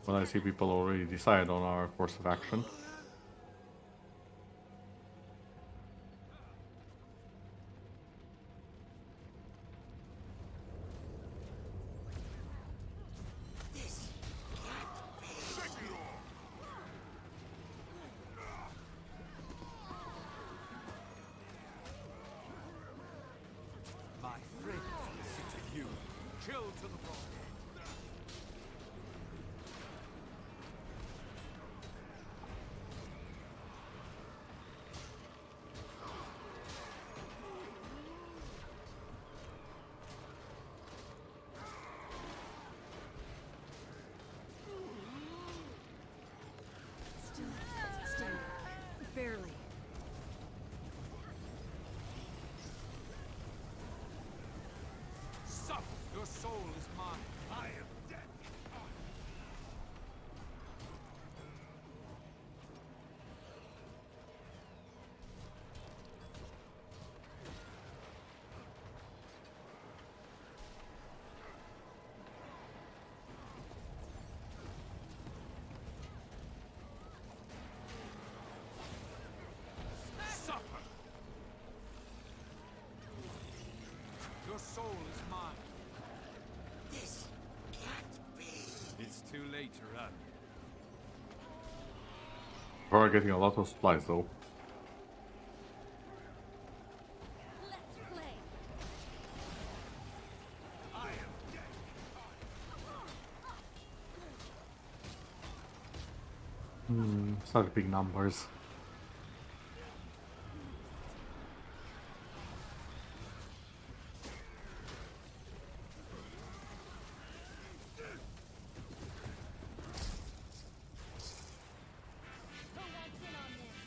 Well, I see people already decide on our course of action. My friends listen to you. Chill to the bone. Still, barely. Suffer. Your soul is mine. I am dead. Suffer. Your soul is mine. This can't be. It's too late to run. We're getting a lot of supplies though. Let's play. I am dead. Such big numbers. Who wants in on this?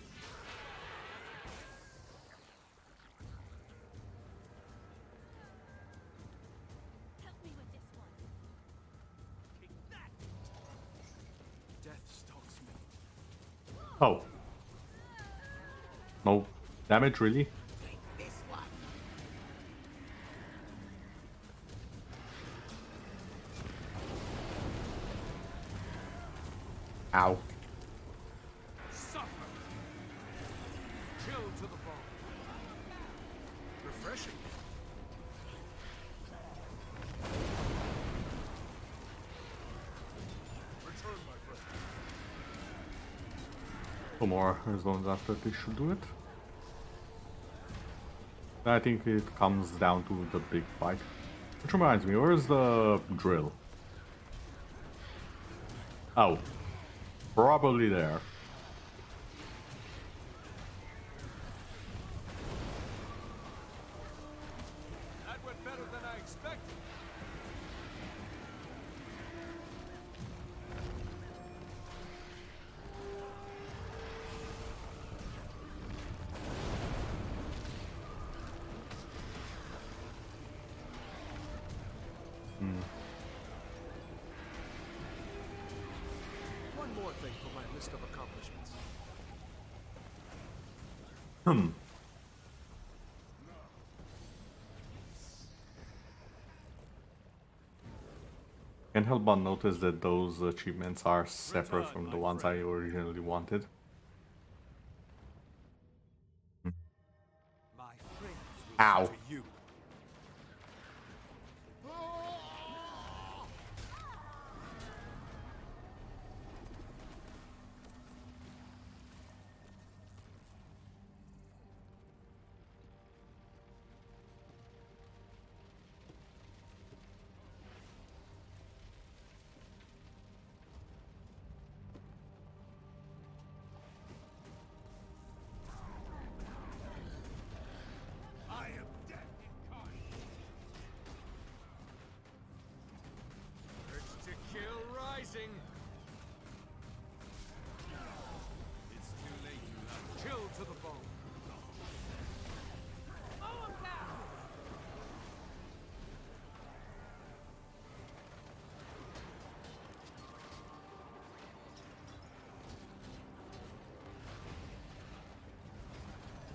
Help me with this one. Death stalks me. Oh. No damage, really? This one. Ow. Suffer. Chill to the bone. Refreshing. Return, my friend. Two more zones after this should do it. I think it comes down to the big fight. Which reminds me, where's the drill? Oh. Probably there. That went better than I expected. One more thing for my list of accomplishments. Can't help but notice that those achievements are separate from the ones I originally wanted. My friends will Ow. see to you. I am dead incarnate. Urge to kill rising. It's too late, you love. Chill to the bone.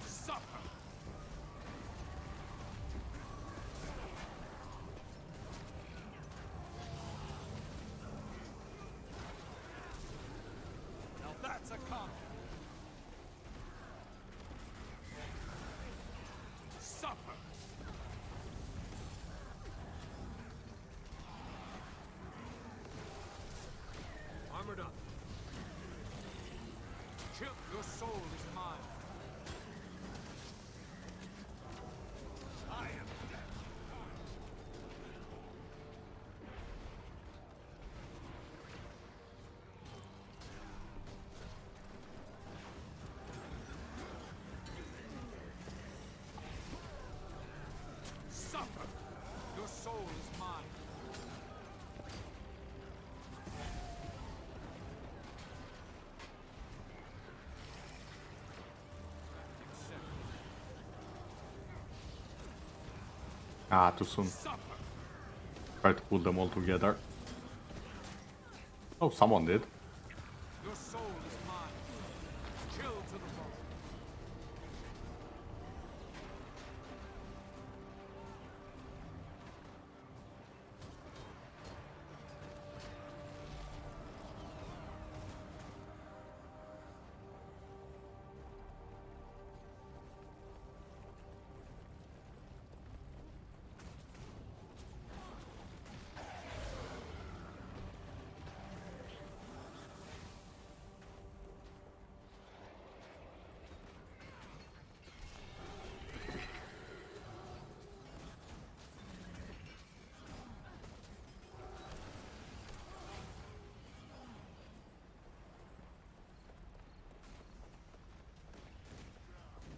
Suffer. Now that's a combo. Suffer. Armored up. Chill. Your soul is mine. I am dead. Suffer. Your soul is mine. Accept. Ah, too soon. Suffer. Try to pull them all together. Oh, someone did. Your soul is mine. Chill to the bone.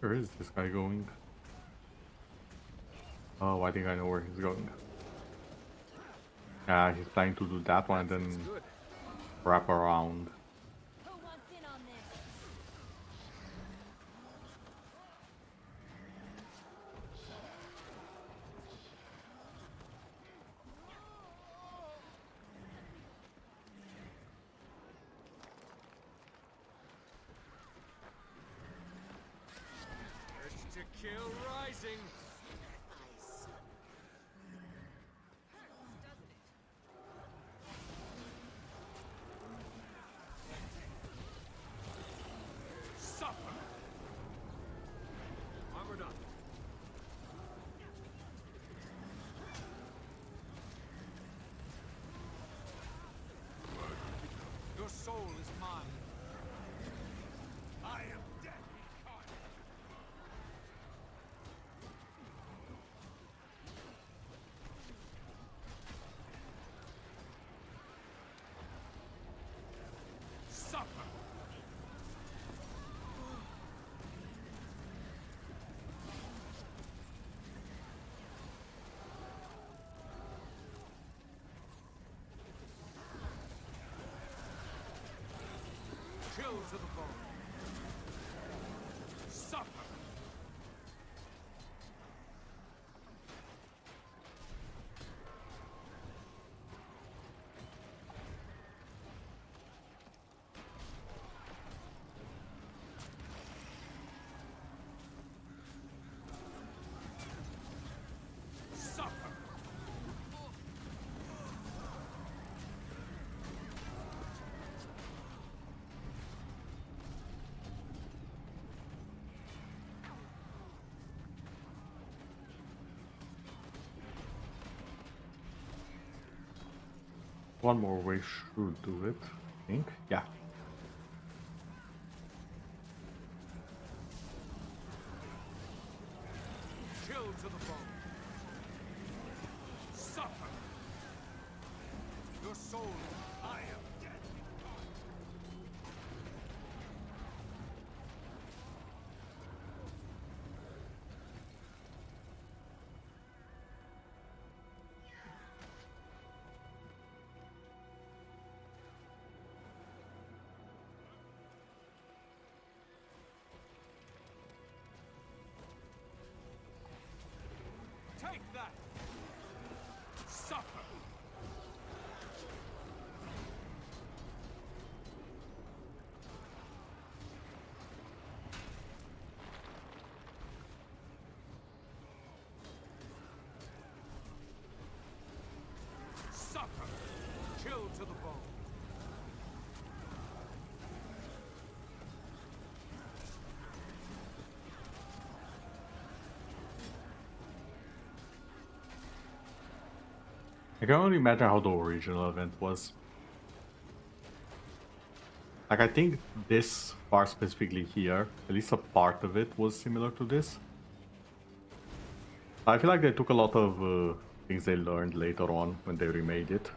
Where is this guy going? Oh, I think I know where he's going. Yeah, he's trying to do that one and then wrap around. Who wants in on this? Urge to kill rising. Suffer. Armored up. Your soul is mine. I am dead incarnate. Chill to the bone. Suffer. One more way should do it, I think. Yeah. Chill to the bone. Suffer. Your soul, I am dead. Take that! Suffer! Suffer! Chill to the bone. I can only imagine how the original event was. Like, I think this part specifically here, at least a part of it, was similar to this. I feel like they took a lot of things they learned later on when they remade it.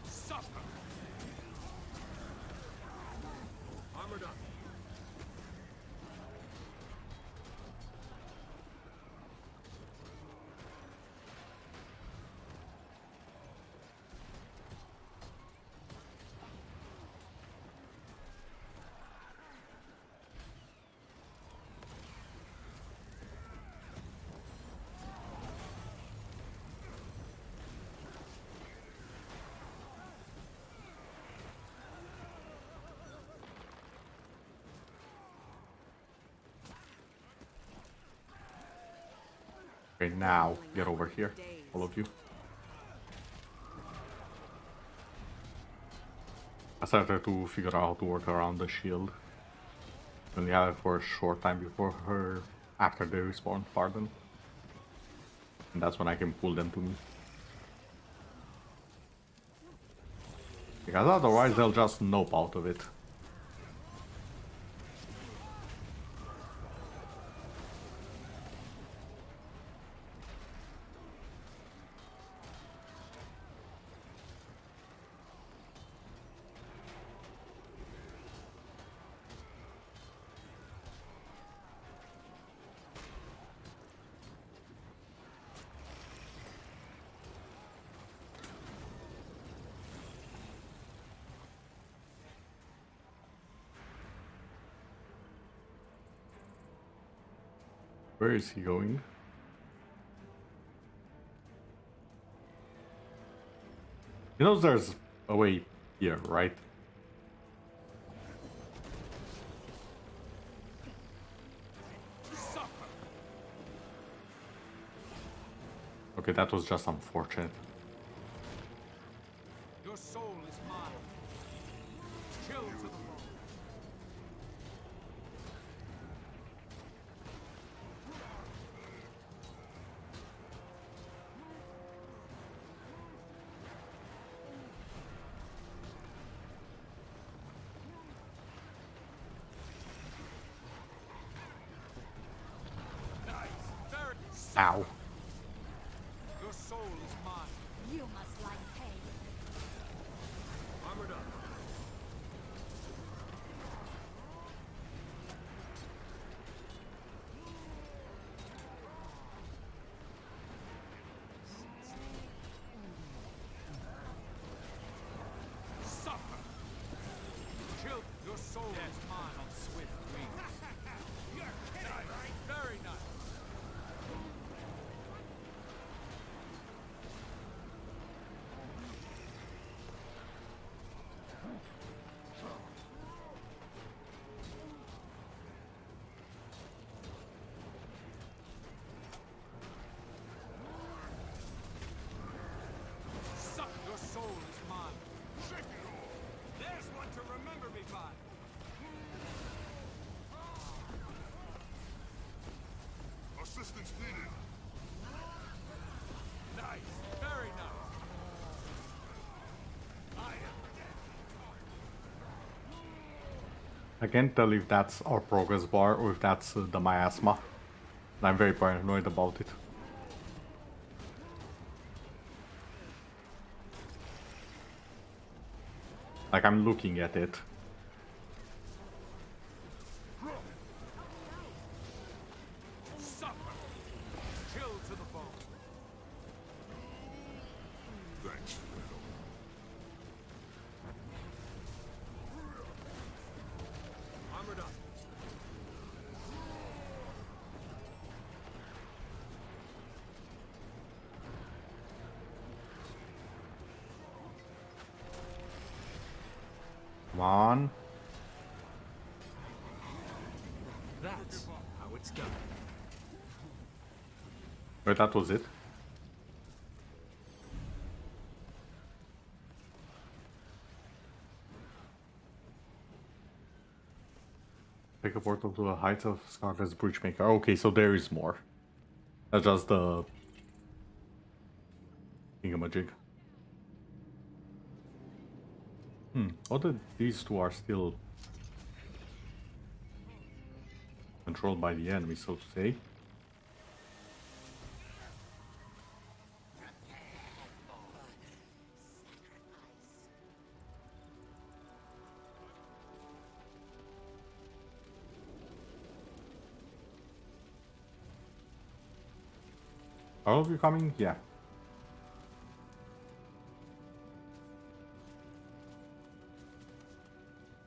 Suffer! Armored up. Okay, now get over here, all of you. I started to figure out how to work around the shield. Only had it for a short time before her, after they respawn, pardon. And that's when I can pull them to me. Because otherwise they'll just nope out of it. Where is he going? He knows there's a way here, right? Okay, that was just unfortunate. Your soul is mine. Chill to the bone. Ow. Your soul is mine. You must like pain. Armored up. swift wings. You're kidding, right? Very nice. Suck, your soul is mine. Shake it all. There's one to remember me by. Assistance needed. Nice, very nice. I am I can't tell if that's our progress bar or if that's the miasma. And I'm very paranoid about it. Like, I'm looking at it. suffer. Chill to the bone. Thanks, Widow. Armored up. Come on. That's how it's done. Wait, that was it. Take a portal to the heights of Scarlet's Breachmaker. Okay, so there is more. That's just the thingamajig. What that these two are still controlled by the enemy, so to say. Are all of you coming? Yeah.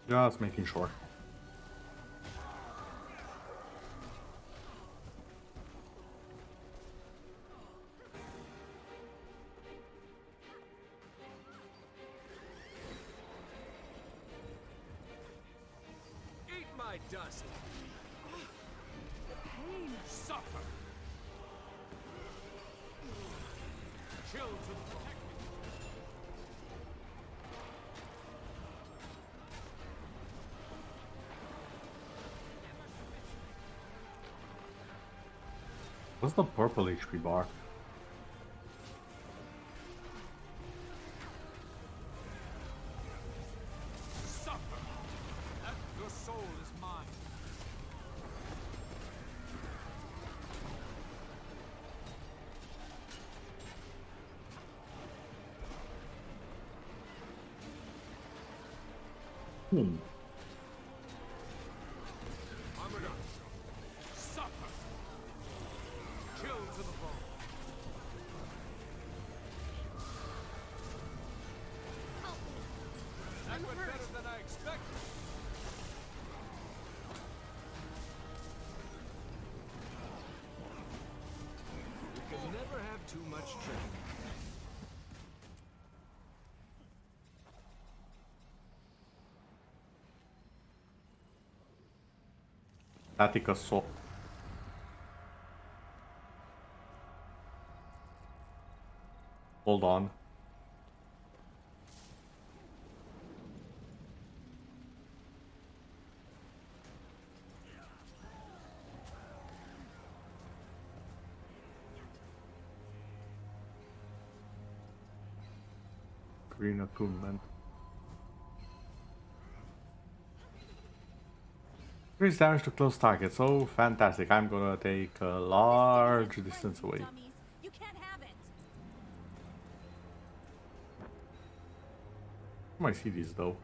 Just making sure. Eat my dust. The pain. Suffer. Chill to the bone. What's the purple HP bar? Suffer. Your soul is mine. Armored up. Suffer. Chill to the bone. That went better than I expected. You can never have too much training. Static assault. Hold on. Green attunement. Increase damage to close targets. Oh, fantastic. I'm gonna take a large distance away. You can't have it. I might see these though.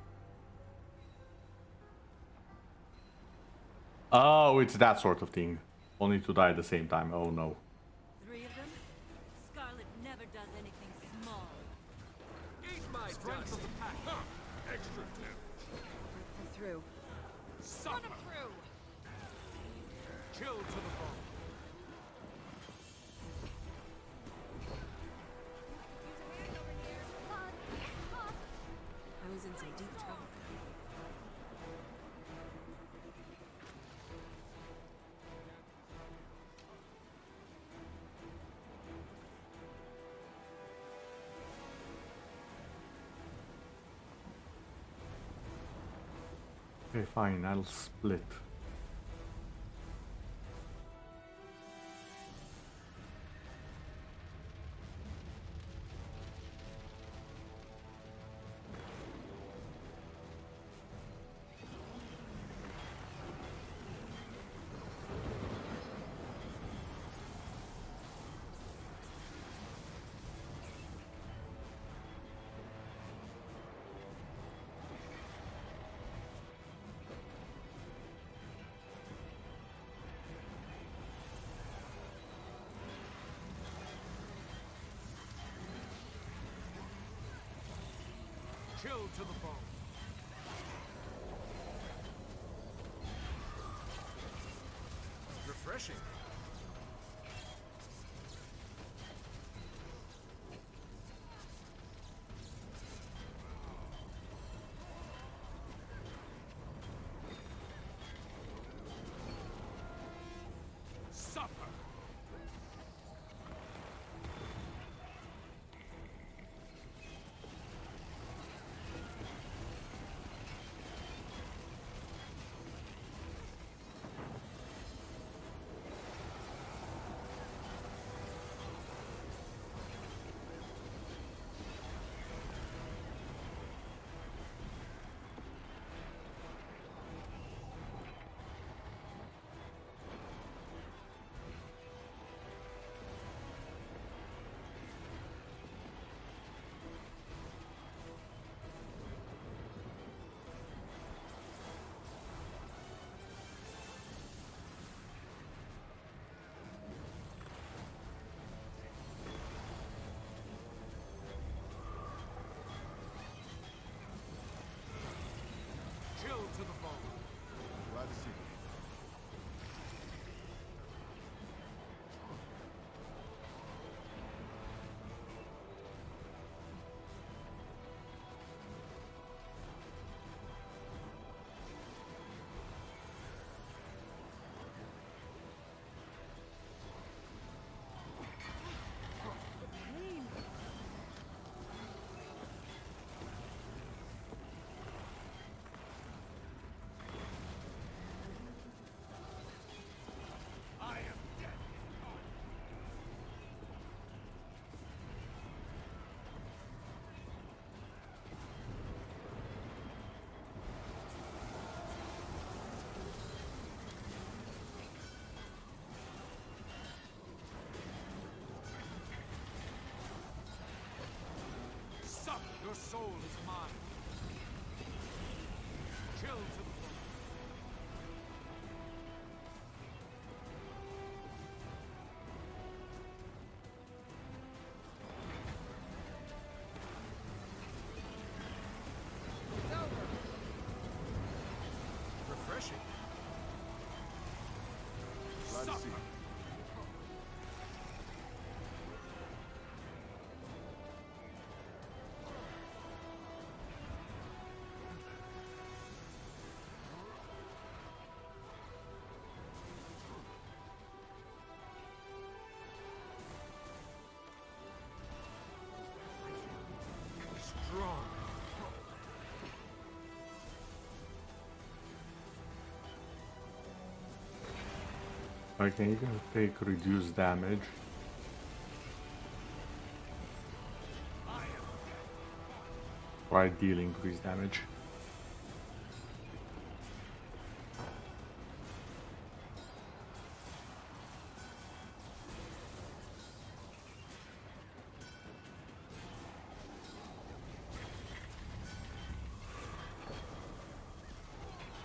Oh, it's that sort of thing. Only to die at the same time. Oh no. 3 of them? Scarlet never does anything small. Eat my strength of the pack. Extra damage. They're through. Suffer. Chill to the bone. I was in some deep trouble. Okay, fine, I'll split. Chill to the bone. Refreshing. Supper. Chill to the bone. Glad to see you. Your soul is mine. Chill to the bone. Refreshing. Glad to see you. Strong. Okay, you're gonna take reduced damage. While deal increased damage.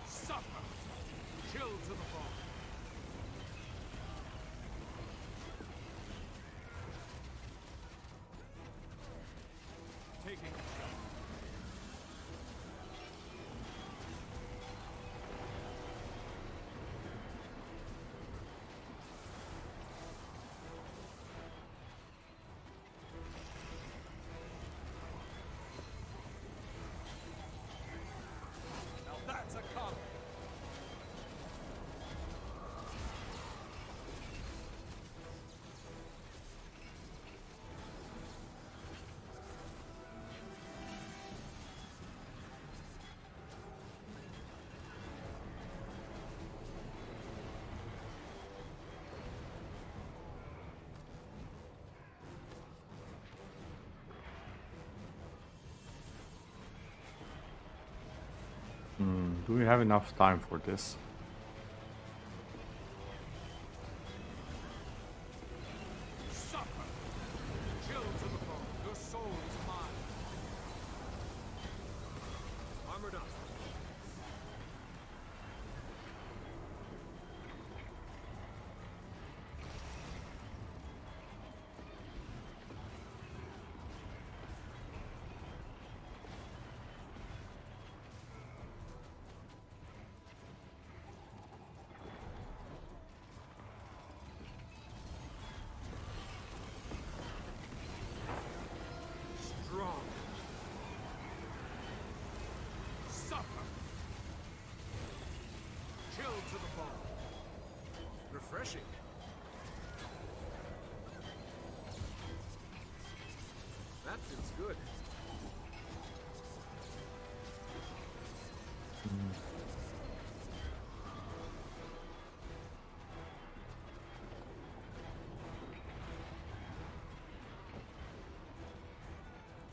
Supper. Chill to the bone. Taking a shot. Do we have enough time for this? Suffer! Chill to the bone. Your soul is mine. Armored up. Strong. Suffer. Chill to the bone. Refreshing. That feels good.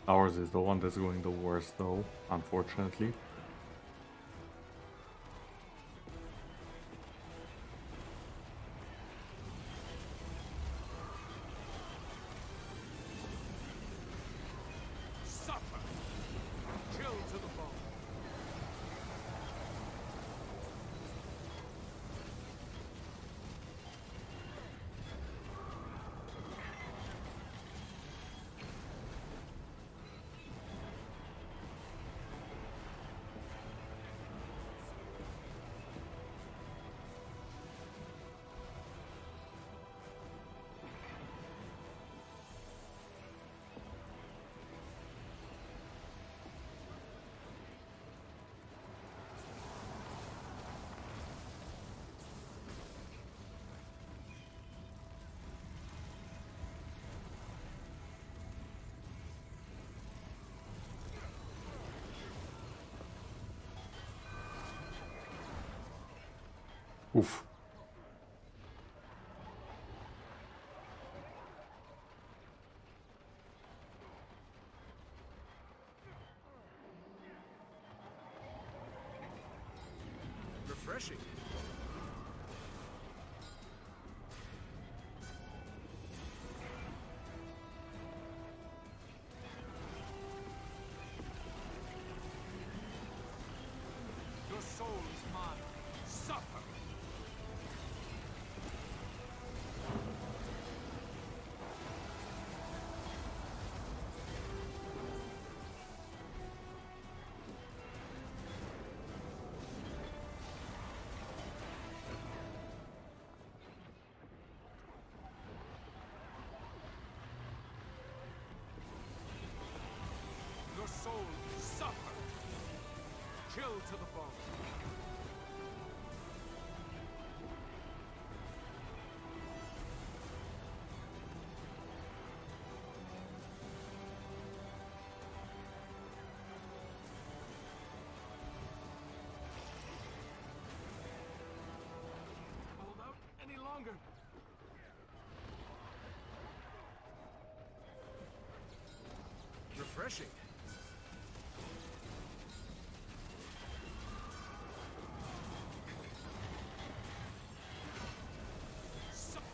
Ours is the one that's going the worst, though, unfortunately. Suffer. Chill to the bone. Oof. Refreshing. Your soul is mine. Suffer. Your soul suffer. Chill to the bone. Hold out any longer. Refreshing.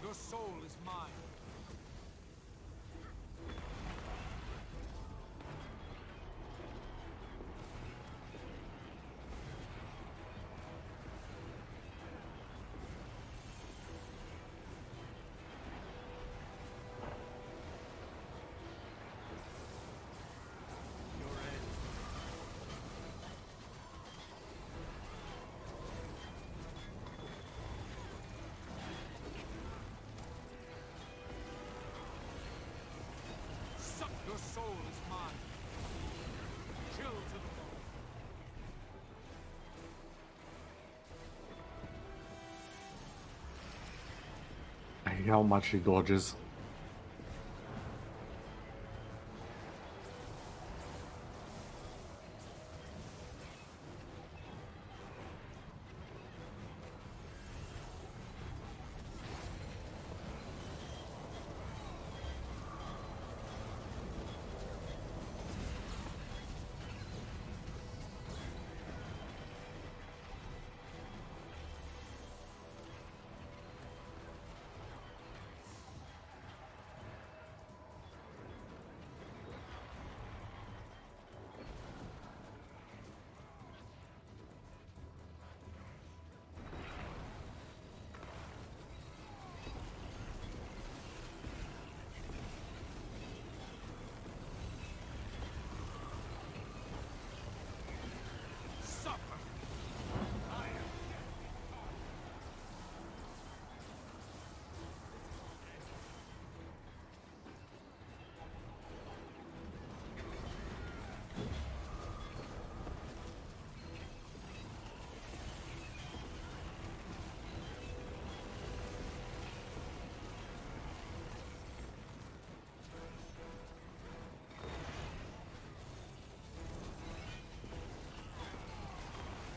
Your soul is mine. Your end. Your soul is mine. Chill to the bone. I hate how much he dodges.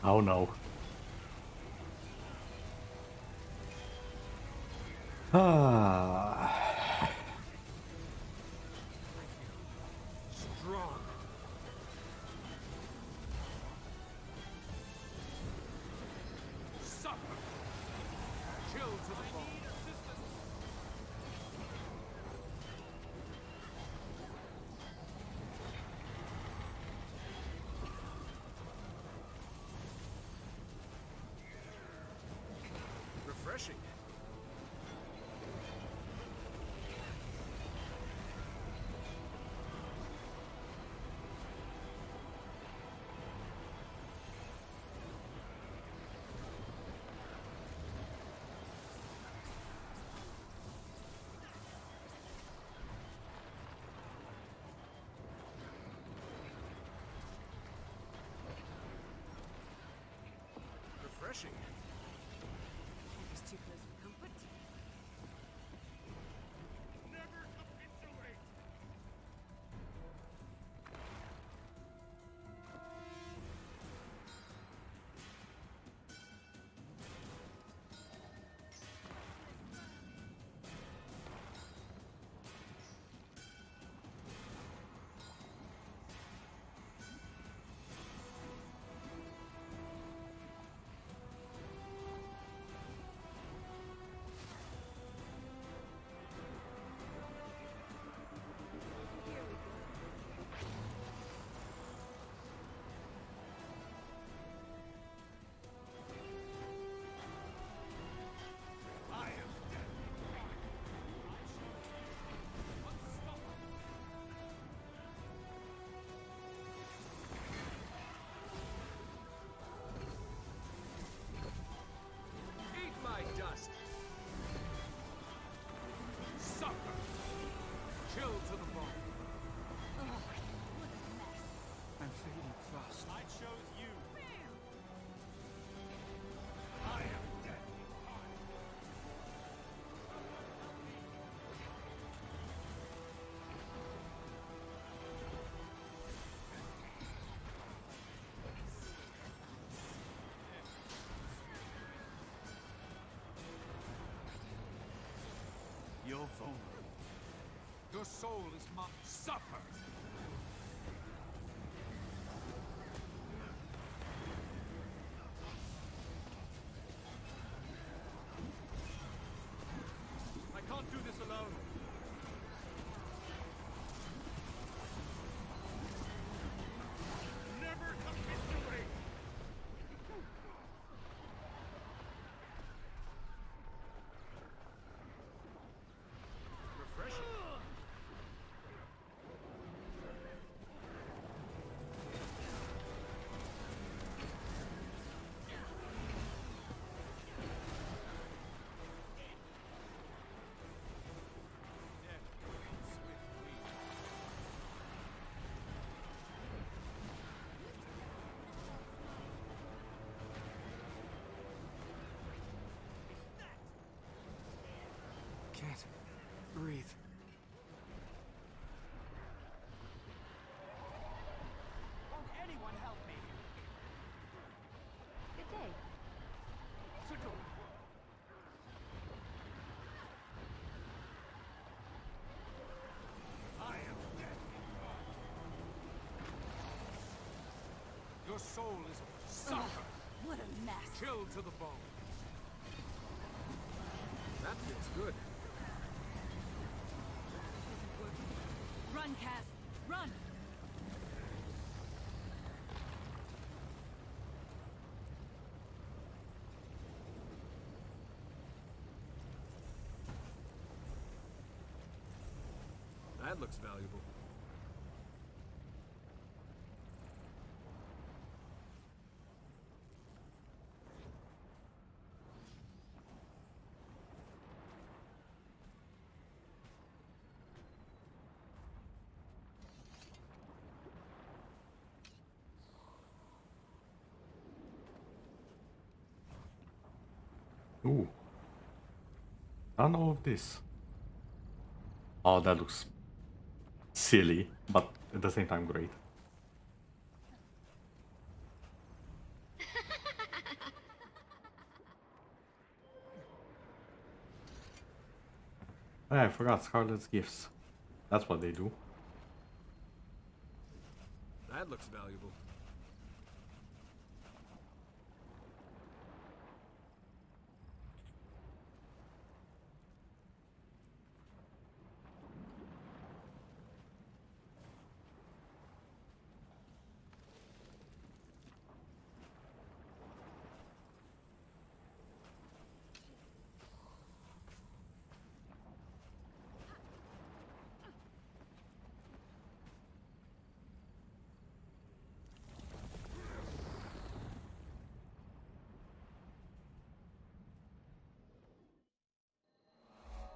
Oh no. Ah. Strong. Suffer. Chill to the bone. Refreshing. Refreshing. It's too close for comfort. Never capitulate. Eat my dust. Suffer. Chill to the bone. I'm fading fast. I chose you. I am dead. You're vulnerable. Your soul is my suffer. I can't do this alone. Never capitulate. Refreshing. Can't breathe. Won't anyone help me? Good day. Sigil. I am dead. Your soul is suffer. What a mess. Chill to the bone. That feels good. Run, Kaz! Run! That looks valuable. Ooh. None of this. Oh, that looks silly, but at the same time great. I forgot Scarlet's gifts. That's what they do. That looks valuable.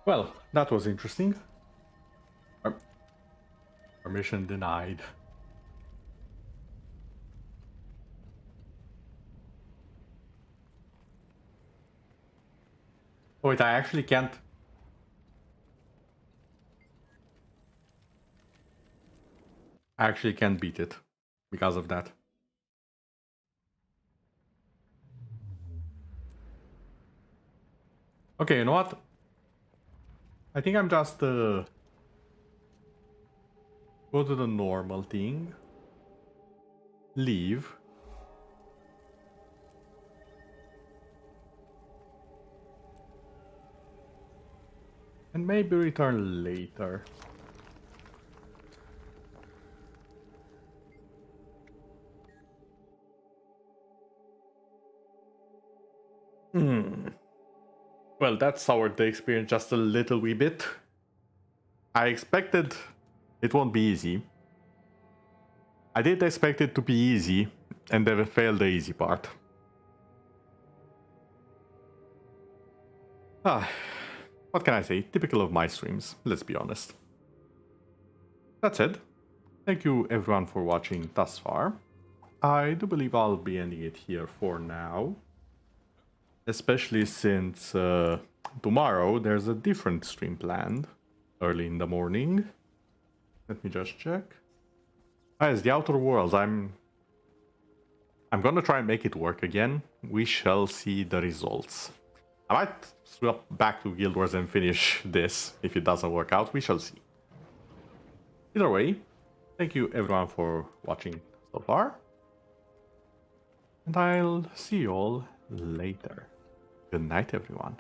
Well, that was interesting. Permission denied. Oh, wait, I actually can't. I actually can't beat it because of that. Okay, you know what? I think I'm just go to the normal thing. Leave. And maybe return later. Well, that soured the experience just a little wee bit. I expected it won't be easy. I did expect it to be easy, and then failed the easy part. What can I say? Typical of my streams, let's be honest. That said, thank you everyone for watching thus far. I do believe I'll be ending it here for now. Especially since tomorrow there's a different stream planned early in the morning. Let me just check. It's the Outer Worlds. I'm gonna try and make it work again. We shall see the results. I might swap back to Guildwars and finish this if it doesn't work out. We shall see. Either way, thank you everyone for watching so far. And I'll see you all later. Good night, everyone.